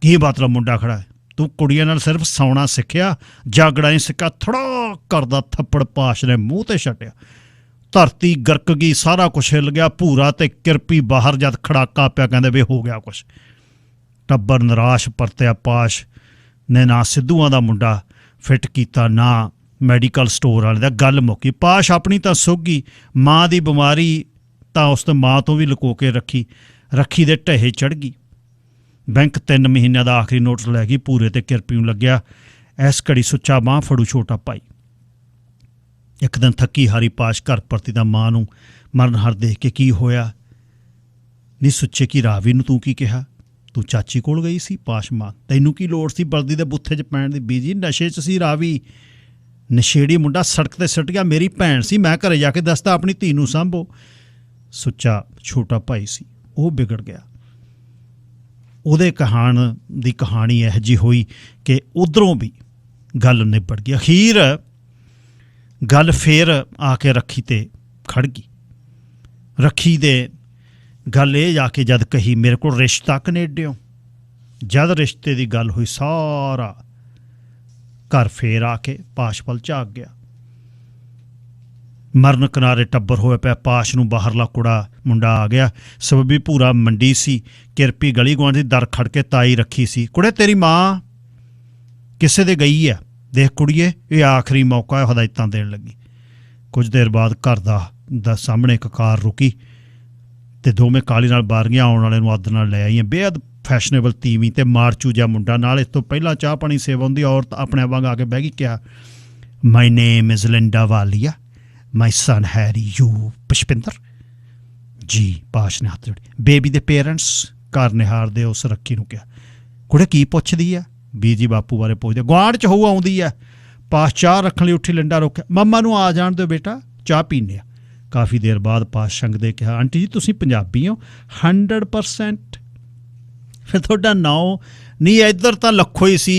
ਕੀ ਮਤਲਬ? ਮੁੰਡਾ ਖੜਾ ਹੈ। ਤੂੰ ਕੁੜੀਆਂ ਨਾਲ ਸਿਰਫ ਸੌਣਾ ਸਿੱਖਿਆ, ਜਾਗਣਾ ਨਹੀਂ ਸਿੱਖਿਆ। ਥੜਾ ਕਰਦਾ ਥੱਪੜ ਪਾਸ਼ ਨੇ ਮੂੰਹ ਤੇ ਛੱਡਿਆ। ਧਰਤੀ ਗਰਕ ਗਈ, ਸਾਰਾ ਕੁਛ ਹਿੱਲ ਗਿਆ। ਭੂਰਾ ਤੇ ਕਿਰਪੀ ਬਾਹਰ ਜਦ ਖੜਾਕਾ ਪਿਆ, ਕਹਿੰਦੇ ਵੇ ਹੋ ਗਿਆ ਕੁਛ। ਟੱਬਰ ਨਿਰਾਸ਼ ਪਰਤਿਆ। ਪਾਸ਼ ਨੇ ਨਾ ਸਿੱਧੂਆਂ ਦਾ ਮੁੰਡਾ ਫਿੱਟ ਕੀਤਾ, ਨਾ ਮੈਡੀਕਲ ਸਟੋਰ ਵਾਲੇ ਦਾ। ਗੱਲ ਮੁੱਕੀ। ਪਾਸ਼ ਆਪਣੀ ਤਾਂ ਸੁੱਗੀ। ਮਾਂ ਦੀ ਬਿਮਾਰੀ ਤਾਂ ਉਸ ਤੋਂ ਮਾਂ ਤੋਂ ਵੀ ਲੁਕੋ ਕੇ ਰੱਖੀ ਦੇ ਢਹੇ ਚੜ੍ਹ ਗਈ। ਬੈਂਕ 3 ਮਹੀਨਿਆਂ ਦਾ ਆਖਰੀ ਨੋਟਿਸ ਲੈ ਗਈ। ਭੂਰੇ ਤੇ ਕਿਰਪੀ ਨੂੰ ਲੱਗਿਆ ਇਸ ਘੜੀ ਸੁੱਚਾ ਬਾਂਹ ਫੜੂ ਛੋਟਾ ਭਾਈ। ਇੱਕ ਦਿਨ ਥੱਕੀ ਹਾਰੀ ਪਾਸ਼ ਘਰ ਪਰਤੀ ਤਾਂ ਮਾਂ ਨੂੰ ਮਰਨ ਹਰ ਦੇਖ ਕੇ ਕੀ ਹੋਇਆ ਨਹੀਂ ਸੁੱਚੇ ਕੀ ਰਾਵੀ ਨੂੰ ਤੂੰ ਕੀ ਕਿਹਾ? ਤੂੰ ਚਾਚੀ ਕੋਲ ਗਈ ਸੀ? ਪਾਸ਼ ਮਾਂ ਤੈਨੂੰ ਕੀ ਲੋੜ ਸੀ ਬਲਦੀ ਦੇ ਬੁੱਥੇ 'ਚ ਪੈਣ ਦੀ? ਬੀਜੀ ਨਸ਼ੇ 'ਚ ਸੀ ਰਾਵੀ, ਨਸ਼ੇੜੀ ਮੁੰਡਾ ਸੜਕ ਤੇ ਸਿੱਟ ਗਿਆ। ਮੇਰੀ ਭੈਣ ਸੀ, ਮੈਂ ਘਰੇ ਜਾ ਕੇ ਦੱਸਦਾ ਆਪਣੀ ਧੀ ਨੂੰ ਸਾਂਭੋ। ਸੁੱਚਾ ਛੋਟਾ ਭਾਈ ਸੀ, ਉਹ ਵਿਗੜ ਗਿਆ। ਉਹਦੇ ਦੀ ਕਹਾਣੀ ਇਹੋ ਜਿਹੀ ਹੋਈ ਕਿ ਉੱਧਰੋਂ ਵੀ ਗੱਲ ਨਿਬੜ ਗਈ। ਅਖੀਰ ਗੱਲ ਫੇਰ ਆ ਕੇ ਰੱਖੀ ਤੇ ਖੜ ਗਈ। ਰੱਖੀ ਦੇ ਗੱਲ ਇਹ ਜਾ ਕੇ ਜਦ ਕਹੀ ਮੇਰੇ ਕੋਲ ਰਿਸ਼ਤਾ ਕਨੇਡਿਓਂ, ਜਦ ਰਿਸ਼ਤੇ ਦੀ ਗੱਲ ਹੋਈ ਸਾਰਾ ਘਰ ਫੇਰ ਆ ਕੇ ਪਾਸ਼ ਵੱਲ ਝਾਕ ਗਿਆ। ਮਰਨ ਕਿਨਾਰੇ ਟੱਬਰ ਹੋਇਆ ਪਿਆ। ਪਾਸ਼ ਨੂੰ ਬਾਹਰਲਾ ਕੁੜਾ ਮੁੰਡਾ ਆ ਗਿਆ। ਸਬੱਬੀ ਭੂਰਾ ਮੰਡੀ ਸੀ। ਕਿਰਪੀ ਗਲੀ ਗੁਆਂਢ ਦੀ ਦਰ ਖੜ ਕੇ ਤਾਈ ਰੱਖੀ ਸੀ। ਕੁੜੇ ਤੇਰੀ ਮਾਂ ਕਿਸੇ ਦੇ ਗਈ ਆ, ਦੇਖ ਕੁੜੀਏ ਇਹ ਆਖਰੀ ਮੌਕਾ ਹੈ। ਹਦਾਇਤਾਂ ਦੇਣ ਲੱਗੀ। ਕੁਝ ਦੇਰ ਬਾਅਦ ਘਰ ਦਾ ਸਾਹਮਣੇ ਇੱਕ ਕਾਰ ਰੁਕੀ ਤੇ ਦੋਵੇਂ ਕਾਲੀ ਨਾਲ ਬਾਰੀਆਂ ਆਉਣ ਵਾਲੇ ਨੂੰ ਅੱਧ ਨਾਲ ਲੈ ਆਈਆਂ। ਬੇਹੱਦ ਫੈਸ਼ਨੇਬਲ ਤੀਵੀਂ ਤੇ ਮਾਰਚੂ ਜਿਹਾ ਮੁੰਡਾ ਨਾਲ। ਇਸ ਤੋਂ ਪਹਿਲਾਂ ਚਾਹ ਪਾਣੀ ਸੇਵਾ ਹੁੰਦੀ। ਔਰਤ ਆਪਣੇ ਵਾਂਗ ਆ ਕੇ ਬਹਿ ਗਈ। ਕਿਹਾ my name is Linda Walia, my son Harry, you Pushpinder ji. Pash ਨੇ ਹੱਥ ਜੋੜੇ। ਬੇਬੀ ਦੇ ਪੇਰੈਂਟਸ? ਘਰ ਨਿਹਾਰਦੇ ਉਸ ਰੱਖੀ ਨੂੰ ਕਿਹਾ ਕੁੜੇ ਕੀ ਪੁੱਛਦੀ ਆ? ਬੀਜੀ ਬਾਪੂ ਬਾਰੇ ਪੁੱਛਦੇ। ਗੁਆਂਢ 'ਚ ਹੋਊ ਆਉਂਦੀ ਆ। ਪਾਸ਼ ਚਾਹ ਰੱਖਣ ਲਈ ਉੱਠੀ। ਲਿੰਡਾ ਰੋਕਿਆ। ਮੰਮਾ ਨੂੰ ਆ ਜਾਣ ਦਿਓ ਬੇਟਾ, ਚਾਹ ਪੀਂਦੇ ਆ। ਕਾਫੀ ਦੇਰ ਬਾਅਦ ਪਾਸ਼ ਸ਼ੰਕਦੇ ਕਿਹਾ ਆਂਟੀ ਜੀ ਤੁਸੀਂ ਪੰਜਾਬੀ ਹੋ? 100%। ਫਿਰ ਤੁਹਾਡਾ ਨਾਂ ਨਹੀਂ ਇੱਧਰ ਤਾਂ ਲੱਖੋ ਹੀ ਸੀ,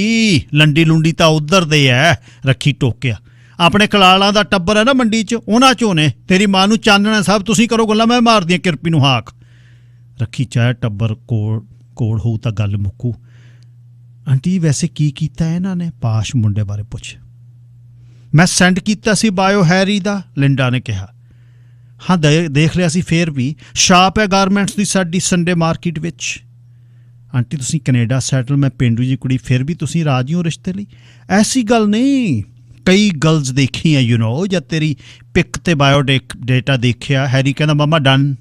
ਲੰਡੀ ਲੁੰਡੀ ਤਾਂ ਉੱਧਰ ਦੇ ਐ। ਰੱਖੀ ਟੋਕਿਆ। ਆਪਣੇ ਕਲਾਲਾਂ ਦਾ ਟੱਬਰ ਹੈ ਨਾ ਮੰਡੀ 'ਚ, ਉਹਨਾਂ 'ਚੋਂ ਨੇ। ਤੇਰੀ ਮਾਂ ਨੂੰ ਚਾਨਣਾ ਸਭ ਤੁਸੀਂ ਕਰੋ ਗੱਲਾਂ, ਮੈਂ ਮਾਰਦੀਆਂ ਕਿਰਪੀ ਨੂੰ ਹਾਕ। ਰੱਖੀ ਚਾਹੇ ਟੱਬਰ ਕੋਲ ਹੋਊ ਤਾਂ ਗੱਲ ਮੁੱਕੂ। ਆਂਟੀ ਵੈਸੇ ਕੀ ਕੀਤਾ ਇਹਨਾਂ ਨੇ? ਪਾਸ਼ ਮੁੰਡੇ ਬਾਰੇ ਪੁੱਛ। ਮੈਂ ਸੈਂਡ ਕੀਤਾ ਸੀ ਬਾਇਓ ਹੈਰੀ ਦਾ, ਲਿੰਡਾ ਨੇ ਕਿਹਾ। ਹਾਂ ਦੇਖ ਲਿਆ ਸੀ। ਫੇਰ ਵੀ ਸ਼ਾਪ ਹੈ ਗਾਰਮੈਂਟਸ ਦੀ ਸਾਡੀ ਸੰਡੇ ਮਾਰਕੀਟ ਵਿੱਚ। ਆਂਟੀ ਤੁਸੀਂ ਕੈਨੇਡਾ ਸੈਟਲ, ਮੈਂ ਪੇਂਡੂ ਜੀ ਕੁੜੀ, ਫਿਰ ਵੀ ਤੁਸੀਂ ਰਾਜੀ ਹੋ ਰਿਸ਼ਤੇ ਲਈ? ਐਸੀ ਗੱਲ ਨਹੀਂ, ਕਈ ਗਰਲਸ ਦੇਖੀਆਂ ਯੂ ਨੋ। ਜਦ ਤੇਰੀ ਪਿਕ ਤੇ ਬਾਇਓ ਡੇਟਾ ਦੇਖਿਆ, ਹੈਰੀ ਕਹਿੰਦਾ ਮਮਾ ਡਨ।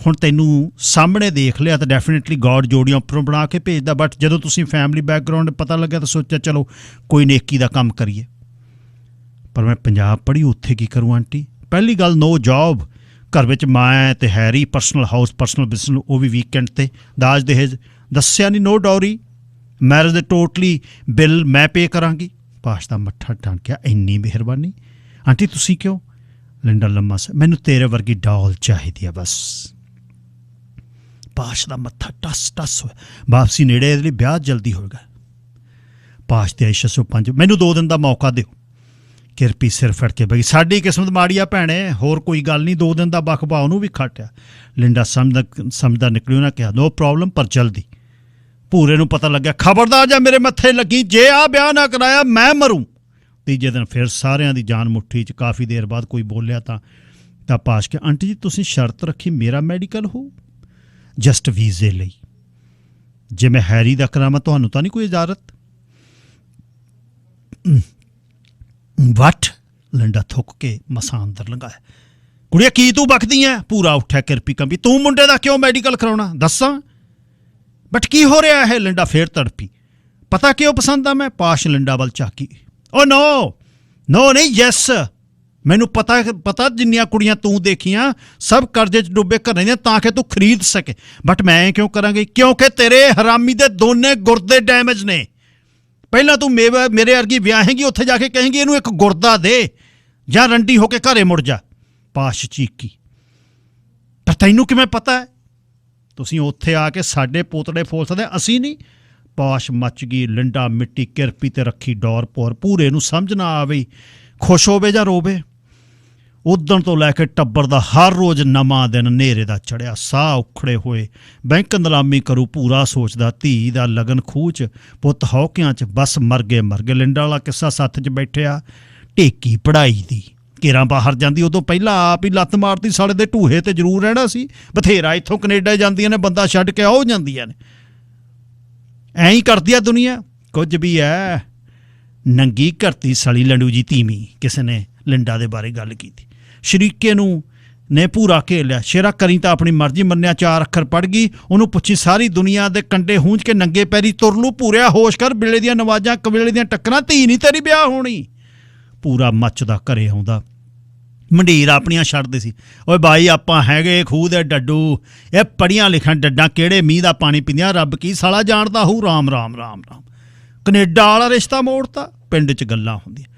ਹੁਣ ਤੈਨੂੰ ਸਾਹਮਣੇ ਦੇਖ ਲਿਆ ਤਾਂ ਡੈਫੀਨੇਟਲੀ ਗੋਡ ਜੋੜੀਆਂ ਉੱਪਰੋਂ ਬਣਾ ਕੇ ਭੇਜਦਾ। ਬਟ ਜਦੋਂ ਤੁਸੀਂ ਫੈਮਿਲੀ ਬੈਕਗਰਾਊਂਡ ਪਤਾ ਲੱਗਿਆ ਤਾਂ ਸੋਚਿਆ ਚਲੋ ਕੋਈ ਨੇਕੀ ਦਾ ਕੰਮ ਕਰੀਏ। ਪਰ ਮੈਂ ਪੰਜਾਬ ਪੜ੍ਹੀ, ਉੱਥੇ ਕੀ ਕਰੂੰ ਆਂਟੀ? ਪਹਿਲੀ ਗੱਲ ਨੋ ਜੋਬ। ਘਰ ਵਿੱਚ ਮੈਂ ਤੇ Harry, personal house, personal business, ਉਹ ਵੀ ਵੀਕਐਂਡ ਤੇ। ਦਾਜ ਦਹੇਜ ਦੱਸਿਆ ਨਹੀਂ, ਨੋ ਡੌਰੀ। ਮੈਰਿਜ ਦੇ ਟੋਟਲੀ ਬਿੱਲ ਮੈਂ ਪੇ ਕਰਾਂਗੀ। ਪਾਸ਼ ਦਾ ਮੱਠਾ ਟਾਂਕਿਆ। ਇੰਨੀ ਮਿਹਰਬਾਨੀ ਆਂਟੀ। ਤੁਸੀਂ ਕਿਉਂ? ਲਿੰਡਾ ਲੰਮਾ ਸ ਮੈਨੂੰ ਤੇਰੇ ਵਰਗੀ ਡੌਲ ਚਾਹੀਦੀ ਆ ਬਸ। ਪਾਸ਼ ਦਾ ਮੱਥਾ ਟਸ ਹੋਇਆ। ਵਾਪਸੀ ਨੇੜੇ, ਇਹਦੇ ਲਈ ਵਿਆਹ ਜਲਦੀ ਹੋਏਗਾ। ਪਾਸ਼ ਤੇ 605 ਮੈਨੂੰ 2 ਦਿਨ ਦਾ ਮੌਕਾ ਦਿਓ। ਕਿਰਪੀ ਸਿਰ ਫੜ ਕੇ ਬਈ ਸਾਡੀ ਕਿਸਮਤ ਮਾੜੀ ਆ ਭੈਣੇ, ਹੋਰ ਕੋਈ ਗੱਲ ਨਹੀਂ। 2 ਦਿਨ ਦਾ ਬਖਬਾ ਉਹਨੂੰ ਵੀ ਖੱਟਿਆ। ਲਿੰਡਾ ਸਮਝਦਾ ਨਿਕਲਿਓ ਨਾ ਕਿਹਾ ਨੋ ਪ੍ਰੋਬਲਮ, ਪਰ ਜਲਦੀ। ਭੂਰੇ ਨੂੰ ਪਤਾ ਲੱਗਿਆ। ਖਬਰਦਾਰ ਜਾਂ ਮੇਰੇ ਮੱਥੇ ਲੱਗੀ, ਜੇ ਆ ਵਿਆਹ ਨਾ ਕਰਾਇਆ ਮੈਂ ਮਰੂੰ। ਤੀਜੇ ਦਿਨ ਫਿਰ ਸਾਰਿਆਂ ਦੀ ਜਾਨ ਮੁੱਠੀ 'ਚ। ਕਾਫੀ ਦੇਰ ਬਾਅਦ ਕੋਈ ਬੋਲਿਆ ਤਾਂ ਪਾਸ਼ ਕੇ ਆਂਟੀ ਜੀ ਤੁਸੀਂ ਸ਼ਰਤ ਰੱਖੀ ਮੇਰਾ ਮੈਡੀਕਲ ਹੋ ਜਸਟ ਵੀਜ਼ੇ ਲਈ। ਜੇ ਮੈਂ ਹੈਰੀ ਦਾ ਕਰਾਵਾਂ ਤੁਹਾਨੂੰ ਤਾਂ ਨਹੀਂ ਕੋਈ ਇਜਾਜ਼ਤ? ਵੱਟ ਲਿੰਡਾ ਥੁੱਕ ਕੇ ਮਸਾਂ ਅੰਦਰ ਲੰਘਾਇਆ। ਕੁੜੀਆ ਕੀ ਤੂੰ ਬਕਦੀ ਐ? ਪੂਰਾ ਉੱਠਿਆ ਕਿਰਪੀ ਕੰਬੀ। ਤੂੰ ਮੁੰਡੇ ਦਾ ਕਿਉਂ ਮੈਡੀਕਲ ਕਰਾਉਣਾ? ਦੱਸਾਂ ਬਟ ਕੀ ਹੋ ਰਿਹਾ ਹੈ? ਲਿੰਡਾ ਫੇਰ ਤੜਪੀ। ਪਤਾ ਕਿਉਂ ਪਸੰਦ ਆ ਮੈਂ? ਪਾਸ਼ ਲਿੰਡਾ ਵੱਲ ਝਾਕੀ। ਓ ਨੋ ਨਹੀਂ ਯੈਸ। ਮੈਨੂੰ ਪਤਾ ਜਿੰਨੀਆਂ ਕੁੜੀਆਂ ਤੂੰ ਦੇਖੀਆਂ ਸਭ ਕਰਜ਼ੇ 'ਚ ਡੁੱਬੇ ਘਰਾਂ ਦੀਆਂ ਤਾਂ ਕਿ ਤੂੰ ਖਰੀਦ ਸਕੇ। ਬਟ ਮੈਂ ਕਿਉਂ ਕਰਾਂਗੀ? ਕਿਉਂਕਿ ਤੇਰੇ ਹਰਾਮੀ ਦੇ ਦੋਨੇ ਗੁਰਦੇ ਡੈਮੇਜ ਨੇ। ਪਹਿਲਾਂ ਤੂੰ ਮੇਰੇ ਵਰਗੀ ਵਿਆਹੇਂਗੀ, ਉੱਥੇ ਜਾ ਕੇ ਕਹੇਂਗੀ ਇਹਨੂੰ ਇੱਕ ਗੁਰਦਾ ਦੇ ਜਾਂ ਰੰਡੀ ਹੋ ਕੇ ਘਰੇ ਮੁੜ ਜਾ। ਪਾਸ਼ ਚੀਕੀ। ਪਰ ਤੈਨੂੰ ਕਿਵੇਂ ਪਤਾ ਹੈ? ਤੁਸੀਂ ਉੱਥੇ ਆ ਕੇ ਸਾਡੇ ਪੋਤੜੇ ਫੋਲ ਸਕਦੇ, ਅਸੀਂ ਨਹੀਂ। ਪਾਸ਼ ਮੱਚ ਗਈ। ਲਿੰਡਾ ਮਿੱਟੀ ਕਿਰਪੀ ਤੇ ਰੱਖੀ ਡੋਰ ਪੋਰ। ਪੂਰੇ ਨੂੰ ਸਮਝ ਨਾ ਆਵੇ ਖੁਸ਼ ਹੋਵੇ ਜਾਂ ਰੋਵੇ। ਉਦਣ ਤੋਂ ਲੈ ਕੇ ਟੱਬਰ ਦਾ ਹਰ ਰੋਜ਼ ਨਵਾਂ ਦਿਨ ਨੇਰੇ ਦਾ ਚੜਿਆ। ਸਾਹ ਉਖੜੇ ਹੋਏ। ਬੈਂਕ ਨਿਲਾਮੀ ਕਰੂ ਪੂਰਾ ਸੋਚਦਾ। ਧੀ ਦਾ ਲਗਨ ਖੂਹ 'ਚ, ਪੁੱਤ ਹੌਕਿਆਂ 'ਚ, ਬਸ ਮਰ ਗਏ। ਲਿੰਡਾ ਵਾਲਾ ਕਿੱਸਾ ਸੱਥ 'ਚ ਬੈਠਿਆ। ਢੇਕੀ ਪੜ੍ਹਾਈ ਦੀ ਘੇਰਾਂ ਬਾਹਰ ਜਾਂਦੀ ਉਦੋਂ ਪਹਿਲਾਂ ਆਪ ਹੀ ਲੱਤ ਮਾਰਦੀ। ਸਾਲੇ ਦੇ ਢੂਹੇ ਤੇ ਜ਼ਰੂਰ ਰਹਿਣਾ ਸੀ। ਬਥੇਰਾ ਇੱਥੋਂ ਕੈਨੇਡਾ ਜਾਂਦੀਆਂ ਨੇ, ਬੰਦਾ ਛੱਡ ਕੇ ਆਉ ਜਾਂਦੀਆਂ ਨੇ। ਐਂ ਹੀ ਕਰਦੀ ਆ ਦੁਨੀਆ। ਕੁਝ ਵੀ ਐ। ਨੰਗੀ ਘਰਤੀ ਸਲੀ ਲੰਡੂ ਜੀ ਧੀਮੀ। ਕਿਸੇ ਨੇ ਲਿੰਡਾ ਦੇ ਬਾਰੇ ਗੱਲ ਕੀਤੀ। ਸ਼ਰੀਕੇ ਨੂੰ ਨੇ ਭੂਰਾ ਘੇਰ ਲਿਆ। ਸ਼ੇਰਾ ਕਰੀ ਤਾਂ ਆਪਣੀ ਮਰਜ਼ੀ, ਮੰਨਿਆ 4 ਅੱਖਰ ਪੜ੍ਹ ਗਈ। ਉਹਨੂੰ ਪੁੱਛੀ ਸਾਰੀ ਦੁਨੀਆ ਦੇ ਕੰਡੇ ਹੂੰਝ ਕੇ ਨੰਗੇ ਪੈਰੀ ਤੁਰ ਲੂ। ਭੂਰਿਆ ਹੋਸ਼ ਕਰ, ਬਿਲੇ ਦੀਆਂ ਨਵਾਜ਼ਾਂ ਕਵੇਲੇ ਦੀਆਂ ਟੱਕਰਾਂ, ਧੀ ਨਹੀਂ ਤੇਰੀ ਵਿਆਹ ਹੋਣੀ। ਪੂਰਾ ਮੱਚਦਾ ਘਰੇ ਆਉਂਦਾ, ਮੰਡੀਰ ਆਪਣੀਆਂ ਛੱਡਦੇ ਸੀ। ਓਏ ਬਾਈ ਆਪਾਂ ਹੈਗੇ ਖੂਹ ਦੇ ਡੱਡੂ, ਇਹ ਪੜ੍ਹੀਆਂ ਲਿਖਣ ਡੱਡਾਂ ਕਿਹੜੇ ਮੀਂਹ ਦਾ ਪਾਣੀ ਪੀਂਦੀਆਂ, ਰੱਬ ਕੀ ਸਾਲਾ ਜਾਣਦਾ ਹੂ। ਰਾਮ ਰਾਮ ਰਾਮ ਰਾਮ। ਕਨੇਡਾ ਵਾਲਾ ਰਿਸ਼ਤਾ ਮੋੜਤਾ। ਪਿੰਡ 'ਚ ਗੱਲਾਂ ਹੁੰਦੀਆਂ।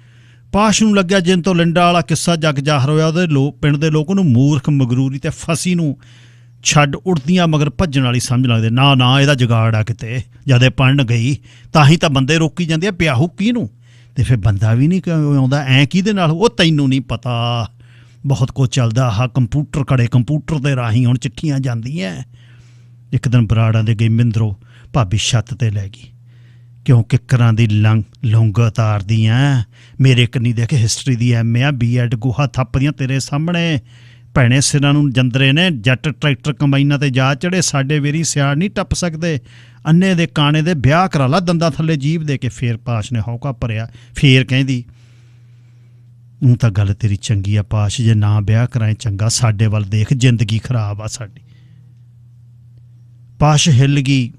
ਪਾਸ਼ ਨੂੰ ਲੱਗਿਆ ਜਿੰਨ ਤੋਂ ਲਿੰਡਾ ਵਾਲਾ ਕਿੱਸਾ ਜੱਗ ਜ਼ਾਹਰ ਹੋਇਆ। ਉਹਦੇ ਪਿੰਡ ਦੇ ਲੋਕ ਉਹਨੂੰ ਮੂਰਖ, ਮਗਰੂਰੀ ਤੇ ਫਸੀ ਨੂੰ ਛੱਡ ਉੜਦੀਆਂ ਮਗਰ ਭੱਜਣ ਵਾਲੀ ਸਮਝ ਲੱਗਦੇ। ਨਾ ਨਾ ਇਹਦਾ ਜੁਗਾੜ ਆ ਕਿਤੇ, ਜਦੇ ਪੜਨ ਗਈ ਤਾਂ ਹੀ ਤਾਂ ਬੰਦੇ ਰੋਕੀ ਜਾਂਦੇ ਆ। ਵਿਆਹੂ ਕਿਹਨੂੰ? ਤੇ ਫਿਰ ਬੰਦਾ ਵੀ ਨਹੀਂ ਆਉਂਦਾ। ਐਂ ਕਿਹਦੇ ਨਾਲ? ਉਹ ਤੈਨੂੰ ਨਹੀਂ ਪਤਾ, ਬਹੁਤ ਕੁਝ ਚੱਲਦਾ। ਆਹ ਕੰਪਿਊਟਰ ਕੜੇ, ਕੰਪਿਊਟਰ ਦੇ ਰਾਹੀਂ ਹੁਣ ਚਿੱਠੀਆਂ ਜਾਂਦੀਆਂ। ਇੱਕ ਦਿਨ ਬਰਾੜਾਂ ਦੇ ਗਈ ਮਿੰਦਰੋ, ਭਾਬੀ ਛੱਤ ਤੇ ਲੈ ਗਈ। ਕਿਉਂ ਕਿੱਕਰਾਂ ਦੀ ਲੌਂਗ ਉਤਾਰਦੀ ਐ? ਮੇਰੇ ਕੰਨੀ ਦੇਖ ਹਿਸਟਰੀ ਦੀ ਐਮ ਆ, BEd ਗੋਹਾ ਥੱਪਦੀਆਂ ਤੇਰੇ ਸਾਹਮਣੇ। ਭੈਣੇ ਸਿਰਾਂ ਨੂੰ ਜੰਦਰੇ ਨੇ, ਜੱਟ ਟਰੈਕਟਰ ਕੰਬਾਈਨਾਂ ਤੇ ਜਾ ਚੜੇ, ਸਾਡੇ ਵੇਰੀ ਸਿਆੜ ਨਹੀਂ ਟੱਪ ਸਕਦੇ। ਅੰਨੇ ਦੇ ਕਾਣੇ ਦੇ ਵਿਆਹ ਕਰਾ ਲਾ ਦੰਦਾਂ ਥੱਲੇ ਜੀਭ ਦੇ ਕੇ। ਫੇਰ ਪਾਸ਼ ਨੇ ਹੌਕਾ ਭਰਿਆ। ਫੇਰ ਕਹਿੰਦੀ ਉਹ ਤਾਂ ਗੱਲ ਤੇਰੀ ਚੰਗੀ ਆ ਪਾਸ਼, ਜੇ ਨਾ ਵਿਆਹ ਕਰਾਏ ਚੰਗਾ। ਸਾਡੇ ਵੱਲ ਦੇਖ, ਜ਼ਿੰਦਗੀ ਖਰਾਬ ਆ ਸਾਡੀ। ਪਾਸ਼ ਹਿੱਲ ਗਈ।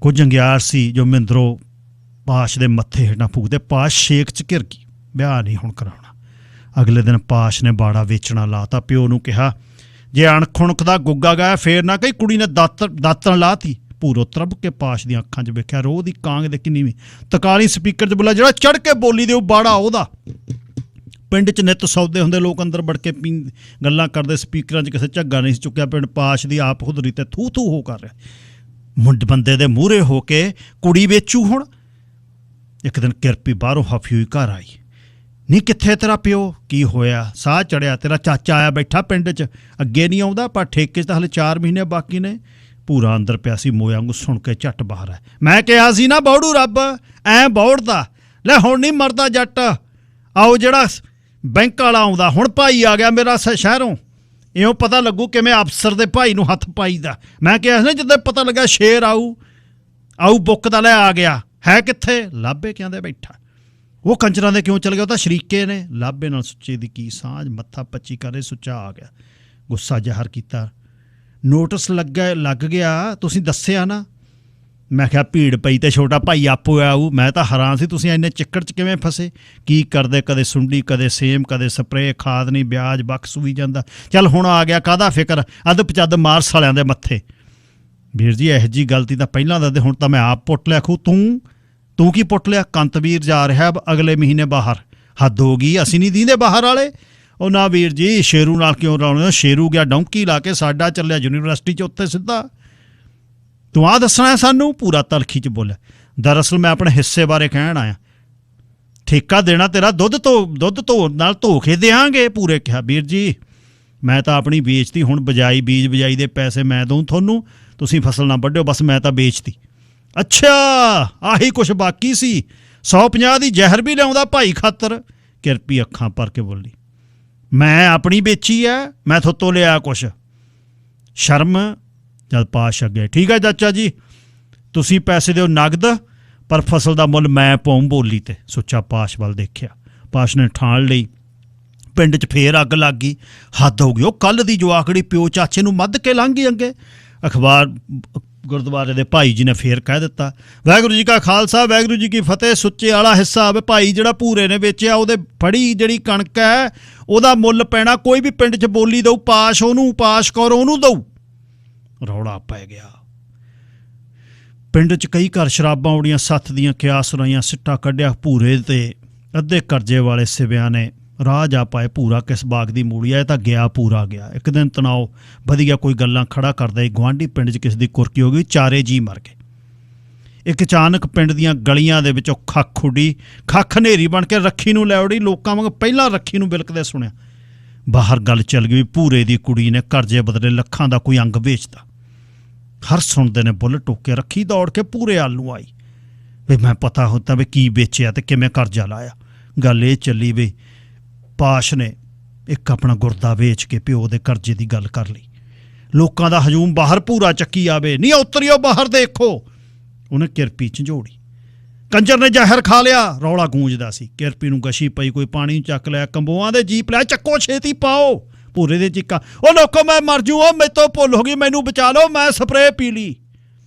ਕੁਝ ਅੰਗਿਆਰ ਸੀ ਜੋ ਮਿੰਦਰੋਂ ਪਾਸ਼ ਦੇ ਮੱਥੇ ਹੇਠਾਂ ਫੂਕਦੇ। ਪਾਸ਼ ਛੇਕ 'ਚ ਘਿਰ ਗਈ। ਵਿਆਹ ਨਹੀਂ ਹੁਣ ਕਰਾਉਣਾ। ਅਗਲੇ ਦਿਨ ਪਾਸ਼ ਨੇ ਬਾੜਾ ਵੇਚਣਾ ਲਾਤਾ। ਪਿਓ ਨੂੰ ਕਿਹਾ ਜੇ ਅਣਖ ਉਣਖ ਦਾ ਗੁੱਗਾ ਗਾਇਆ ਫੇਰ ਨਾ ਕਹੀ ਕੁੜੀ ਨੇ ਦਾਤਣ ਲਾਤੀ। ਪੂਰੋ ਤਰਬ ਕੇ ਪਾਸ਼ ਦੀਆਂ ਅੱਖਾਂ 'ਚ ਵੇਖਿਆ। ਰੋਹ ਦੀ ਕਾਂਗ ਦੇ ਕਿੰਨੀ ਵੀ ਤਕਾਲੀ ਸਪੀਕਰ 'ਚ ਬੋਲਿਆ, ਜਿਹੜਾ ਚੜ੍ਹ ਕੇ ਬੋਲੀ ਦੇ ਉਹ ਬਾੜਾ ਉਹਦਾ। ਪਿੰਡ 'ਚ ਨਿੱਤ ਸੌਦੇ ਹੁੰਦੇ, ਲੋਕ ਅੰਦਰ ਵੜ ਕੇ ਗੱਲਾਂ ਕਰਦੇ। ਸਪੀਕਰਾਂ 'ਚ ਕਿਸੇ ਝੱਗਾ ਨਹੀਂ ਸੀ ਚੁੱਕਿਆ। ਪਿੰਡ ਪਾਸ਼ ਦੀ ਆਪ ਹੁਦਰੀ ਤੇ ਥੂ ਥੂ ਹੋ ਕਰ ਰਿਹਾ। ਮੁੰਡ ਬੰਦੇ ਦੇ ਮੂਹਰੇ ਹੋ ਕੇ ਕੁੜੀ ਵੇਚੂ ਹੁਣ। ਇੱਕ ਦਿਨ ਕਿਰਪੀ ਬਾਹਰੋਂ ਹਫੀ ਹੋਈ ਘਰ ਆਈ। ਨਹੀਂ ਕਿੱਥੇ ਤੇਰਾ ਪਿਓ? ਕੀ ਹੋਇਆ? ਸਾਹ ਚੜਿਆ। ਤੇਰਾ ਚਾਚਾ ਆਇਆ ਬੈਠਾ ਪਿੰਡ 'ਚ, ਅੱਗੇ ਨਹੀਂ ਆਉਂਦਾ, ਪਰ ਠੇਕੇ 'ਚ ਤਾਂ ਹਲੇ 4 ਮਹੀਨੇ ਬਾਕੀ ਨੇ। ਪੂਰਾ ਅੰਦਰ ਪਿਆ ਸੀ ਮੋਇਆ ਵਾਂਗੂ, ਸੁਣ ਕੇ ਝੱਟ ਬਾਹਰ ਆ। ਮੈਂ ਕਿਹਾ ਸੀ ਨਾ ਬੌੜੂ ਰੱਬ ਐਂ ਬੌੜਦਾ। ਲੈ ਹੁਣ ਨਹੀਂ ਮਰਦਾ ਜੱਟ। ਆਓ ਜਿਹੜਾ ਬੈਂਕ ਵਾਲਾ ਆਉਂਦਾ, ਹੁਣ ਭਾਈ ਆ ਗਿਆ ਮੇਰਾ ਸ਼ਹਿਰੋਂ, ਇਉਂ ਪਤਾ ਲੱਗੂ ਕਿਵੇਂ ਅਫਸਰ ਦੇ ਭਾਈ ਨੂੰ ਹੱਥ ਪਾਈਦਾ। ਮੈਂ ਕਿਹਾ ਸੀ ਨਾ ਜਿੱਦਾਂ ਪਤਾ ਲੱਗਾ ਸ਼ੇਰ ਆਊ ਬੁੱਕ ਦਾ ਲੈ ਆ ਗਿਆ। ਹੈ ਕਿੱਥੇ? ਲਾਭੇ ਕਹਿੰਦੇ ਬੈਠਾ। ਉਹ ਕੰਜਰਾਂ ਦੇ ਕਿਉਂ ਚਲ ਗਿਆ? ਉਹ ਤਾਂ ਸ਼ਰੀਕੇ ਨੇ। ਲਾਭੇ ਨਾਲ ਸੁੱਚੇ ਦੀ ਕੀ ਸਾਂਝ? ਮੱਥਾ ਪੱਚੀ ਕਰੇ ਸੁੱਚਾ ਆ ਗਿਆ। ਗੁੱਸਾ ਜ਼ਾਹਰ ਕੀਤਾ। ਨੋਟਿਸ ਲੱਗ ਗਿਆ, ਤੁਸੀਂ ਦੱਸਿਆ ਨਾ। ਮੈਂ ਕਿਹਾ ਭੀੜ ਪਈ ਤੇ ਛੋਟਾ ਭਾਈ ਆਪੋ ਆਊ। ਮੈਂ ਤਾਂ ਹੈਰਾਨ ਸੀ ਤੁਸੀਂ ਇੰਨੇ ਚਿੱਕੜ 'ਚ ਕਿਵੇਂ ਫਸੇ। ਕੀ ਕਰਦੇ? ਕਦੇ ਸੁੰਡੀ, ਕਦੇ ਸੇਮ, ਕਦੇ ਸਪਰੇਅ, ਖਾਦ ਨਹੀਂ, ਵਿਆਜ ਬਕਸ ਵੀ ਜਾਂਦਾ। ਚੱਲ ਹੁਣ ਆ ਗਿਆ, ਕਾਹਦਾ ਫਿਕਰ? ਅੱਧ ਪਚੱਦ ਮਾਰ ਸਾਲਿਆਂ ਦੇ ਮੱਥੇ। ਵੀਰ ਜੀ ਇਹੋ ਜਿਹੀ ਗਲਤੀ ਤਾਂ ਪਹਿਲਾਂ ਦੱਸਦੇ, ਹੁਣ ਤਾਂ ਮੈਂ ਆਪ ਪੁੱਟ ਲਿਆ ਖੂ। ਤੂੰ ਕੀ ਪੁੱਟ ਲਿਆ? ਕੰਤਵੀਰ ਜਾ ਰਿਹਾ ਅਗਲੇ ਮਹੀਨੇ ਬਾਹਰ। ਹੱਦ ਹੋ ਗਈ, ਅਸੀਂ ਨਹੀਂ ਦੀਂਦੇ ਬਾਹਰ ਵਾਲੇ। ਉਹ ਨਾ ਵੀਰ ਜੀ, ਸ਼ੇਰੂ ਨਾਲ ਕਿਉਂ ਰਲਾਉਣੇ? ਸ਼ੇਰੂ ਗਿਆ ਡੌਂਕੀ ਲਾ ਕੇ, ਸਾਡਾ ਚੱਲਿਆ ਯੂਨੀਵਰਸਿਟੀ 'ਚ ਉੱਥੇ ਸਿੱਧਾ। ਤੂੰ ਆਹ ਦੱਸਣਾ ਸਾਨੂੰ? ਪੂਰਾ ਤਲਖੀ 'ਚ ਬੋਲਿਆ। ਦਰਅਸਲ ਮੈਂ ਆਪਣੇ ਹਿੱਸੇ ਬਾਰੇ ਕਹਿਣ ਆਇਆ। ਠੇਕਾ ਦੇਣਾ ਤੇਰਾ ਦੁੱਧ ਧੋ ਨਾਲ ਧੋ ਕੇ ਦਿਆਂਗੇ। ਪੂਰੇ ਕਿਹਾ ਵੀਰ ਜੀ ਮੈਂ ਤਾਂ ਆਪਣੀ ਵੇਚਤੀ, ਹੁਣ ਬੀਜ ਬਜਾਈ ਦੇ ਪੈਸੇ ਮੈਂ ਦਊਂ ਤੁਹਾਨੂੰ, ਤੁਸੀਂ ਫਸਲ ਨਾ ਵੱਢਿਓ, ਬਸ ਮੈਂ ਤਾਂ ਵੇਚਤੀ। ਅੱਛਾ ਆਹੀ ਕੁਛ ਬਾਕੀ ਸੀ? 150 ਦੀ ਜ਼ਹਿਰ ਵੀ ਲਿਆਉਂਦਾ ਭਾਈ ਖਾਤਰ। ਕਿਰਪੀ ਅੱਖਾਂ ਭਰ ਕੇ ਬੋਲੀ, ਮੈਂ ਆਪਣੀ ਵੇਚੀ ਐ, ਮੈਂ ਥੋਤੋਂ ਲਿਆ ਕੁਛ। ਸ਼ਰਮ। ਜਦ ਪਾਸ਼ ਅੱਗੇ, ਠੀਕ ਹੈ ਚਾਚਾ ਜੀ ਤੁਸੀਂ ਪੈਸੇ ਦਿਓ ਨਗਦ, ਪਰ ਫਸਲ ਦਾ ਮੁੱਲ ਮੈਂ ਪਾਉਂ ਬੋਲੀ ਤੇ। ਸੁੱਚਾ ਪਾਸ਼ ਵੱਲ ਦੇਖਿਆ। ਪਾਸ਼ ਨੇ ਠਾਣ ਲਈ। ਪਿੰਡ 'ਚ ਫੇਰ ਅੱਗ ਲੱਗ ਗਈ। ਹੱਦ ਹੋ ਗਈ। ਉਹ ਕੱਲ੍ਹ ਦੀ ਜਵਾਕੜੀ ਪਿਓ ਚਾਚੇ ਨੂੰ ਮੱਧ ਕੇ ਲੰਘ ਗਈ ਅੱਗੇ। ਅਖਬਾਰ ਗੁਰਦੁਆਰੇ ਦੇ ਭਾਈ ਜੀ ਨੇ ਫੇਰ ਕਹਿ ਦਿੱਤਾ, ਵਾਹਿਗੁਰੂ ਜੀ ਕਾ ਖਾਲਸਾ ਵਾਹਿਗੁਰੂ ਜੀ ਕੀ ਫਤਿਹ। ਸੁੱਚੇ ਵਾਲਾ ਹਿੱਸਾ ਵੀ ਭਾਈ ਜਿਹੜਾ ਭੂਰੇ ਨੇ ਵੇਚਿਆ, ਉਹਦੇ ਫੜੀ ਜਿਹੜੀ ਕਣਕ ਹੈ ਉਹਦਾ ਮੁੱਲ ਪੈਣਾ। ਕੋਈ ਵੀ ਪਿੰਡ 'ਚ ਬੋਲੀ ਦਊ, ਪਾਸ਼ ਉਹਨੂੰ, ਪਾਸ਼ ਕੌਰ ਉਹਨੂੰ ਦਊ। ਰੌਲਾ ਪੈ ਗਿਆ। ਪਿੰਡ 'ਚ ਕਈ ਘਰ ਸ਼ਰਾਬਾਂ ਉੜੀਆਂ, ਸੱਥ ਦੀਆਂ ਕਿਆਸ ਸੁਣਾਈਆਂ। ਸਿੱਟਾ ਕੱਢਿਆ ਭੂਰੇ ਤੇ ਅੱਧੇ ਕਰਜ਼ੇ ਵਾਲੇ ਸਿਵਿਆਂ ਨੇ। ਰਾਹ ਜਾ ਪਾਏ ਭੂਰਾ ਕਿਸ ਬਾਗ ਦੀ ਮੂੜੀ ਆ। ਇਹ ਤਾਂ ਗਿਆ ਪੂਰਾ ਗਿਆ। ਇੱਕ ਦਿਨ ਤਣਾਓ ਵਧੀਆ, ਕੋਈ ਗੱਲਾਂ ਖੜਾ ਕਰਦਾ ਹੀ ਗੁਆਂਢੀ ਪਿੰਡ 'ਚ ਕਿਸੇ ਦੀ ਕੁਰਕੀ ਹੋ ਗਈ, 4 ਜੀ ਮਰ ਗਏ। ਇੱਕ ਅਚਾਨਕ ਪਿੰਡ ਦੀਆਂ ਗਲੀਆਂ ਦੇ ਵਿੱਚੋਂ ਖੱਖ ਉੱਡੀ। ਖੱਖ ਹਨੇਰੀ ਬਣ ਕੇ ਰੱਖੀ ਨੂੰ ਲੈ ਉੜੀ। ਲੋਕਾਂ ਵਾਂਗ ਪਹਿਲਾਂ ਰੱਖੀ ਨੂੰ ਬਿਲਕਦੇ ਸੁਣਿਆ। ਬਾਹਰ ਗੱਲ ਚੱਲ ਗਈ, ਭੂਰੇ ਦੀ ਕੁੜੀ ਨੇ ਕਰਜ਼ੇ ਬਦਲੇ ਲੱਖਾਂ ਦਾ ਕੋਈ ਅੰਗ ਵੇਚਦਾ। ਹਰ ਸੁਣਦੇ ਨੇ ਬੁੱਲ ਟੋਕੇ। ਰੱਖੀ ਦੌੜ ਕੇ ਪੂਰੇ ਆਲ ਨੂੰ ਆਈ ਵੀ ਮੈਂ ਪਤਾ ਹੁੰਦਾ ਵੀ ਕੀ ਵੇਚਿਆ ਤੇ ਕਿਵੇਂ ਕਰਜ਼ਾ ਲਾਇਆ। ਗੱਲ ਇਹ ਚੱਲੀ ਵੀ ਪਾਸ਼ ਨੇ ਇੱਕ ਆਪਣਾ ਗੁਰਦਾ ਵੇਚ ਕੇ ਪਿਓ ਦੇ ਕਰਜ਼ੇ ਦੀ ਗੱਲ ਕਰ ਲਈ। ਲੋਕਾਂ ਦਾ ਹਜੂਮ ਬਾਹਰ ਭੂਰਾ ਚੱਕੀ ਆਵੇ, ਨਹੀਂ ਉਤਰਿਓ ਬਾਹਰ ਦੇਖੋ। ਉਹਨੇ ਕਿਰਪੀ ਝੰਜੋੜੀ। ਕੰਜਰ ਨੇ ਜ਼ਹਿਰ ਖਾ ਲਿਆ, ਰੌਲਾ ਗੂੰਜਦਾ ਸੀ। ਕਿਰਪੀ ਨੂੰ ਗਸ਼ੀ ਪਈ, ਕੋਈ ਪਾਣੀ ਚੱਕ ਲਿਆ, ਕੰਬੋਆਂ ਦੇ ਜੀਪ ਲਿਆ, ਚੱਕੋ ਛੇਤੀ ਪਾਓ। ਭੂਰੇ ਦੇ ਚੀਕਾਂ, ਉਹ ਲੋਕੋ ਮੈਂ ਮਰ ਜੂ, ਉਹ ਮੇਰੇ ਤੋਂ ਭੁੱਲ ਹੋ ਗਈ, ਮੈਨੂੰ ਬਚਾ ਲਓ, ਮੈਂ ਸਪਰੇਅ ਪੀ ਲਈ।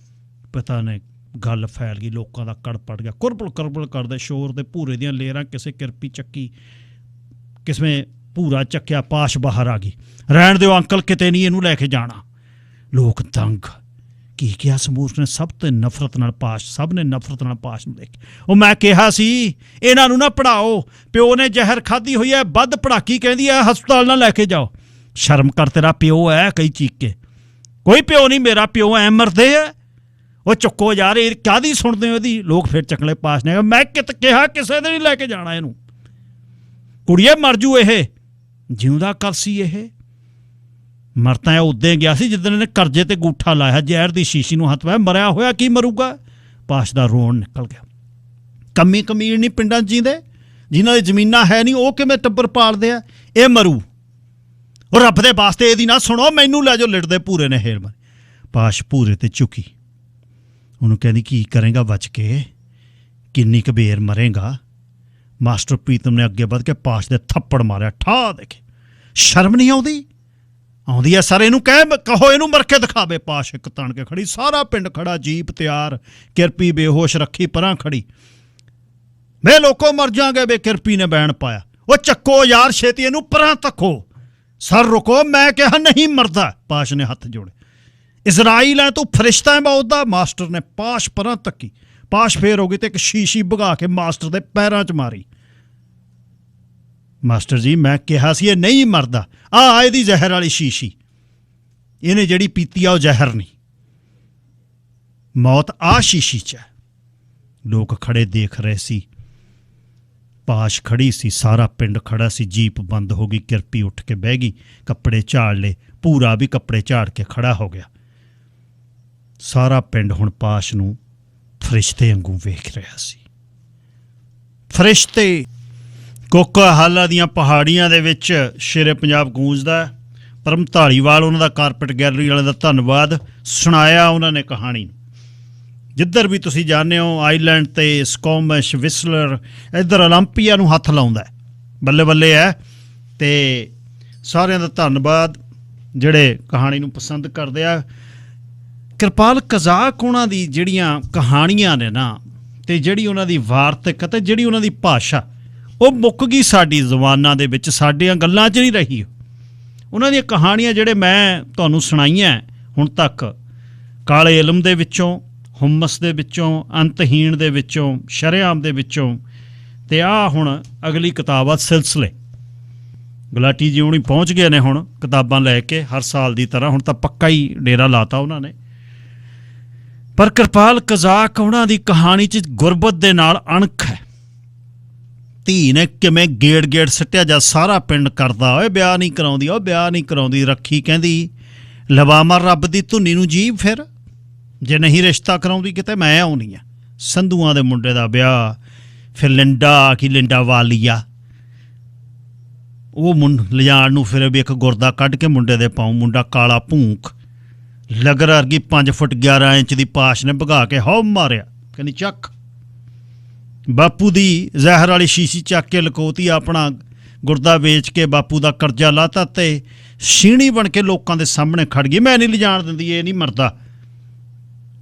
ਪਤਾ ਨਹੀਂ ਗੱਲ ਫੈਲ ਗਈ, ਲੋਕਾਂ ਦਾ ਕੜ ਪੜ ਗਿਆ, ਕੁਰਬਲ ਕਰਬਲ ਕਰਦੇ ਸ਼ੋਰ ਦੇ ਭੂਰੇ ਦੀਆਂ ਲੇਅਰਾਂ। ਕਿਸੇ ਕਿਰਪੀ ਚੱਕੀ, ਕਿਸੇ ਭੂਰਾ ਚੱਕਿਆ, ਪਾਸ਼ ਬਾਹਰ ਆ ਗਈ। ਰਹਿਣ ਦਿਓ ਅੰਕਲ, ਕਿਤੇ ਨਹੀਂ ਇਹਨੂੰ ਲੈ ਕੇ ਜਾਣਾ। ਲੋਕ ਤੰਗ, ਕੀ ਕਿਹਾ ਸਮੂਹ ਨੇ? ਸਭ ਤੇ ਨਫ਼ਰਤ ਨਾਲ ਪਾਸ਼, ਸਭ ਨੇ ਨਫ਼ਰਤ ਨਾਲ ਪਾਸ਼ ਨੂੰ ਦੇਖ। ਉਹ ਮੈਂ ਕਿਹਾ ਸੀ ਇਹਨਾਂ ਨੂੰ ਨਾ ਪੜਾਓ, ਪਿਓ ਨੇ ਜ਼ਹਿਰ ਖਾਧੀ ਹੋਈ ਹੈ, ਵੱਧ ਪੜਾਕੀ ਕਹਿੰਦੀ ਹੈ, ਹਸਪਤਾਲ ਨਾ ਲੈ ਕੇ ਜਾਓ। ਸ਼ਰਮ ਕਰ, ਤੇਰਾ ਪਿਓ ਹੈ, ਕਈ ਚੀਕ ਕੇ। ਕੋਈ ਪਿਓ ਨਹੀਂ, ਮੇਰਾ ਪਿਓ ਐ ਮਰਦੇ ਹੈ। ਉਹ ਚੁੱਕੋ ਯਾਰ, ਇਹ ਕਾਹਦੀ ਸੁਣਦੇ ਹੋ ਇਹਦੀ? ਲੋਕ ਫਿਰ ਚੱਕਲੇ ਪਾਸ਼ ਨੇ, ਮੈਂ ਕਿਹਾ ਕਿਸੇ ਦੇ ਨਹੀਂ ਲੈ ਕੇ ਜਾਣਾ ਇਹਨੂੰ, ਕੁੜੀਏ ਮਰ ਜੂ ਇਹ। ਜਿਉਂਦਾ ਕਰਸੀ ਇਹ ਮਰ ਤਾਂ ਉਦੋਂ ਗਿਆ ਸੀ ਜਿੱਦਣ ਇਹਨੇ ਕਰਜ਼ੇ ਤੇ ਗੂਠਾ ਲਾਇਆ, ਜ਼ਹਿਰ ਦੀ ਸ਼ੀਸ਼ੀ ਨੂੰ ਹੱਥ ਪਾਇਆ। ਮਰਿਆ ਹੋਇਆ ਕੀ ਮਰੂਗਾ? ਪਾਸ਼ ਦਾ ਰੋਣ ਨਿਕਲ ਗਿਆ। ਕੰਮੀ ਕਮੀਰ ਨਹੀਂ ਪਿੰਡਾਂ 'ਚ ਜੀਂਦੇ, ਜਿਨ੍ਹਾਂ ਦੀ ਜ਼ਮੀਨਾਂ ਹੈ ਨਹੀਂ, ਉਹ ਕਿਵੇਂ ਟੱਬਰ ਪਾਲਦੇ ਆ? ਇਹ ਮਰੂ। ਉਹ ਰੱਬ ਦੇ ਵਾਸਤੇ ਇਹਦੀ ਨਾ ਸੁਣੋ, ਮੈਨੂੰ ਲੈ ਜਾਓ। ਲਿਟਦੇ ਭੂਰੇ ਨੇ ਹੇਰ ਮਾਰੀ। ਪਾਸ਼ ਭੂਰੇ ਤੇ ਝੁਕੀ, ਉਹਨੂੰ ਕਹਿੰਦੀ ਕੀ ਕਰੇਗਾ ਬਚ ਕੇ, ਕਿੰਨੀ ਕੁ ਬੇਰ ਮਰੇਗਾ? ਮਾਸਟਰ ਪ੍ਰੀਤਮ ਨੇ ਅੱਗੇ ਵੱਧ ਕੇ ਪਾਸ਼ ਦੇ ਥੱਪੜ ਮਾਰਿਆ। ਠਾ ਦੇਖੇ, ਸ਼ਰਮ ਨਹੀਂ ਆਉਂਦੀ? ਆਉਂਦੀ ਹੈ ਸਰ, ਇਹਨੂੰ ਕਹੋ ਇਹਨੂੰ ਮਰ ਕੇ ਦਿਖਾਵੇ। ਪਾਸ਼ ਇੱਕ ਤਣ ਕੇ ਖੜੀ, ਸਾਰਾ ਪਿੰਡ ਖੜਾ, ਜੀਪ ਤਿਆਰ। ਕਿਰਪੀ ਬੇਹੋਸ਼ ਰੱਖੀ ਪਰਾਂ ਖੜੀ। ਵੇ ਲੋਕੋ ਮਰ ਜਾਗੇ ਵੇ, ਕਿਰਪੀ ਨੇ ਬੈਣ ਪਾਇਆ। ਉਹ ਚੱਕੋ ਯਾਰ ਛੇਤੀ ਇਹਨੂੰ, ਪਰਾਂ ਤੱਕੋ। ਸਰ ਰੁਕੋ, ਮੈਂ ਕਿਹਾ ਨਹੀਂ ਮਰਦਾ। ਪਾਸ਼ ਨੇ ਹੱਥ ਜੋੜੇ। ਇਜ਼ਰਾਈਲ ਹੈ ਤੂੰ, ਫਰਿਸ਼ਤਾ ਹੈ ਮੌਤ ਦਾ। ਮਾਸਟਰ ਨੇ ਪਾਸ਼ ਪਰਾਂ ਤੱਕੀ। ਪਾਸ਼ ਫੇਰ ਹੋ ਗਈ ਤੇ ਇੱਕ ਸ਼ੀਸ਼ੀ ਭਗਾ ਕੇ ਮਾਸਟਰ ਦੇ ਪੈਰਾਂ 'ਚ ਮਾਰੀ। ਮਾਸਟਰ ਜੀ ਮੈਂ ਕਿਹਾ ਸੀ ਇਹ ਨਹੀਂ ਮਰਦਾ, ਆਹ ਇਹਦੀ ਜ਼ਹਿਰ ਵਾਲੀ ਸ਼ੀਸ਼ੀ, ਇਹਨੇ ਜਿਹੜੀ ਪੀਤੀ ਆ ਉਹ ਜ਼ਹਿਰ ਨਹੀਂ, ਮੌਤ ਆਹ ਸ਼ੀਸ਼ੀ 'ਚ ਹੈ। ਲੋਕ ਖੜੇ ਦੇਖ ਰਹੇ ਸੀ। ਪਾਸ਼ ਖੜੀ ਸੀ, ਸਾਰਾ ਪਿੰਡ ਖੜਾ ਸੀ। ਜੀਪ ਬੰਦ ਹੋ ਗਈ। ਕਿਰਪੀ ਉੱਠ ਕੇ ਬਹਿ ਗਈ, ਕੱਪੜੇ ਝਾੜ ਲਏ। ਭੂਰਾ ਵੀ ਕੱਪੜੇ ਝਾੜ ਕੇ ਖੜਾ ਹੋ ਗਿਆ। ਸਾਰਾ ਪਿੰਡ ਹੁਣ ਪਾਸ਼ ਨੂੰ ਫਰਿਸ਼ਤੇ ਵਾਂਗੂ ਵੇਖ ਰਿਹਾ ਸੀ। ਫਰਿਸ਼ਤੇ। ਕੋਕਾਹਾਲਾ ਦੀਆਂ ਪਹਾੜੀਆਂ ਦੇ ਵਿੱਚ ਸ਼ੇਰੇ ਪੰਜਾਬ ਗੂੰਜਦਾ। ਪਰਮ ਧਾਲੀਵਾਲ ਉਹਨਾਂ ਦਾ ਕਾਰਪੇਟ ਗੈਲਰੀ ਵਾਲਿਆਂ ਦਾ ਧੰਨਵਾਦ, ਸੁਣਾਇਆ ਉਹਨਾਂ ਨੇ ਕਹਾਣੀ ਨੂੰ। ਜਿੱਧਰ ਵੀ ਤੁਸੀਂ ਜਾਂਦੇ ਹੋ, ਆਈਲੈਂਡ 'ਤੇ ਸਕੋਮਿਸ਼, ਵਿਸਲਰ, ਇੱਧਰ ਓਲੰਪੀਆ ਨੂੰ ਹੱਥ ਲਾਉਂਦਾ। ਬੱਲੇ ਬੱਲੇ ਹੈ। ਅਤੇ ਸਾਰਿਆਂ ਦਾ ਧੰਨਵਾਦ ਜਿਹੜੇ ਕਹਾਣੀ ਨੂੰ ਪਸੰਦ ਕਰਦੇ ਆ। ਕਿਰਪਾਲ ਕਜ਼ਾਕ ਉਹਨਾਂ ਦੀ ਜਿਹੜੀਆਂ ਕਹਾਣੀਆਂ ਨੇ ਨਾ, ਅਤੇ ਜਿਹੜੀ ਉਹਨਾਂ ਦੀ ਵਾਰਤਕ ਅਤੇ ਜਿਹੜੀ ਉਹਨਾਂ ਦੀ ਭਾਸ਼ਾ, ਉਹ ਮੁੱਕ ਗਈ ਸਾਡੀ ਜ਼ੁਬਾਨਾਂ ਦੇ ਵਿੱਚ, ਸਾਡੀਆਂ ਗੱਲਾਂ 'ਚ ਨਹੀਂ ਰਹੀ। ਉਹਨਾਂ ਦੀਆਂ ਕਹਾਣੀਆਂ ਜਿਹੜੇ ਮੈਂ ਤੁਹਾਨੂੰ ਸੁਣਾਈਆਂ ਹੁਣ ਤੱਕ, ਕਾਲੇ ਇਲਮ ਦੇ ਵਿੱਚੋਂ, ਹੁਮਸ ਦੇ ਵਿੱਚੋਂ, ਅੰਤਹੀਣ ਦੇ ਵਿੱਚੋਂ, ਸ਼ਰੇਆਮ ਦੇ ਵਿੱਚੋਂ, ਅਤੇ ਆਹ ਹੁਣ ਅਗਲੀ ਕਿਤਾਬ ਆ ਸਿਲਸਿਲੇ। ਗੁਲਾਟੀ ਜੀ ਹੁਣੀ ਪਹੁੰਚ ਗਏ ਨੇ ਹੁਣ ਕਿਤਾਬਾਂ ਲੈ ਕੇ, ਹਰ ਸਾਲ ਦੀ ਤਰ੍ਹਾਂ। ਹੁਣ ਤਾਂ ਪੱਕਾ ਹੀ ਡੇਰਾ ਲਾਤਾ ਉਹਨਾਂ ਨੇ। ਪਰ ਕਿਰਪਾਲ ਕਜ਼ਾਕ ਉਹਨਾਂ ਦੀ ਕਹਾਣੀ 'ਚ ਗੁਰਬਤ ਦੇ ਨਾਲ ਅਣਖ ਹੈ। ਧੀ ਨੇ ਕਿਵੇਂ ਗੇੜ ਸਿੱਟਿਆ, ਜਦ ਸਾਰਾ ਪਿੰਡ ਕਰਦਾ, ਓਏ ਵਿਆਹ ਨਹੀਂ ਕਰਾਉਂਦੀ, ਉਹ ਵਿਆਹ ਨਹੀਂ ਕਰਾਉਂਦੀ। ਰੱਖੀ ਕਹਿੰਦੀ ਲਵਾਮਾ ਰੱਬ ਦੀ ਧੁੰਨੀ ਨੂੰ ਜੀਭ, ਫਿਰ ਜੇ ਨਹੀਂ ਰਿਸ਼ਤਾ ਕਰਾਉਂਦੀ ਕਿਤੇ ਮੈਂ ਆਉਣੀ ਆ। ਸੰਧੂਆਂ ਦੇ ਮੁੰਡੇ ਦਾ ਵਿਆਹ, ਫਿਰ ਲਿੰਡਾ ਕੀ ਲਿੰਡਾ ਵਾਲੀਆ, ਉਹ ਲਿਜਾਣ ਨੂੰ ਫਿਰ ਵੀ ਇੱਕ ਗੁਰਦਾ ਕੱਢ ਕੇ ਮੁੰਡੇ ਦੇ ਪਾਉਂ। ਮੁੰਡਾ ਕਾਲਾ ਭੂੰਖ, ਲਗਰ ਵਰਗੀ 5 ਫੁੱਟ 11 ਇੰਚ ਦੀ ਪਾਸ਼ ਨੇ ਭਗਾ ਕੇ ਹਉ ਮਾਰਿਆ। ਕਹਿੰਦੀ ਚੱਕ। ਬਾਪੂ ਦੀ ਜ਼ਹਿਰ ਵਾਲੀ ਸ਼ੀਸ਼ੀ ਚੱਕ ਕੇ ਲਕੋਤੀ, ਆਪਣਾ ਗੁਰਦਾ ਵੇਚ ਕੇ ਬਾਪੂ ਦਾ ਕਰਜ਼ਾ ਲਾਤਾ ਅਤੇ ਛੀਣੀ ਬਣ ਕੇ ਲੋਕਾਂ ਦੇ ਸਾਹਮਣੇ ਖੜ ਗਈ। ਮੈਂ ਨਹੀਂ ਲਿਜਾਣ ਦਿੰਦੀ, ਇਹ ਨਹੀਂ ਮਰਦਾ।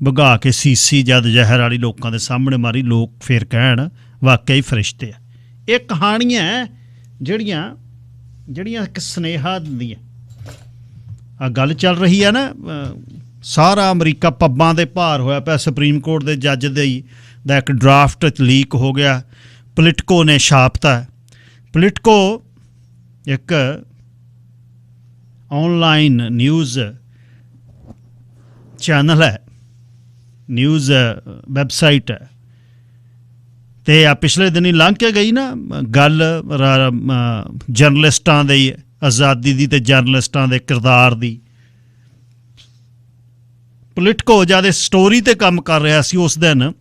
ਭਗਾ ਕੇ ਸੀਸੀ ਜਦ ਜ਼ਹਿਰ ਵਾਲੀ ਲੋਕਾਂ ਦੇ ਸਾਹਮਣੇ ਮਾਰੀ, ਲੋਕ ਫਿਰ ਕਹਿਣ ਵਾਕਿਆ ਹੀ ਫਰਿਸ਼ਤੇ ਆ। ਇਹ ਕਹਾਣੀਆਂ ਜਿਹੜੀਆਂ ਇੱਕ ਸੁਨੇਹਾ ਦਿੰਦੀਆਂ। ਆ ਗੱਲ ਚੱਲ ਰਹੀ ਆ ਨਾ, ਸਾਰਾ ਅਮਰੀਕਾ ਪੱਬਾਂ ਦੇ ਭਾਰ ਹੋਇਆ ਪਿਆ। ਸੁਪਰੀਮ ਕੋਰਟ ਦੇ ਜੱਜ ਦਾ ਇੱਕ ਡਰਾਫਟ ਲੀਕ ਹੋ ਗਿਆ, ਪੋਲੀਟੀਕੋ ਨੇ ਛਾਪਤਾ। ਪੋਲੀਟੀਕੋ ਇੱਕ ਆਨਲਾਈਨ ਨਿਊਜ਼ ਚੈਨਲ ਹੈ, ਨਿਊਜ਼ ਵੈਬਸਾਈਟ ਹੈ। ਅਤੇ ਆ ਪਿਛਲੇ ਦਿਨੀ ਲੰਘ ਕੇ ਗਈ ਨਾ ਗੱਲ ਜਰਨਲਿਸਟਾਂ ਦੀ ਆਜ਼ਾਦੀ ਦੀ ਅਤੇ ਜਰਨਲਿਸਟਾਂ ਦੇ ਕਿਰਦਾਰ ਦੀ। ਪੋਲੀਟੀਕੋ ਜਦ ਸਟੋਰੀ 'ਤੇ ਕੰਮ ਕਰ ਰਿਹਾ ਸੀ, ਉਸ ਦਿਨ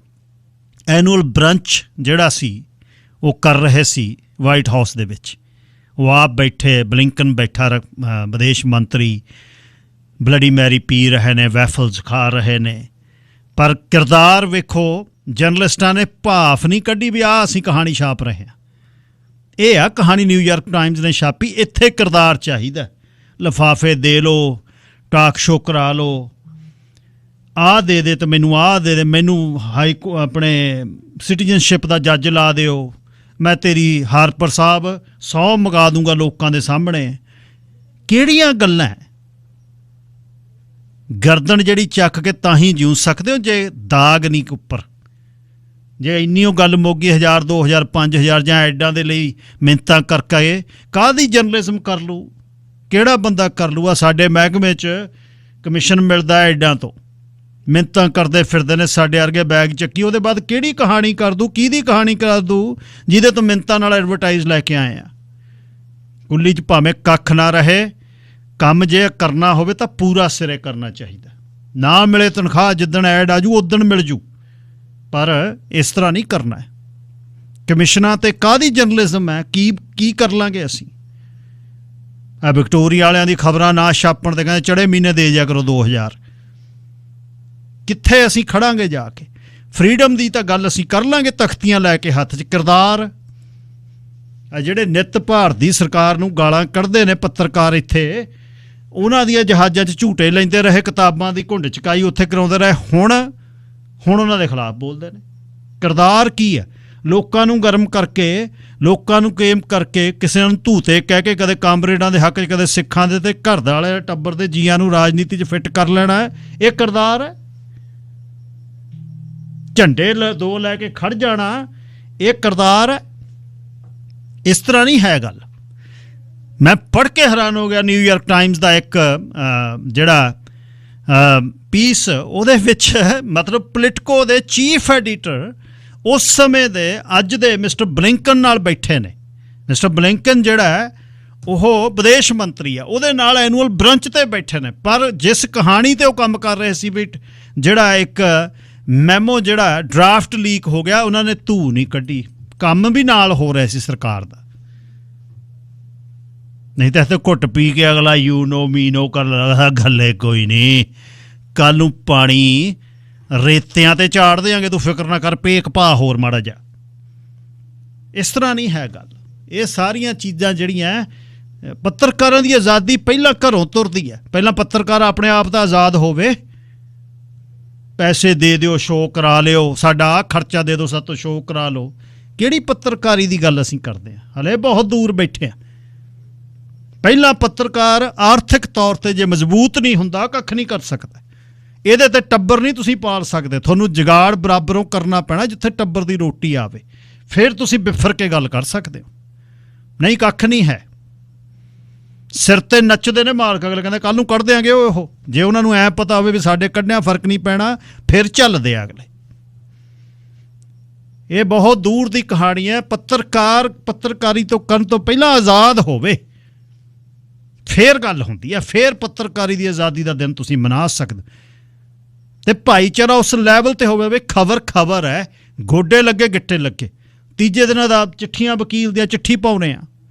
ਐਨੂਅਲ ਬ੍ਰੰਚ ਜਿਹੜਾ ਸੀ ਉਹ ਕਰ ਰਹੇ ਸੀ ਵਾਈਟ ਹਾਊਸ ਦੇ ਵਿੱਚ। ਉਹ ਆਪ ਬੈਠੇ, ਬਲਿੰਕਨ ਬੈਠਾ, ਵਿਦੇਸ਼ ਮੰਤਰੀ ਬਲੱਡੀ ਮੈਰੀ ਪੀ ਰਹੇ ਨੇ, ਵੈਫਲਸ ਖਾ ਰਹੇ ਨੇ। ਪਰ ਕਿਰਦਾਰ ਵੇਖੋ ਜਰਨਲਿਸਟਾਂ ਨੇ ਭਾਫ ਨਹੀਂ ਕੱਢੀ ਵੀ ਆਹ ਅਸੀਂ ਕਹਾਣੀ ਛਾਪ ਰਹੇ ਹਾਂ। ਇਹ ਆ ਕਹਾਣੀ ਨਿਊਯਾਰਕ ਟਾਈਮਜ਼ ਨੇ ਛਾਪੀ। ਇੱਥੇ ਕਿਰਦਾਰ ਚਾਹੀਦਾ, ਲਿਫਾਫੇ ਦੇ ਲਓ, ਟਾਕ ਸ਼ੋ ਕਰਾ ਲਓ, ਆਹ ਦੇ ਦੇ ਤੇ ਮੈਨੂੰ ਆਹ ਦੇ ਦੇ, ਮੈਨੂੰ ਆਪਣੇ ਸਿਟੀਜ਼ਨਸ਼ਿਪ ਦਾ ਜੱਜ ਲਾ ਦਿਓ, ਮੈਂ ਤੇਰੀ ਹਾਰਪਰ ਸਾਹਿਬ 100 ਮੰਗਾ ਦੂੰਗਾ ਲੋਕਾਂ ਦੇ ਸਾਹਮਣੇ। ਕਿਹੜੀਆਂ ਗੱਲਾਂ? ਗਰਦਨ ਜਿਹੜੀ ਚੱਕ ਕੇ ਤਾਂ ਹੀ ਜਿਉਂ ਸਕਦੇ ਹੋ ਜੇ ਦਾਗ ਨਹੀਂ ਉੱਪਰ। ਜੇ ਇੰਨੀ ਉਹ ਗੱਲ ਮੋਗੀ 1000 2000 5000 ਜਾਂ ਐਡਾਂ ਦੇ ਲਈ ਮਿਹਨਤਾਂ ਕਰਕੇ ਕਾਹਦੀ ਜਰਨਲਿਜ਼ਮ ਕਰ ਲੂ? ਕਿਹੜਾ ਬੰਦਾ ਕਰ ਲੂ? ਆ ਸਾਡੇ ਮਹਿਕਮੇ 'ਚ ਕਮਿਸ਼ਨ ਮਿਲਦਾ ਐਡਾਂ ਤੋਂ, ਮਿਹਨਤਾਂ ਕਰਦੇ ਫਿਰਦੇ ਨੇ ਸਾਡੇ ਵਰਗੇ ਬੈਗ ਚੱਕੀ, ਉਹਦੇ ਬਾਅਦ ਕਿਹੜੀ ਕਹਾਣੀ ਕਰ ਦੂ? ਕਿਹਦੀ ਕਹਾਣੀ ਕਰ ਦੂ ਜਿਹਦੇ ਤੋਂ ਮਿਹਨਤਾਂ ਨਾਲ ਐਡਵਰਟਾਈਜ਼ ਲੈ ਕੇ ਆਏ ਆ? ਕੁੱਲੀ 'ਚ ਭਾਵੇਂ ਕੱਖ ਨਾ ਰਹੇ, ਕੰਮ ਜੇ ਕਰਨਾ ਹੋਵੇ ਤਾਂ ਪੂਰਾ ਸਿਰੇ ਕਰਨਾ ਚਾਹੀਦਾ। ਨਾ ਮਿਲੇ ਤਨਖਾਹ, ਜਿੱਦਣ ਐਡ ਆਜੂ ਉਦਣ ਮਿਲ ਜੂ, ਪਰ ਇਸ ਤਰ੍ਹਾਂ ਨਹੀਂ ਕਰਨਾ ਹੈ। ਕਮਿਸ਼ਨਾਂ ਤੇ ਕਾਹਦੀ ਜਰਨਲਿਜ਼ਮ ਹੈ? ਕੀ ਕਰ ਲਾਂਗੇ ਅਸੀਂ? ਆ ਵਿਕਟੋਰੀਆ ਵਾਲਿਆਂ ਦੀ ਖਬਰਾਂ ਨਾ ਛਾਪਣ ਤੇ ਕਹਿੰਦੇ ਚੜੇ ਮਹੀਨੇ ਦੇ ਜਾ ਕਰੋ 2000। ਕਿੱਥੇ ਅਸੀਂ ਖੜਾਂਗੇ ਜਾ ਕੇ? ਫਰੀਡਮ ਦੀ ਤਾਂ ਗੱਲ ਅਸੀਂ ਕਰ ਲਾਂਗੇ ਤਖਤੀਆਂ ਲੈ ਕੇ ਹੱਥ 'ਚ। ਕਿਰਦਾਰ ਆ ਜਿਹੜੇ ਨਿੱਤ ਭਾਰਤ ਦੀ ਸਰਕਾਰ ਨੂੰ ਗਾਲਾਂ ਕੱਢਦੇ ਨੇ ਪੱਤਰਕਾਰ, ਇੱਥੇ ਉਹਨਾਂ ਦੀਆਂ ਜਹਾਜ਼ਾਂ 'ਚ ਝੂਟੇ ਲੈਂਦੇ ਰਹੇ, ਕਿਤਾਬਾਂ ਦੀ ਘੁੰਡ ਚਕਾਈ ਉੱਥੇ ਕਰਾਉਂਦੇ ਰਹੇ, ਹੁਣ ਉਹਨਾਂ ਦੇ ਖਿਲਾਫ ਬੋਲਦੇ ਨੇ। ਕਿਰਦਾਰ ਕੀ ਹੈ? ਲੋਕਾਂ ਨੂੰ ਗਰਮ ਕਰਕੇ, ਲੋਕਾਂ ਨੂੰ ਕੇਮ ਕਰਕੇ, ਕਿਸੇ ਨੂੰ ਧੂਤੇ ਕਹਿ ਕੇ, ਕਦੇ ਕਾਮਰੇਡਾਂ ਦੇ ਹੱਕ 'ਚ, ਕਦੇ ਸਿੱਖਾਂ ਦੇ ਤੇ ਘਰ ਦੇ ਵਾਲੇ ਟੱਬਰ ਦੇ ਜੀਆਂ ਨੂੰ ਰਾਜਨੀਤੀ 'ਚ ਫਿੱਟ ਕਰ ਲੈਣਾ ਹੈ। ਇਹ ਕਿਰਦਾਰ ਹੈ। ਝੰਡੇ ਦੋ ਲੈ ਕੇ ਖੜ ਜਾਣਾ, ਇਹ ਕਿਰਦਾਰ ਹੈ। ਇਸ ਤਰ੍ਹਾਂ ਨਹੀਂ ਹੈ ਗੱਲ। ਮੈਂ ਪੜ੍ਹ ਕੇ ਹੈਰਾਨ ਹੋ ਗਿਆ ਨਿਊਯਾਰਕ ਟਾਈਮਜ਼ ਦਾ ਇੱਕ ਜਿਹੜਾ ਪੀਸ, ਉਹਦੇ ਵਿੱਚ ਮਤਲਬ ਪੋਲੀਟਿਕੋ ਦੇ ਚੀਫ ਐਡੀਟਰ ਉਸ ਸਮੇਂ ਦੇ ਅੱਜ ਦੇ ਮਿਸਟਰ ਬਲਿੰਕਨ ਨਾਲ ਬੈਠੇ ਨੇ। ਮਿਸਟਰ ਬਲਿੰਕਨ ਜਿਹੜਾ ਹੈ ਉਹ ਵਿਦੇਸ਼ ਮੰਤਰੀ ਆ, ਉਹਦੇ ਨਾਲ ਐਨੂਅਲ ਬ੍ਰੰਚ 'ਤੇ ਬੈਠੇ ਨੇ। ਪਰ ਜਿਸ ਕਹਾਣੀ 'ਤੇ ਉਹ ਕੰਮ ਕਰ ਰਹੇ ਸੀ ਵੀ ਜਿਹੜਾ ਇੱਕ ਮੈਮੋ ਜਿਹੜਾ ਡਰਾਫਟ ਲੀਕ ਹੋ ਗਿਆ, ਉਹਨਾਂ ਨੇ ਧੂ ਨਹੀਂ ਕੱਢੀ। ਕੰਮ ਵੀ ਨਾਲ ਹੋ ਰਿਹਾ ਸੀ ਸਰਕਾਰ ਦਾ। ਨਹੀਂ ਤਾਂ ਇੱਥੇ ਘੁੱਟ ਪੀ ਕੇ ਅਗਲਾ ਯੂ ਨੋ ਮੀ ਨੋ ਕਰ ਲਗਾ, ਗੱਲੇ ਕੋਈ ਨਹੀਂ, ਕੱਲ ਨੂੰ ਪਾਣੀ ਰੇਤਿਆਂ 'ਤੇ ਚਾੜ ਦਿਆਂਗੇ, ਤੂੰ ਫਿਕਰ ਨਾ ਕਰ, ਪੇਕ ਭਾ ਹੋਰ ਮਾੜਾ ਜਾ। ਇਸ ਤਰ੍ਹਾਂ ਨਹੀਂ ਹੈ ਗੱਲ। ਇਹ ਸਾਰੀਆਂ ਚੀਜ਼ਾਂ ਜਿਹੜੀਆਂ ਪੱਤਰਕਾਰਾਂ ਦੀ ਆਜ਼ਾਦੀ ਪਹਿਲਾਂ ਘਰੋਂ ਤੁਰਦੀ ਹੈ। ਪਹਿਲਾਂ ਪੱਤਰਕਾਰ ਆਪਣੇ ਆਪ ਦਾ ਆਜ਼ਾਦ ਹੋਵੇ, ਪੈਸੇ ਦੇ ਦਿਓ, ਸ਼ੋਅ ਕਰਾ ਲਿਓ, ਸਾਡਾ ਆਹ ਖਰਚਾ ਦੇ ਦਿਓ, ਸਾਤੋਂ ਸ਼ੋਅ ਕਰਾ ਲਓ। ਕਿਹੜੀ ਪੱਤਰਕਾਰੀ ਦੀ ਗੱਲ ਅਸੀਂ ਕਰਦੇ ਹਾਂ? ਹਲੇ ਬਹੁਤ ਦੂਰ ਬੈਠੇ ਹਾਂ। ਪਹਿਲਾਂ ਪੱਤਰਕਾਰ ਆਰਥਿਕ ਤੌਰ 'ਤੇ ਜੇ ਮਜ਼ਬੂਤ ਨਹੀਂ ਹੁੰਦਾ, ਕੱਖ ਨਹੀਂ ਕਰ ਸਕਦਾ। ਇਹਦੇ 'ਤੇ ਟੱਬਰ ਨਹੀਂ ਤੁਸੀਂ ਪਾਲ ਸਕਦੇ। ਤੁਹਾਨੂੰ ਜੁਗਾੜ ਬਰਾਬਰੋਂ ਕਰਨਾ ਪੈਣਾ, ਜਿੱਥੇ ਟੱਬਰ ਦੀ ਰੋਟੀ ਆਵੇ, ਫਿਰ ਤੁਸੀਂ ਬਿਫਰ ਕੇ ਗੱਲ ਕਰ ਸਕਦੇ ਹੋ। ਨਹੀਂ, ਕੱਖ ਨਹੀਂ ਹੈ। ਸਿਰ 'ਤੇ ਨੱਚਦੇ ਨੇ ਮਾਲਕ, ਅਗਲੇ ਕਹਿੰਦੇ ਕੱਲ੍ਹ ਨੂੰ ਕੱਢ ਦਿਆਂਗੇ। ਉਹ ਜੇ ਉਹਨਾਂ ਨੂੰ ਐਂ ਪਤਾ ਹੋਵੇ ਵੀ ਸਾਡੇ ਕੱਢਿਆ ਫਰਕ ਨਹੀਂ ਪੈਣਾ, ਫਿਰ ਚੱਲਦੇ ਆ ਅਗਲੇ। ਇਹ ਬਹੁਤ ਦੂਰ ਦੀ ਕਹਾਣੀ ਹੈ। ਪੱਤਰਕਾਰ ਪੱਤਰਕਾਰੀ ਤੋਂ ਕਰਨ ਤੋਂ ਪਹਿਲਾਂ ਆਜ਼ਾਦ ਹੋਵੇ, ਫਿਰ ਗੱਲ ਹੁੰਦੀ ਹੈ। ਫਿਰ ਪੱਤਰਕਾਰੀ ਦੀ ਆਜ਼ਾਦੀ ਦਾ ਦਿਨ ਤੁਸੀਂ ਮਨਾ ਸਕਦੇ। ਤੇ ਭਾਈਚਾਰਾ ਉਸ ਲੈਵਲ 'ਤੇ ਹੋਵੇ ਵੀ ਖਬਰ ਹੈ, ਗੋਡੇ ਲੱਗੇ ਗਿੱਟੇ ਲੱਗੇ। ਤੀਜੇ ਦਿਨਾਂ ਦਾ ਚਿੱਠੀਆਂ ਵਕੀਲ ਦੀਆਂ ਚਿੱਠੀ ਪਾਉਣੇ ਆ,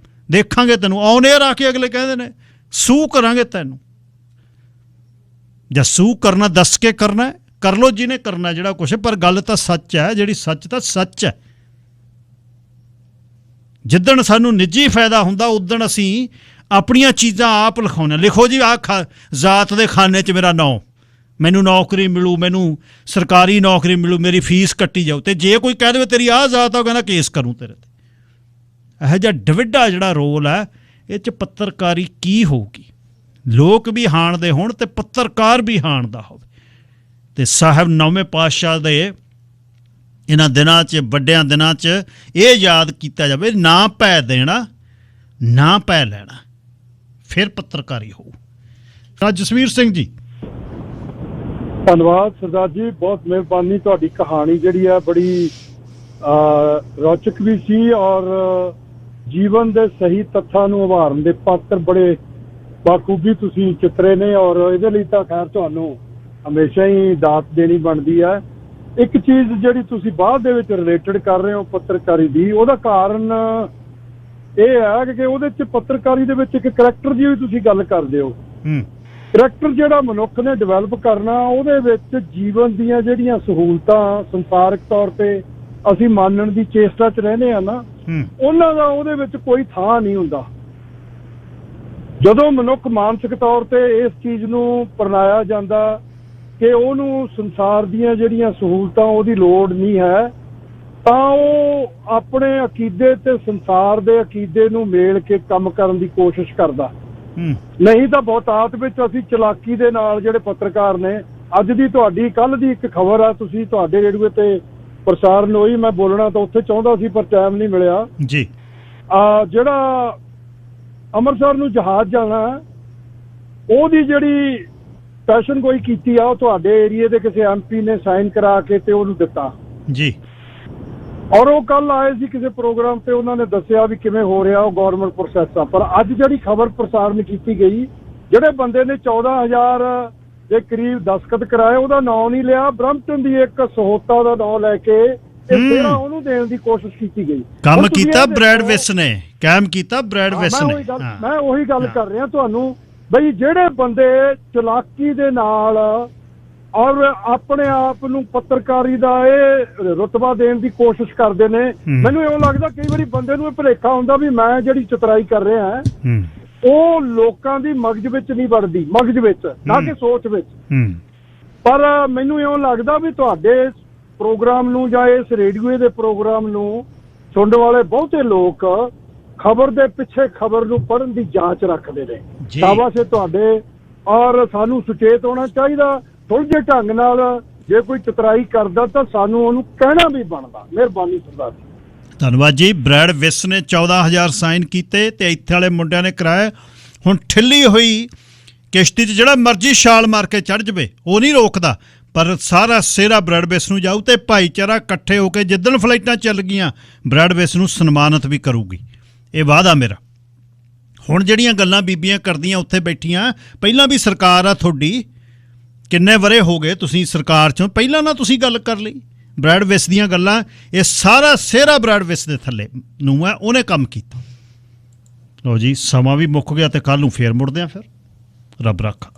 ਦੇਖਾਂਗੇ ਤੈਨੂੰ ਔਨ ਏਅਰ ਆ ਕੇ। ਅਗਲੇ ਕਹਿੰਦੇ ਨੇ ਸੂ ਕਰਾਂਗੇ ਤੈਨੂੰ। ਜਾਂ ਸੂ ਕਰਨਾ ਦੱਸ ਕੇ ਕਰਨਾ, ਕਰ ਲਓ ਜਿਹਨੇ ਕਰਨਾ ਜਿਹੜਾ ਕੁਛ। ਪਰ ਗੱਲ ਤਾਂ ਸੱਚ ਹੈ, ਜਿਹੜੀ ਸੱਚ ਤਾਂ ਸੱਚ ਹੈ। ਜਿੱਦਣ ਸਾਨੂੰ ਨਿੱਜੀ ਫਾਇਦਾ ਹੁੰਦਾ, ਉਦਣ ਅਸੀਂ ਆਪਣੀਆਂ ਚੀਜ਼ਾਂ ਆਪ ਲਿਖਾਉਂਦੇ। ਲਿਖੋ ਜੀ ਆਹ ਜ਼ਾਤ ਦੇ ਖਾਨੇ 'ਚ ਮੇਰਾ ਨਾਂ, ਮੈਨੂੰ ਨੌਕਰੀ ਮਿਲੂ, ਮੈਨੂੰ ਸਰਕਾਰੀ ਨੌਕਰੀ ਮਿਲੂ, ਮੇਰੀ ਫੀਸ ਕੱਟੀ ਜਾਊ। ਤੇ ਜੇ ਕੋਈ ਕਹਿ ਦੇਵੇ ਤੇਰੀ ਆਹ ਜ਼ਾਤ ਆ, ਉਹ ਕਹਿੰਦਾ ਕੇਸ ਕਰੂੰ ਤੇਰੇ 'ਤੇ। ਇਹੋ ਜਿਹਾ ਡਿਵਿਡਾ ਜਿਹੜਾ ਰੋਲ ਹੈ, ਇਹ 'ਚ ਪੱਤਰਕਾਰੀ ਕੀ ਹੋਊਗੀ? ਲੋਕ ਵੀ ਹਾਣਦੇ ਹੋਣ ਤੇ ਪੱਤਰਕਾਰ ਵੀ ਹਾਣਦਾ ਹੋਵੇ। ਤੇ ਸਾਹਿਬ ਨੌਵੇਂ ਪਾਤਸ਼ਾਹ ਦੇ ਇਹਨਾਂ ਦਿਨਾਂ 'ਚ, ਵੱਡਿਆਂ ਦਿਨਾਂ 'ਚ ਇਹ ਯਾਦ ਕੀਤਾ ਜਾਵੇ, ਨਾ ਭੈ ਦੇਣਾ, ਨਾ ਭੈ ਲੈਣਾ, ਫਿਰ ਪੱਤਰਕਾਰੀ ਹੋਊ। ਤਾਂ ਜਸਵੀਰ ਸਿੰਘ ਜੀ, ਧੰਨਵਾਦ ਸਰਦਾਰ ਜੀ, ਬਹੁਤ ਮਿਹਰਬਾਨੀ। ਤੁਹਾਡੀ ਕਹਾਣੀ ਜਿਹੜੀ ਹੈ ਬੜੀ ਰੌਚਕ ਵੀ ਸੀ, ਔਰ ਜੀਵਨ ਦੇ ਸਹੀ ਤੱਥਾਂ ਨੂੰ ਉਭਾਰਨ ਦੇ ਪਾਤਰ ਬੜੇ ਬਾਖੂਬੀ ਤੁਸੀਂ ਚਿੱਤਰੇ ਨੇ, ਔਰ ਇਹਦੇ ਲਈ ਤਾਂ ਖੈਰ ਤੁਹਾਨੂੰ ਹਮੇਸ਼ਾ ਹੀ ਦਾਤ ਦੇਣੀ ਬਣਦੀ ਹੈ। ਇੱਕ ਚੀਜ਼ ਜਿਹੜੀ ਤੁਸੀਂ ਬਾਅਦ ਦੇ ਵਿੱਚ ਰਿਲੇਟਡ ਕਰ ਰਹੇ ਹੋ ਪੱਤਰਕਾਰੀ ਦੀ, ਉਹਦਾ ਕਾਰਨ ਇਹ ਹੈ ਕਿ ਉਹਦੇ 'ਚ ਪੱਤਰਕਾਰੀ ਦੇ ਵਿੱਚ ਇੱਕ ਕਰੈਕਟਰ ਦੀ ਵੀ ਤੁਸੀਂ ਗੱਲ ਕਰਦੇ ਹੋ। ਕਰੈਕਟਰ ਜਿਹੜਾ ਮਨੁੱਖ ਨੇ ਡਿਵੈਲਪ ਕਰਨਾ, ਉਹਦੇ ਵਿੱਚ ਜੀਵਨ ਦੀਆਂ ਜਿਹੜੀਆਂ ਸਹੂਲਤਾਂ ਸੰਸਾਰਿਕ ਤੌਰ ਤੇ ਅਸੀਂ ਮੰਨਣ ਦੀ ਚੇਸ਼ਟਾ 'ਚ ਰਹਿੰਦੇ ਆ ਨਾ, ਉਹਨਾਂ ਦਾ ਉਹਦੇ ਵਿੱਚ ਕੋਈ ਥਾਂ ਨਹੀਂ ਹੁੰਦਾ। ਜਦੋਂ ਮਨੁੱਖ ਮਾਨਸਿਕ ਤੌਰ ਤੇ ਇਸ ਚੀਜ਼ ਨੂੰ ਅਪਣਾਇਆ ਜਾਂਦਾ ਕਿ ਉਹਨੂੰ ਸੰਸਾਰ ਦੀਆਂ ਜਿਹੜੀਆਂ ਸਹੂਲਤਾਂ ਉਹਦੀ ਲੋੜ ਨਹੀਂ ਹੈ, ਤਾਂ ਉਹ ਆਪਣੇ ਅਕੀਦੇ ਤੇ ਸੰਸਾਰ ਦੇ ਅਕੀਦੇ ਨੂੰ ਮੇਲ ਕੇ ਕੰਮ ਕਰਨ ਦੀ ਕੋਸ਼ਿਸ਼ ਕਰਦਾ। ਨਹੀਂ ਤਾਂ ਬਹੁਤਾਤ ਵਿੱਚ ਅਸੀਂ ਚਲਾਕੀ ਦੇ ਨਾਲ, ਜਿਹੜੇ ਪੱਤਰਕਾਰ ਨੇ, ਅੱਜ ਦੀ ਤੁਹਾਡੀ ਕੱਲ ਦੀ ਇੱਕ ਖਬਰ ਆ, ਤੁਸੀਂ ਤੁਹਾਡੇ ਰੇਡੀਓ ਤੇ ਪ੍ਰਸਾਰਨ ਹੋਈ, ਮੈਂ ਬੋਲਣਾ ਤਾਂ ਉੱਥੇ ਚਾਹੁੰਦਾ ਸੀ ਪਰ ਟਾਈਮ ਨਹੀਂ ਮਿਲਿਆ ਜੀ। ਜਿਹੜਾ ਅੰਮ੍ਰਿਤਸਰ ਨੂੰ ਜਹਾਜ਼ ਜਾਣਾ, ਉਹਦੀ ਜਿਹੜੀ ਪੈਸ਼ਨ ਕੋਈ ਕੀਤੀ ਆ, ਉਹ ਤੁਹਾਡੇ ਏਰੀਏ ਦੇ ਕਿਸੇ MP ਨੇ ਸਾਈਨ ਕਰਾ ਕੇ ਤੇ ਉਹਨੂੰ ਦਿੱਤਾ ਜੀ। ਔਰ ਉਹ ਕੱਲ ਆਏ ਸੀ ਕਿਸੇ ਪ੍ਰੋਗਰਾਮ ਤੇ, ਉਹਨਾਂ ਨੇ ਦੱਸਿਆ ਵੀ ਕਿਵੇਂ ਹੋ ਰਿਹਾ ਉਹ ਗਵਰਨਮੈਂਟ ਪ੍ਰੋਸੈਸ ਆ। ਪਰ ਅੱਜ ਜਿਹੜੀ ਖਬਰ ਪ੍ਰਸਾਰਨ ਕੀਤੀ ਗਈ, ਜਿਹੜੇ ਬੰਦੇ ਨੇ 14,000 ਦੇ ਕਰੀਬ ਦਸਤਖਤ ਕਰਾਏ, ਉਹਦਾ ਨਾਂ ਨਹੀਂ ਲਿਆ, ਬ੍ਰੈਂਪਟਨ ਦੀ ਇੱਕ ਸਹੂਲਤਾਂ ਦਾ ਨਾਂ ਲੈ ਕੇ ਇਹ ਫੇਰਾ ਉਹਨੂੰ ਦੇਣ ਦੀ ਕੋਸ਼ਿਸ਼ ਕੀਤੀ ਗਈ। ਕੰਮ ਕੀਤਾ ਬ੍ਰੈਡ ਵਿਸ ਨੇ, ਕਾਇਮ ਕੀਤਾ ਬ੍ਰੈਡ ਵਿਸ ਨੇ। ਮੈਂ ਉਹੀ ਗੱਲ ਕਰ ਰਿਹਾ ਤੁਹਾਨੂੰ, ਬਈ ਜਿਹੜੇ ਬੰਦੇ ਚਲਾਕੀ ਦੇ ਨਾਲ ਔਰ ਆਪਣੇ ਆਪ ਨੂੰ ਪੱਤਰਕਾਰੀ ਦਾ ਇਹ ਰੁਤਬਾ ਦੇਣ ਦੀ ਕੋਸ਼ਿਸ਼ ਕਰਦੇ ਨੇ, ਮੈਨੂੰ ਇਉਂ ਲੱਗਦਾ ਕਈ ਵਾਰੀ ਬੰਦੇ ਨੂੰ ਇਹ ਭੁਲੇਖਾ ਹੁੰਦਾ ਵੀ ਮੈਂ ਜਿਹੜੀ ਚਤਰਾਈ ਕਰ ਰਿਹਾ ਉਹ ਲੋਕਾਂ ਦੀ ਮਗਜ ਵਿੱਚ ਨਹੀਂ ਵੜਦੀ, ਮਗਜ ਵਿੱਚ ਨਾ ਕਿ ਸੋਚ ਵਿੱਚ। ਪਰ ਮੈਨੂੰ ਇਉਂ ਲੱਗਦਾ ਵੀ ਤੁਹਾਡੇ ਪ੍ਰੋਗਰਾਮ ਨੂੰ ਜਾਂ ਇਸ ਰੇਡੀਓ ਦੇ ਪ੍ਰੋਗਰਾਮ ਨੂੰ ਸੁਣਨ ਵਾਲੇ ਬਹੁਤੇ ਲੋਕ ਖਬਰ ਦੇ ਪਿੱਛੇ ਖਬਰ ਨੂੰ ਪੜ੍ਹਨ ਦੀ ਜਾਂਚ ਰੱਖਦੇ ਨੇ। ਸ਼ਾਬਾਸ਼ ਤੁਹਾਡੇ। ਔਰ ਸਾਨੂੰ ਸੁਚੇਤ ਹੋਣਾ ਚਾਹੀਦਾ ਥੋੜ੍ਹੇ ਢੰਗ ਨਾਲ। ਜੇ ਕੋਈ ਚਤਰਾਈ ਕਰਦਾ ਤਾਂ ਸਾਨੂੰ ਉਹਨੂੰ ਕਹਿਣਾ ਵੀ ਬਣਦਾ। ਮਿਹਰਬਾਨੀ ਸਰਦਾਰ ਜੀ। ਧੰਨਵਾਦ ਜੀ। ਬ੍ਰੈਡ ਵਿਸ ਨੇ 14,000 ਸਾਈਨ ਕੀਤੇ ਤੇ ਇੱਥੇ ਵਾਲੇ ਮੁੰਡਿਆਂ ਨੇ ਕਰਾਇਆ। ਹੁਣ ਠਿੱਲੀ ਹੋਈ ਕਿਸ਼ਤੀ 'ਚ ਜਿਹੜਾ ਮਰਜ਼ੀ ਛਾਲ ਮਾਰ ਕੇ ਚੜ੍ਹ ਜਾਵੇ, ਉਹ ਨਹੀਂ ਰੋਕਦਾ, ਪਰ ਸਾਰਾ ਸਿਹਰਾ ਬ੍ਰੈਡ ਵਿਸ ਨੂੰ ਜਾਊ ਤੇ ਭਾਈਚਾਰਾ ਇਕੱਠੇ ਹੋ ਕੇ ਜਿੱਦਣ ਫਲਾਈਟਾਂ ਚੱਲ ਗਈਆਂ ਬ੍ਰੈਡ ਵਿਸ ਨੂੰ ਸਨਮਾਨਿਤ ਵੀ ਕਰੂਗੀ। ਇਹ ਵਾਅਦਾ ਮੇਰਾ। ਹੁਣ ਜਿਹੜੀਆਂ ਗੱਲਾਂ ਬੀਬੀਆਂ ਕਰਦੀਆਂ ਉੱਥੇ ਬੈਠੀਆਂ, ਪਹਿਲਾਂ ਵੀ ਸਰਕਾਰ ਆ ਤੁਹਾਡੀ, ਕਿੰਨੇ ਵਰੇ ਹੋ ਗਏ ਤੁਸੀਂ ਸਰਕਾਰ 'ਚੋਂ, ਪਹਿਲਾਂ ਨਾ ਤੁਸੀਂ ਗੱਲ ਕਰ ਲਈ ਬ੍ਰੈਡ ਵਿਸ ਦੀਆਂ ਗੱਲਾਂ। ਇਹ ਸਾਰਾ ਸਿਹਰਾ ਬ੍ਰੈਡ ਵਿਸ ਦੇ ਥੱਲੇ ਨੂੰ ਹੈ, ਉਹਨੇ ਕੰਮ ਕੀਤਾ। ਲਓ ਜੀ, ਸਮਾਂ ਵੀ ਮੁੱਕ ਗਿਆ ਤੇ ਕੱਲ੍ਹ ਨੂੰ ਫੇਰ ਮੁੜਦੇ ਆ। ਫਿਰ ਰੱਬ ਰੱਖਾ।